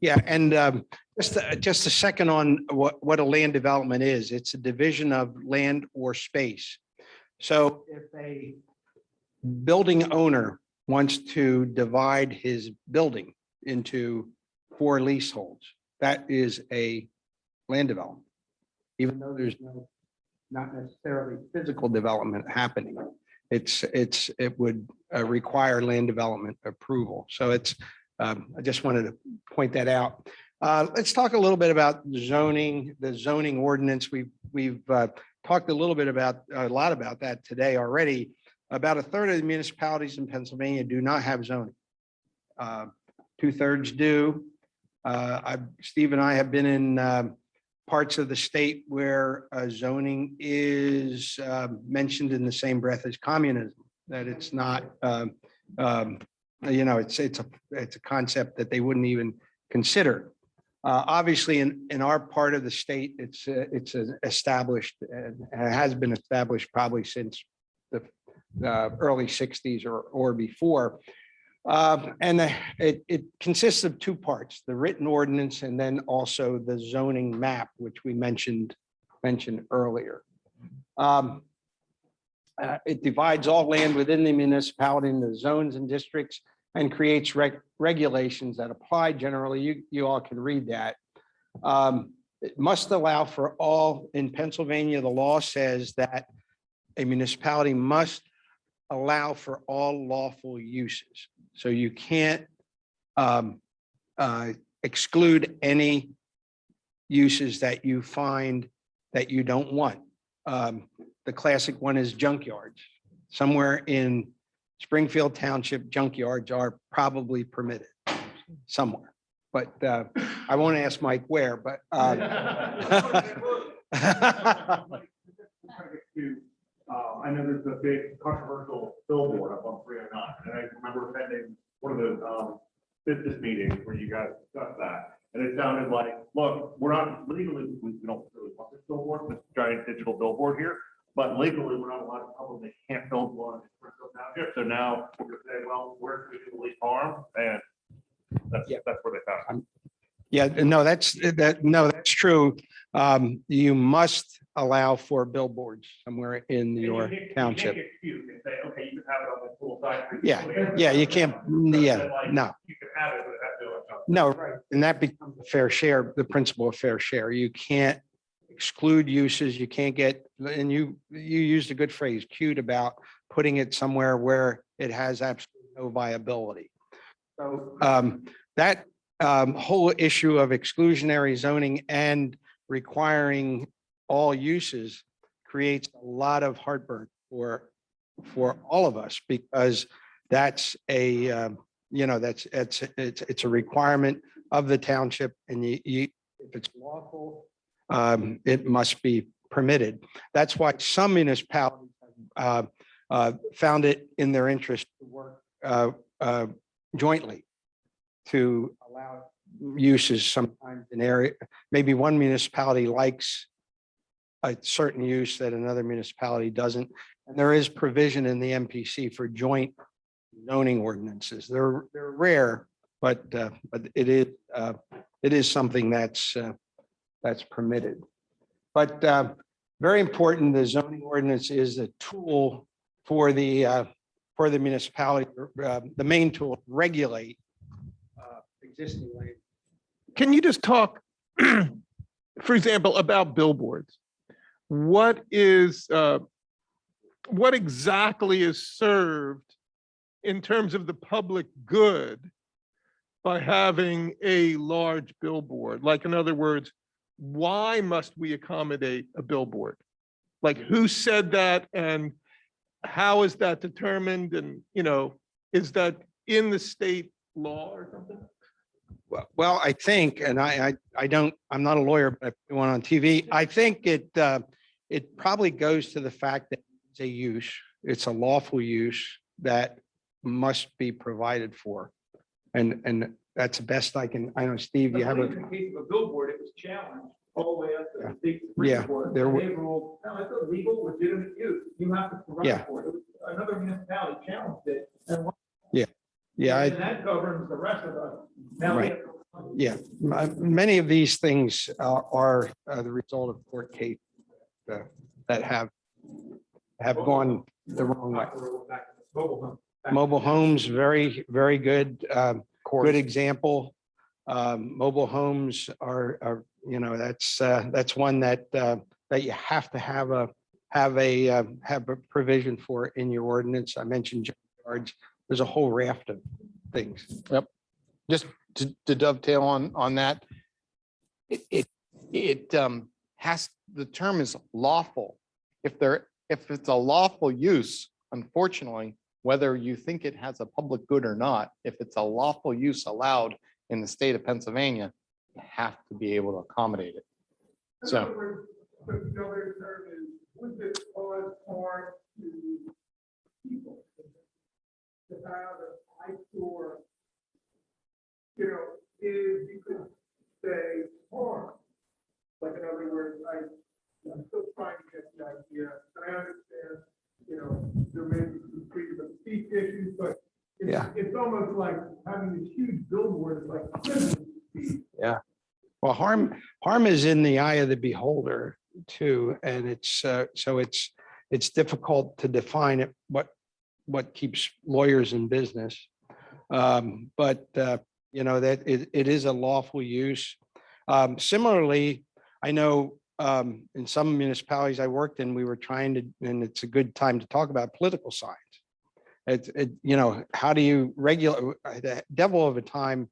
Yeah, and just a second on what a land development is. It's a division of land or space. So if a building owner wants to divide his building into 4 leaseholds, that is a land development, even though there's not necessarily physical development happening. It would require land development approval. So I just wanted to point that out. Let's talk a little bit about zoning, the zoning ordinance. We've talked a lot about that today already. About 1/3 of the municipalities in Pennsylvania do not have zoning. 2/3 do. Steve and I have been in parts of the state where zoning is mentioned in the same breath as communism, that it's not, it's a concept that they wouldn't even consider. Obviously, in our part of the state, it's established and has been established probably since the early 60s or before. It consists of 2 parts, the written ordinance and then also the zoning map, which we mentioned earlier. It divides all land within the municipality into zones and districts and creates regulations that apply generally. You all can read that. It must allow for all, in Pennsylvania, the law says that a municipality must allow for all lawful uses. So you can't exclude any uses that you find that you don't want. The classic one is junkyards. Somewhere in Springfield Township, junkyards are probably permitted somewhere. But I won't ask Mike where, but I know there's a big controversial billboard up on 309, and I remember attending one of the business meetings where you guys discussed that. And it sounded like, look, we're not legally, we don't really want this billboard, this giant digital billboard here, but legally, we're not allowed to publicly can't build one in Springfield Township. So now we're gonna say, well, we're going to leave farm, and that's where they found it. yeah, no, that's true. You must allow for billboards somewhere in your township. You can say, okay, you can have it on the pool side. Yeah, you can't, no. You can have it, but it has to. No, right. And that becomes a fair share, the principle of fair share. You can't exclude uses. You can't get, and you used a good phrase, cute, about putting it somewhere where it has absolutely no viability. So that whole issue of exclusionary zoning and requiring all uses creates a lot of heartburn for all of us, because that's it's a requirement of the township, and if it's lawful, it must be permitted. That's why some municipalities found it in their interest to work jointly to allow uses sometimes in area. Maybe one municipality likes a certain use that another municipality doesn't. And there is provision in the MPC for joint zoning ordinances. They're rare, but it is something that's permitted. But very important, the zoning ordinance is a tool for the municipality, the main tool to regulate existing land. Can you just talk, for example, about billboards? What exactly is served in terms of the public good by having a large billboard? Like, in other words, why must we accommodate a billboard? Like, who said that, and how is that determined? And, is that in the state law or something? Well, I think, and I'm not a lawyer, but I went on TV. I think it probably goes to the fact that it's a use, it's a lawful use that must be provided for. And that's the best I can, I know, Steve, you have In a, the case of a billboard, it was challenged all the way up to the state Yeah, Supreme Court. there And were- they ruled, no, it's a legal, legitimate use. You have to Yeah. provide for it. It was another municipality challenged it. And yeah, and that governs the rest of us. Now we Right. have to- yeah. Many of these things are the result of court cases that have gone the wrong way. Mobile home. Mobile homes, very, very good, good example. Mobile homes are, you know, that's one that you have to have a provision for in your ordinance. I mentioned junkyards. There's a whole raft of things. Just to dovetail on that, it has, the term is lawful. If it's a lawful use, unfortunately, whether you think it has a public good or not, if it's a lawful use allowed in the state of Pennsylvania, you have to be able to accommodate it. So, But the other term is, would this cause harm to people? To have a high store, you know, is, you could say harm. Like, in other words, I'm still trying to get the idea, and I understand, you know, there may be some freedom of speech issues, but Yeah. it's almost like having this huge billboard, it's like. Well, harm is in the eye of the beholder too, and it's so it's difficult to define it, what keeps lawyers in business. But you know, that it is a lawful use. Similarly, I know in some municipalities I worked in, we were trying to, and it's a good time to talk about political signs. You know, how do you regulate, the devil of a time,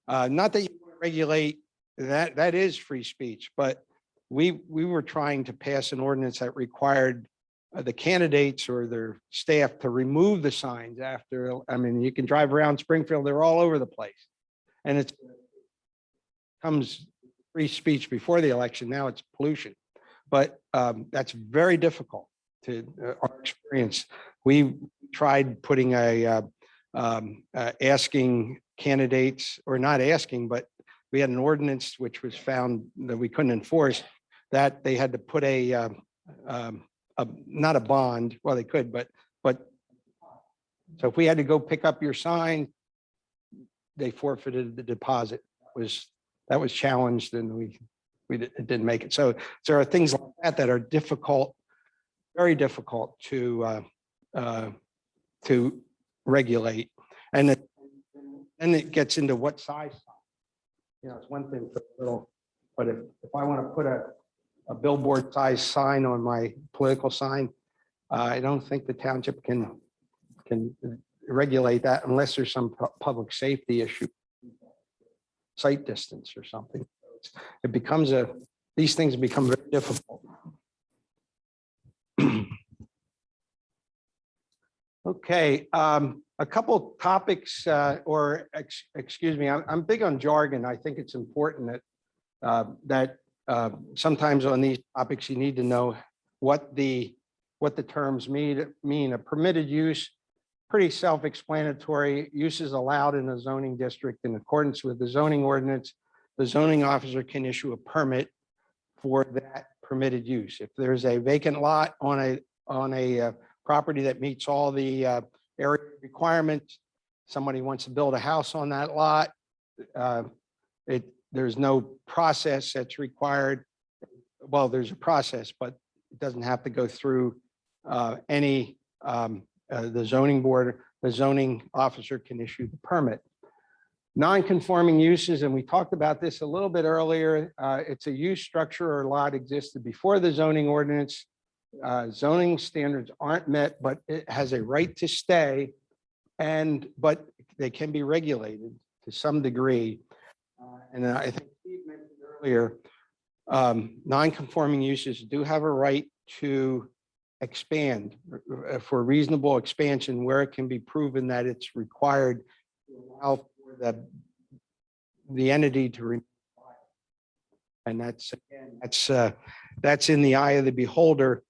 not that you regulate, that is free speech, but we were trying to pass an ordinance that required the candidates or their staff to remove the signs after, I mean, you can drive around Springfield, they're all over the place. And it comes free speech before the election, now it's pollution. But that's very difficult to our experience. We tried putting asking candidates, or not asking, but we had an ordinance which was found that we couldn't enforce, that they had to put not a bond, well, they could, but so if we had to go pick up your sign, they forfeited the deposit. That was challenged, and we didn't make it. So there are things like that are difficult, very difficult to regulate. And it gets into what size. You know, it's one thing for little, but if I want to put a billboard size sign on my political sign, I don't think the township can regulate that unless there's some public safety issue, sight distance or something. It becomes these things become very difficult. Okay, a couple topics, excuse me, I'm big on jargon. I think it's important that sometimes on these topics, you need to know what the terms mean. A permitted use, pretty self-explanatory. Use is allowed in a zoning district in accordance with the zoning ordinance. The zoning officer can issue a permit for that permitted use. If there's a vacant lot on a property that meets all the area requirements, somebody wants to build a house on that lot, there's no process that's required. Well, there's a process, but it doesn't have to go through the zoning board. The zoning officer can issue the permit. Non-conforming uses, and we talked about this a little bit earlier, it's a use, structure, or lot existed before the zoning ordinance. Zoning standards aren't met, but it has a right to stay, but they can be regulated to some degree. And I think Steve mentioned earlier, non-conforming uses do have a right to expand for reasonable expansion where it can be proven that it's required to allow for the entity to remain. And that's in the eye of the beholder.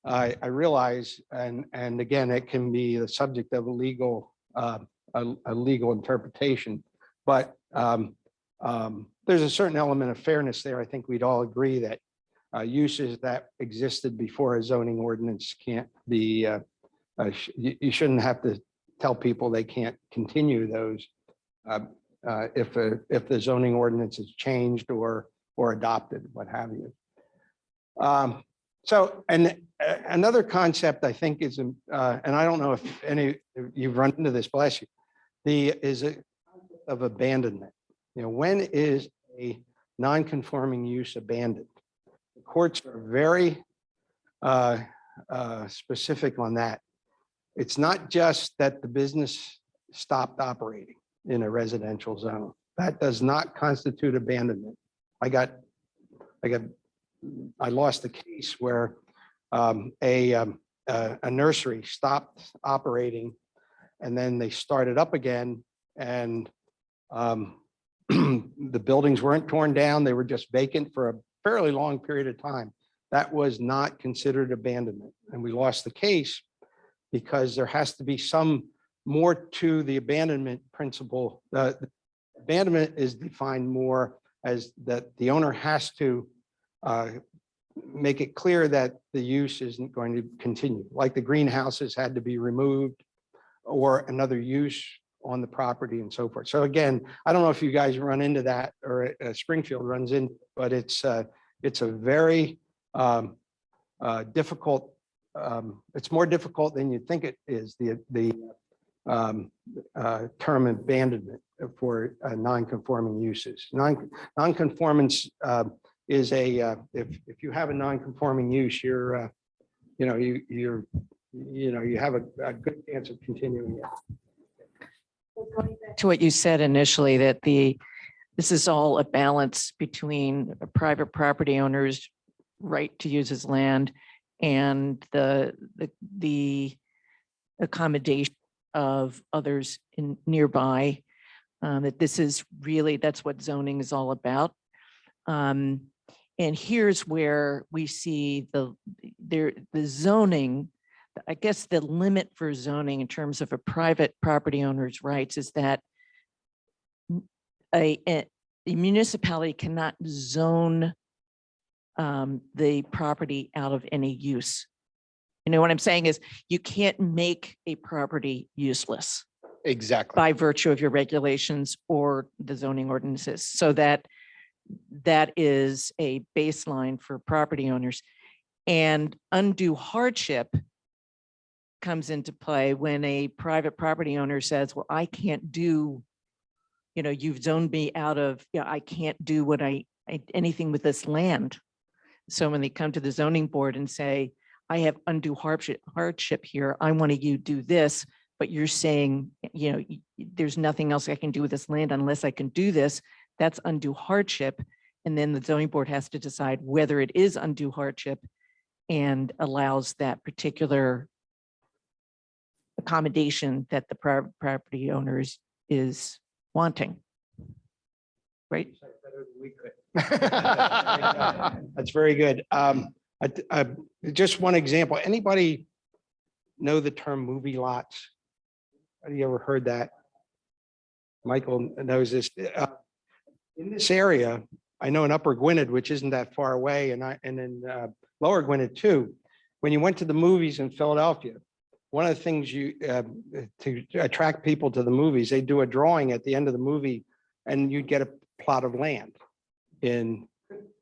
I realize, and again, it can be the subject of a legal interpretation, but there's a certain element of fairness there. I think we'd all agree that uses that existed before a zoning ordinance can't be, you shouldn't have to tell people they can't continue those if the zoning ordinance is changed or adopted, what have you. So, and another concept I think is, and I don't know if any you've run into this, bless you, of abandonment. You know, when is a non-conforming use abandoned? The courts are very specific on that. It's not just that the business stopped operating in a residential zone. That does not constitute abandonment. I lost a case where a nursery stopped operating and then they started up again, and the buildings weren't torn down. They were just vacant for a fairly long period of time. That was not considered abandonment. And we lost the case because there has to be some more to the abandonment principle. Abandonment is defined more as that the owner has to make it clear that the use isn't going to continue, like the greenhouses had to be removed or another use on the property and so forth. So again, I don't know if you guys run into that or Springfield runs in, but it's a very difficult, it's more difficult than you think it is, the term abandonment for non-conforming uses. Non-conformance is if you have a non-conforming use, you're you have a good chance of continuing it. To what you said initially, that this is all a balance between a private property owner's right to use his land and the accommodation of others in nearby. That this is really, that's what zoning is all about. And here's where we see the zoning, I guess the limit for zoning in terms of a private property owner's rights is that a municipality cannot zone the property out of any use. You know what I'm saying is you can't make a property useless Exactly. by virtue of your regulations or the zoning ordinances. So that is a baseline for property owners. And undue hardship comes into play when a private property owner says, well, I can't do, you've zoned me out of, I can't do what anything with this land. So when they come to the zoning board and say, I have undue hardship here, I want you to do this, but you're saying, there's nothing else I can do with this land unless I can do this, that's undue hardship. And then the zoning board has to decide whether it is undue hardship and allows that particular accommodation that the property owners is wanting. Right? That's very good. Just one example. Anybody know the term movie lots? Have you ever heard that? Michael knows this. In this area, I know in Upper Gwynedd, which isn't that far away, and in Lower Gwynedd too, when you went to the movies in Philadelphia, one of the things to attract people to the movies, they do a drawing at the end of the movie and you'd get a plot of land in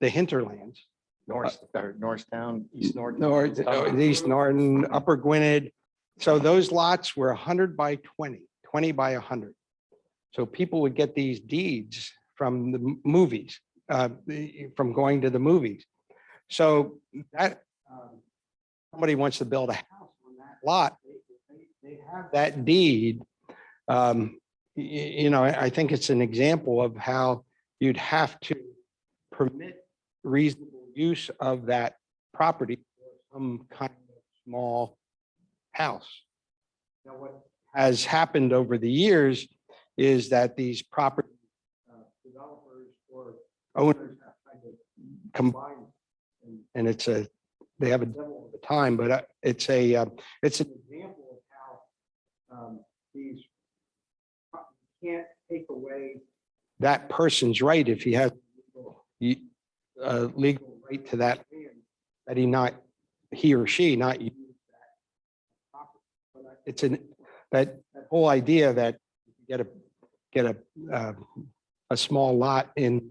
the hinterlands. Norristown, East East Norton, Upper Gwynedd. So those lots were 100 by 20 by 100. So people would get these deeds from the movies, from going to the movies. So that somebody wants to build a house on that lot, they have that deed. I think it's an example of how you'd have to permit reasonable use of that property for some kind of small house. Now, what has happened over the years is that these property developers or owners have tried to combine. And it's they have a devil of a time, but it's an example of how these can't take away that person's right if he has legal right to that land, that he or she not use that property. But it's that whole idea that you get a small lot in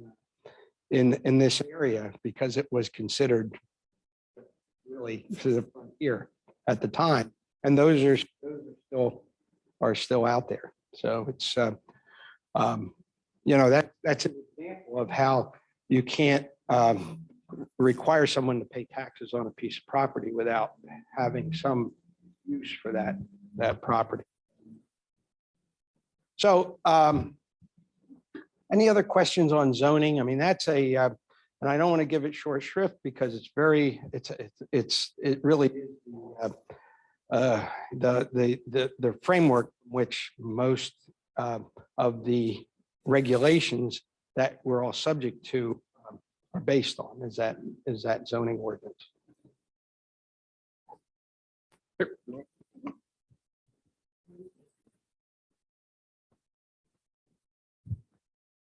this area because it was considered really to the frontier at the time, and those are still out there. So it's that's an example of how you can't require someone to pay taxes on a piece of property without having some use for that property. So any other questions on zoning? I mean, that's and I don't want to give it short shrift because it really is the framework which most of the regulations that we're all subject to are based on, is that zoning ordinance.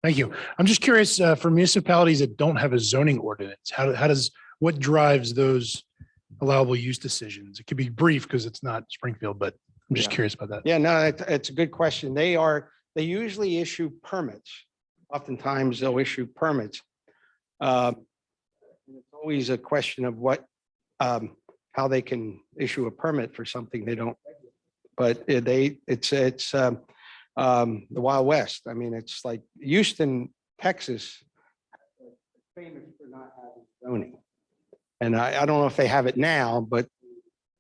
Thank you. I'm just curious, for municipalities that don't have a zoning ordinance, what drives those allowable use decisions? It could be brief because it's not Springfield, but I'm just curious about that. Yeah, no, it's a good question. They usually issue permits. Oftentimes they'll issue permits. It's always a question of how they can issue a permit for something they don't. But it's the Wild West. I mean, it's like Houston, Texas, famous for not having zoning. And I don't know if they have it now, but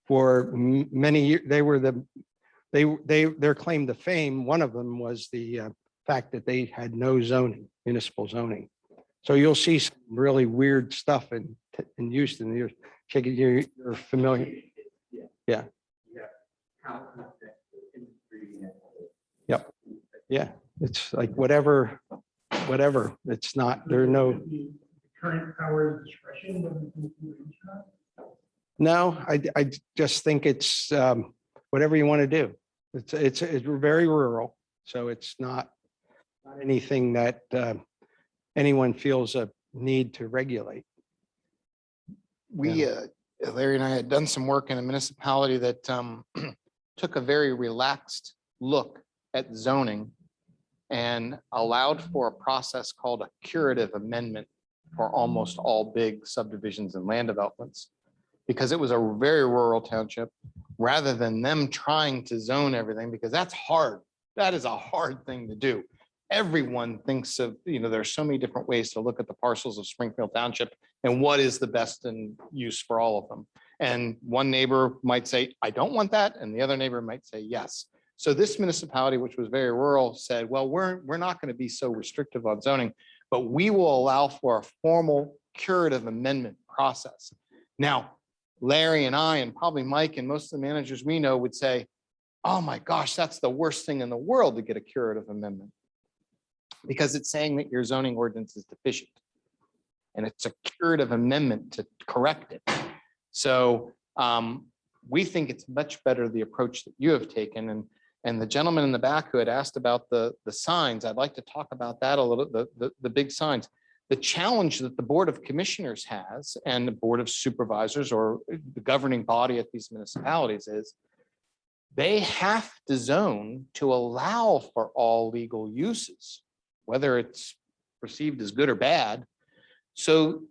for many years, their claim to fame, one of them was the fact that they had no zoning, municipal zoning. So you'll see some really weird stuff in Houston. You're familiar. Yeah. Yep. Yeah. It's like whatever. It's not, there are no. Current power discretion. No, I just think it's whatever you want to do. It's very rural, so it's not anything that anyone feels a need to regulate. We, Larry and I had done some work in a municipality that took a very relaxed look at zoning and allowed for a process called a curative amendment for almost all big subdivisions and land developments, because it was a very rural township, rather than them trying to zone everything, because that's hard. That is a hard thing to do. Everyone thinks of, there's so many different ways to look at the parcels of Springfield Township and what is the best in use for all of them. And one neighbor might say, I don't want that. And the other neighbor might say, yes. So this municipality, which was very rural, said, well, we're not going to be so restrictive on zoning, but we will allow for a formal curative amendment process. Now, Larry and I, and probably Mike and most of the managers we know would say, oh my gosh, that's the worst thing in the world to get a curative amendment, because it's saying that your zoning ordinance is deficient. And it's a curative amendment to correct it. So we think it's much better the approach that you have taken. And the gentleman in the back who had asked about the signs, I'd like to talk about that a little, the big signs. The challenge that the Board of Commissioners has and the Board of Supervisors, or the governing body at these municipalities, is they have to zone to allow for all legal uses, whether it's perceived as good or bad. So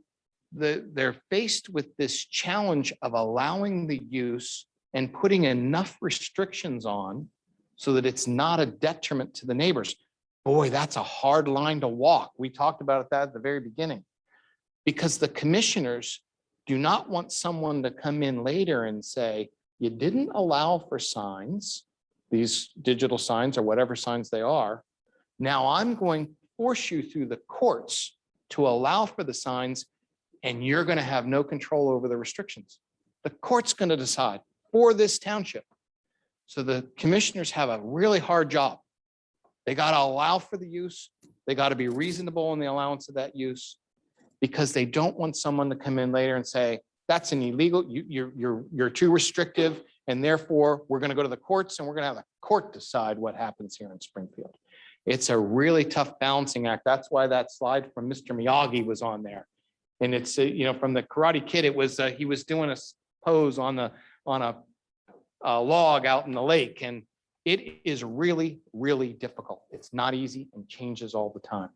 they're faced with this challenge of allowing the use and putting enough restrictions on so that it's not a detriment to the neighbors. Boy, that's a hard line to walk. We talked about that at the very beginning, because the commissioners do not want someone to come in later and say, you didn't allow for signs, these digital signs or whatever signs they are. Now I'm going to force you through the courts to allow for the signs, and you're going to have no control over the restrictions. The court's going to decide for this township. So the commissioners have a really hard job. They got to allow for the use. They got to be reasonable in the allowance of that use. because they don't want someone to come in later and say, that's an illegal, you're too restrictive, and therefore we're going to go to the courts and we're going to have the court decide what happens here in Springfield. It's a really tough balancing act. That's why that slide from Mr. Miyagi was on there. And it's, from the Karate Kid, it was, he was doing a pose on a log out in the lake, and it is really, really difficult. It's not easy and changes all the time.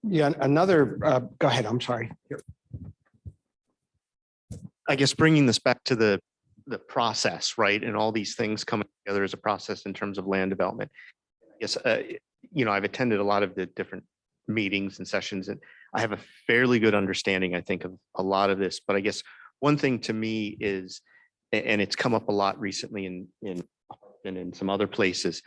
Yeah, go ahead, I'm sorry. I guess bringing this back to the process, right? And all these things coming together as a process in terms of land development. I guess, I've attended a lot of the different meetings and sessions, and I have a fairly good understanding, I think, of a lot of this. But I guess one thing to me is, and it's come up a lot recently in some other places,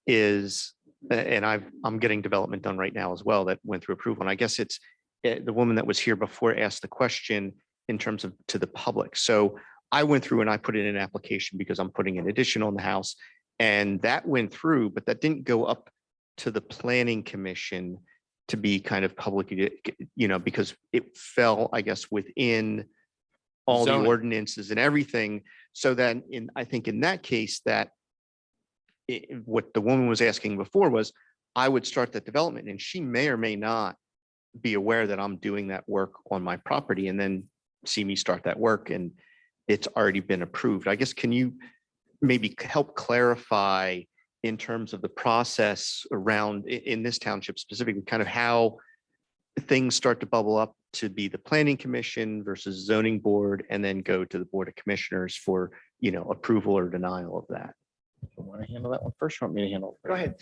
is, and I'm getting development done right now as well that went through approval. And I guess it's the woman that was here before asked the question in terms of to the public. So I went through and I put in an application because I'm putting an addition on the house, and that went through, but that didn't go up to the planning commission to be kind of public, because it fell, I guess, within all Zoning. the ordinances and everything. So then I think in that case that what the woman was asking before was, I would start that development, and she may or may not be aware that I'm doing that work on my property, and then see me start that work and it's already been approved. I guess, can you maybe help clarify in terms of the process around in this township specifically, kind of how things start to bubble up to be the planning commission versus zoning board, and then go to the board of commissioners for, approval or denial of that? You want to handle that one first? Or want me to handle it? Go ahead.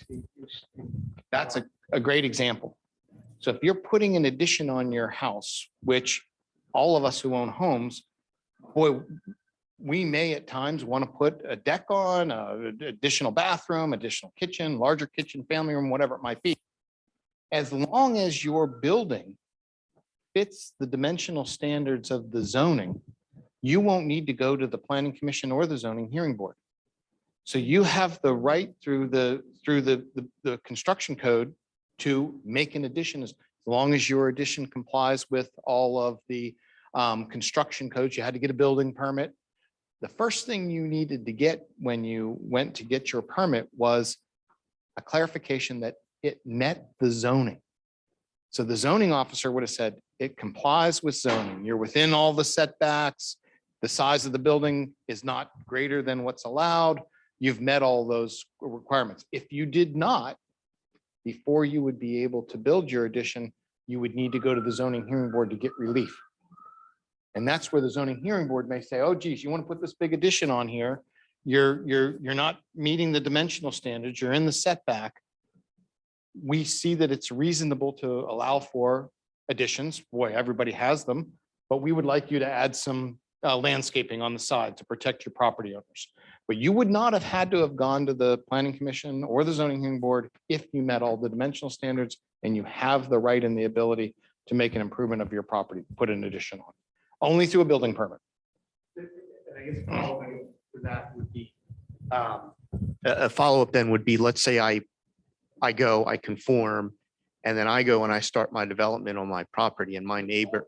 That's a great example. So if you're putting an addition on your house, which all of us who own homes, boy, we may at times want to put a deck on, additional bathroom, additional kitchen, larger kitchen, family room, whatever it might be. As long as your building fits the dimensional standards of the zoning, you won't need to go to the planning commission or the zoning hearing board. So you have the right through the construction code to make an addition as long as your addition complies with all of the construction codes. You had to get a building permit. The first thing you needed to get when you went to get your permit was a clarification that it met the zoning. So the zoning officer would have said, it complies with zoning. You're within all the setbacks. The size of the building is not greater than what's allowed. You've met all those requirements. If you did not, before you would be able to build your addition, you would need to go to the zoning hearing board to get relief. And that's where the zoning hearing board may say, oh, geez, you want to put this big addition on here. You're not meeting the dimensional standards. You're in the setback. We see that it's reasonable to allow for additions. Boy, everybody has them, but we would like you to add some landscaping on the side to protect your property owners. But you would not have had to have gone to the planning commission or the zoning hearing board if you met all the dimensional standards and you have the right and the ability to make an improvement of your property, put an addition on, only through a building permit. And I guess following to that would be, A follow-up then would be, let's say I conform, and then I go and I start my development on my property, and my neighbor,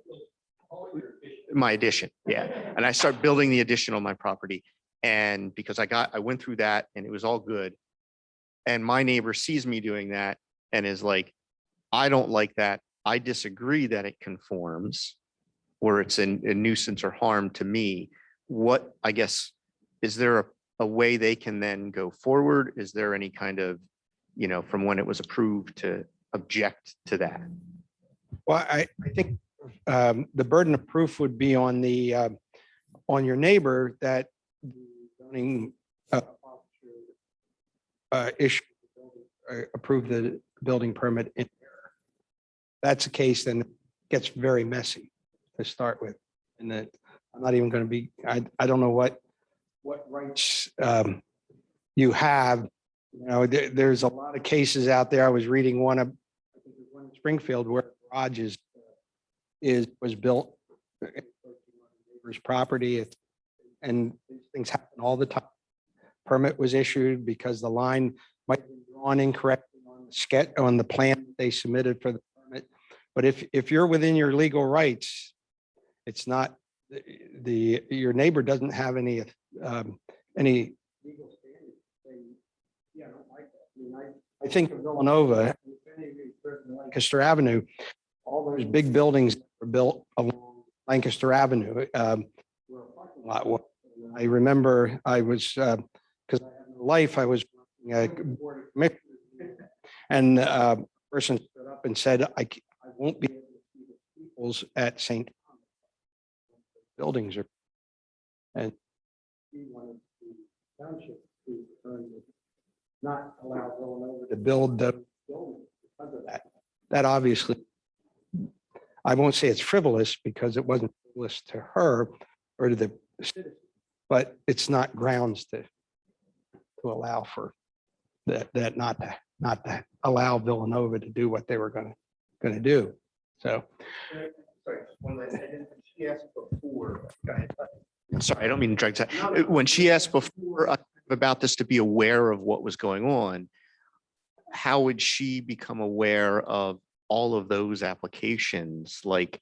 my addition, yeah. And I start building the addition on my property. And because I went through that and it was all good. And my neighbor sees me doing that and is like, I don't like that. I disagree that it conforms, or it's a nuisance or harm to me. What, I guess, is there a way they can then go forward? Is there any kind of, from when it was approved to object to that? Well, I think the burden of proof would be on your neighbor that zoning issue approve the building permit. That's the case, then it gets very messy to start with. And that I'm not even going to be, I don't know what rights you have. There's a lot of cases out there. I was reading one in Springfield where garage was built neighbor's property, and these things happen all the time. Permit was issued because the line might be drawn incorrectly on the sketch on the plan they submitted for the permit. But if you're within your legal rights, it's not, your neighbor doesn't have any legal standing to say, yeah, I don't like that. I mean, I think of Villanova, Lancaster Avenue, all those big buildings that were built along Lancaster Avenue. Were a parking lot. I remember I was, because I have no life, I was working at Board of Commissioners, and person stood up and said, I won't be able to see the peoples at St. Thomas. Buildings are, and he wanted the township to not allow Villanova to build the buildings because of that. That obviously, I won't say it's frivolous because it wasn't frivolous to her or to the citizens, but it's not grounds to allow for that not to allow Villanova to do what they were going to do. So. She asked before. Go ahead. I'm sorry, I don't mean to drag that. When she asked before about this to be aware of what was going on, how would she become aware of all of those applications like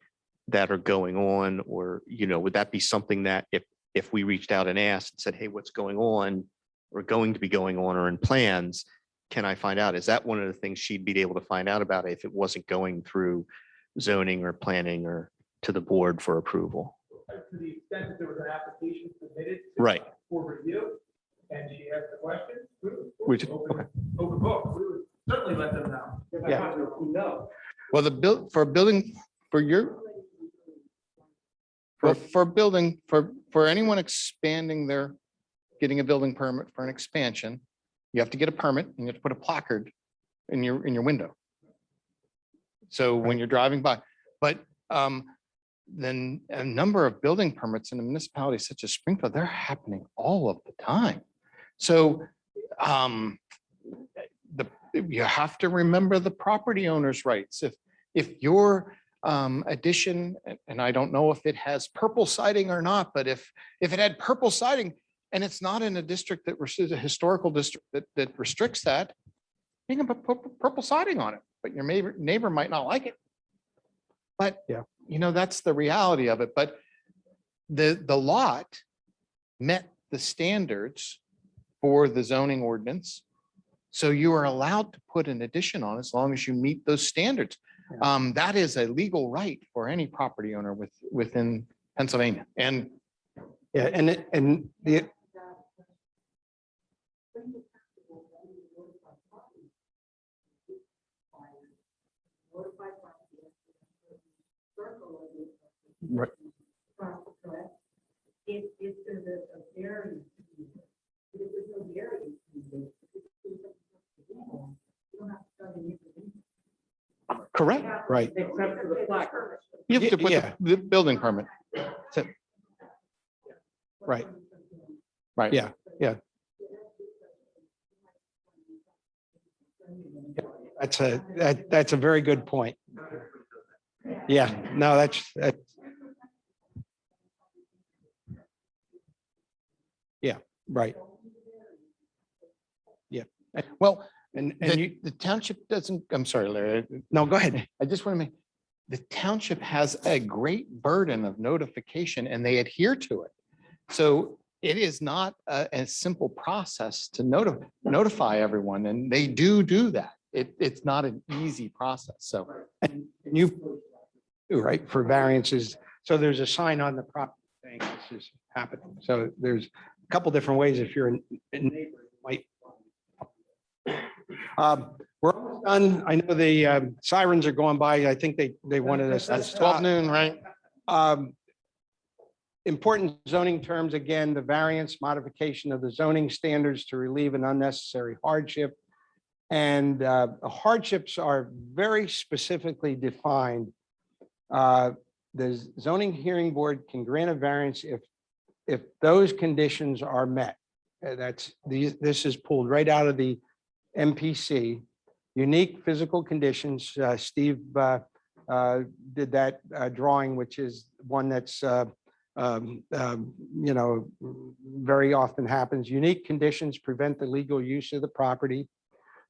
that are going on? Or, would that be something that if we reached out and asked and said, hey, what's going on or going to be going on or in plans, can I find out? Is that one of the things she'd be able to find out about if it wasn't going through zoning or planning or to the board for approval? To the extent that there was an application submitted. Right. For review, and she asked the question, Which, open book, we would certainly let them know. Yeah. No. Well, for building, for anyone expanding getting a building permit for an expansion, you have to get a permit and you have to put a placard in your window. So when you're driving by, but then a number of building permits in a municipality such as Springfield, they're happening all of the time. So you have to remember the property owner's rights. If your addition, and I don't know if it has purple siding or not, but if it had purple siding and it's not in a district that is a historical district that restricts that, you can put purple siding on it, but your neighbor might not like it. But yeah, that's the reality of it. But the lot met the standards for the zoning ordinance. So you are allowed to put an addition on as long as you meet those standards. That is a legal right for any property owner within Pennsylvania. And yeah, and the. Right. If there's a variance, if there's no variance, you don't have to start a new thing. Correct. Right. Except for the plaque. you have to put Yeah. the building permit. Right. Right. Yeah. Yeah. That's a very good point. Yeah. No, that's. Yeah. Right. Yeah. Well, And the township doesn't, I'm sorry, Larry. no, go ahead. I just want to make, the township has a great burden of notification and they adhere to it. So it is not a simple process to notify everyone, and they do that. It's not an easy process, so. And you, right, for variances. So there's a sign on the property saying this is happening. So there's a couple different ways if you're a neighbor, you might. We're almost done. I know the sirens are going by. I think they wanted us to That's 12 stop. noon, right? Important zoning terms, again, the variance modification of the zoning standards to relieve an unnecessary hardship. And hardships are very specifically defined. The zoning hearing board can grant a variance if those conditions are met. This is pulled right out of the MPC. Unique physical conditions. Steve did that drawing, which is one that's very often happens. Unique conditions prevent the legal use of the property.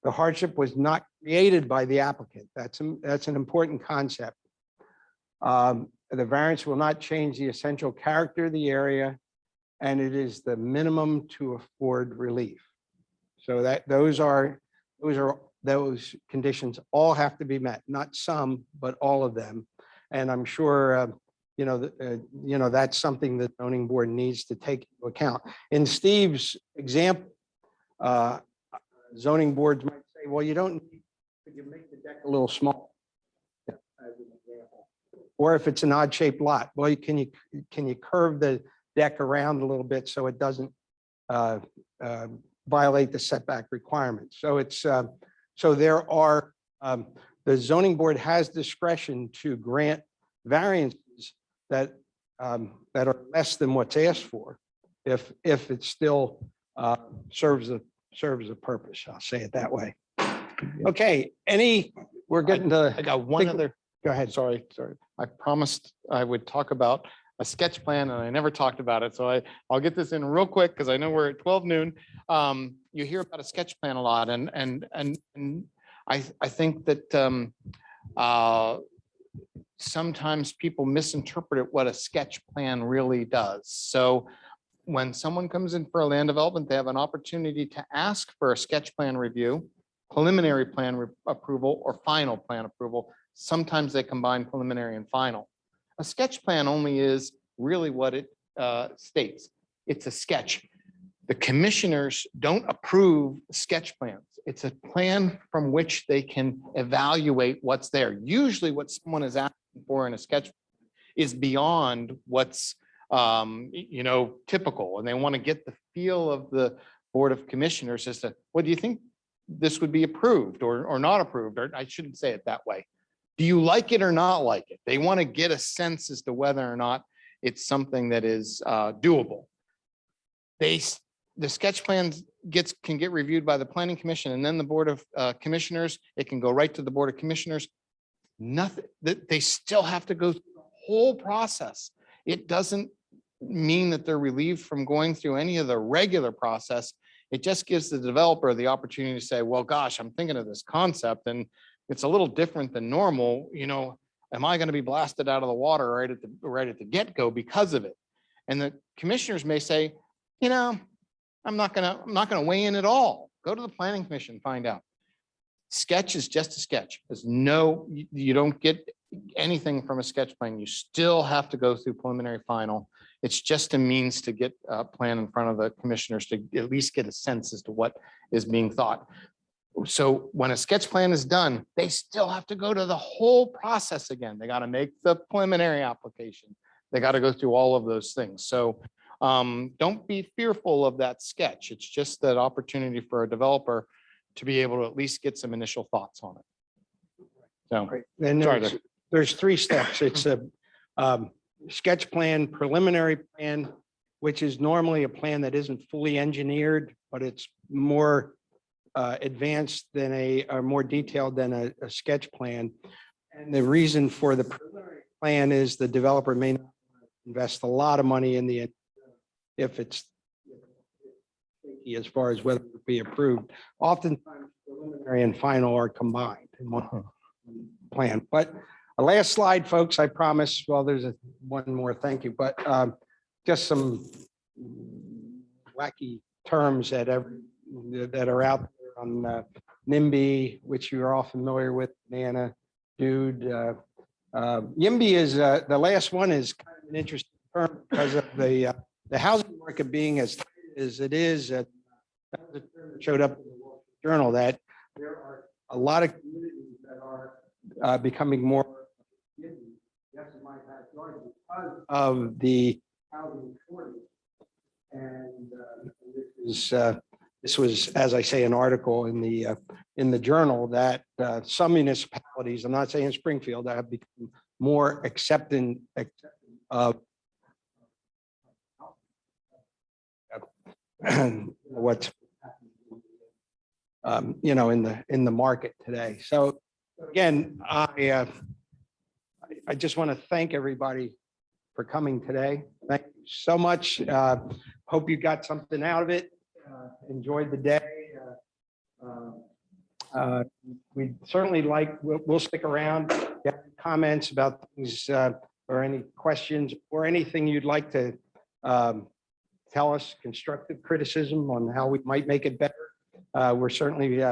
The hardship was not created by the applicant. That's an important concept. The variance will not change the essential character of the area, and it is the minimum to afford relief. So that those conditions all have to be met, not some, but all of them. And I'm sure, that's something the zoning board needs to take into account. In Steve's example, zoning boards might say, well, you don't, could you make the deck a little small? As an example. Or if it's an odd shaped lot, well, can you curve the deck around a little bit so it doesn't violate the setback requirements? So it's, so there are, the zoning board has discretion to grant variances that are less than what's asked for, if it still serves a purpose. I'll say it that way. Okay, we're getting to. I got one other. Go ahead. Sorry. I promised I would talk about a sketch plan and I never talked about it. So I'll get this in real quick because I know we're at 12 noon. You hear about a sketch plan a lot and I think that sometimes people misinterpret what a sketch plan really does. So when someone comes in for a land development, they have an opportunity to ask for a sketch plan review, preliminary plan approval, or final plan approval. Sometimes they combine preliminary and final. A sketch plan only is really what it states. It's a sketch. The commissioners don't approve sketch plans. It's a plan from which they can evaluate what's there. Usually what someone is asking for in a sketch is beyond what's typical, and they want to get the feel of the Board of Commissioners as to, what do you think this would be approved or not approved? Or I shouldn't say it that way. Do you like it or not like it? They want to get a sense as to whether or not it's something that is doable. The sketch plans can get reviewed by the Planning Commission and then the Board of Commissioners. It can go right to the Board of Commissioners. Nothing, they still have to go through the whole process. It doesn't mean that they're relieved from going through any of the regular process. It just gives the developer the opportunity to say, well, gosh, I'm thinking of this concept and it's a little different than normal. Am I going to be blasted out of the water right at the get-go because of it? And the commissioners may say, I'm not gonna weigh in at all. Go to the Planning Commission, find out. Sketch is just a sketch. You don't get anything from a sketch plan. You still have to go through preliminary final. It's just a means to get a plan in front of the commissioners to at least get a sense as to what is being thought. So when a sketch plan is done, they still have to go to the whole process again. They got to make the preliminary application. They got to go through all of those things. So don't be fearful of that sketch. It's just that opportunity for a developer to be able to at least get some initial thoughts on it. So, Right. And sorry, there's 3 steps. It's a sketch plan, preliminary plan, which is normally a plan that isn't fully engineered, but it's more advanced than or more detailed than a sketch plan. And the reason for the preliminary plan is the developer may not invest a lot of money in the, if it's as far as whether it be approved. Oftentimes preliminary and final are combined in one plan. But a last slide, folks, I promise. Well, there's one more, thank you, but just some wacky terms that are out there on NIMBY, which you're all familiar with, Nana, dude. YIMBY is the last one is kind of an interesting term because of the housing market being as tight as it is. That was a term that showed up in the Wall Street Journal, that there are a lot of communities that are becoming more because of the housing shortage. And this was, as I say, an article in the journal that some municipalities, I'm not saying Springfield, that have become more accepting of what's in the market today. So again, I just want to thank everybody for coming today. Thank you so much. Hope you got something out of it. Enjoyed the day. We'd certainly we'll stick around, get comments about things, or any questions, or anything you'd like to tell us, constructive criticism on how we might make it better. We're certainly,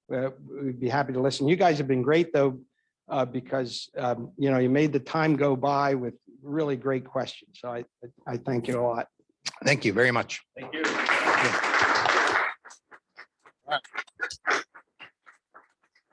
we'd be happy to listen. You guys have been great, though, because, you made the time go by with really great questions. So I thank you a lot. Thank you very much. Thank you.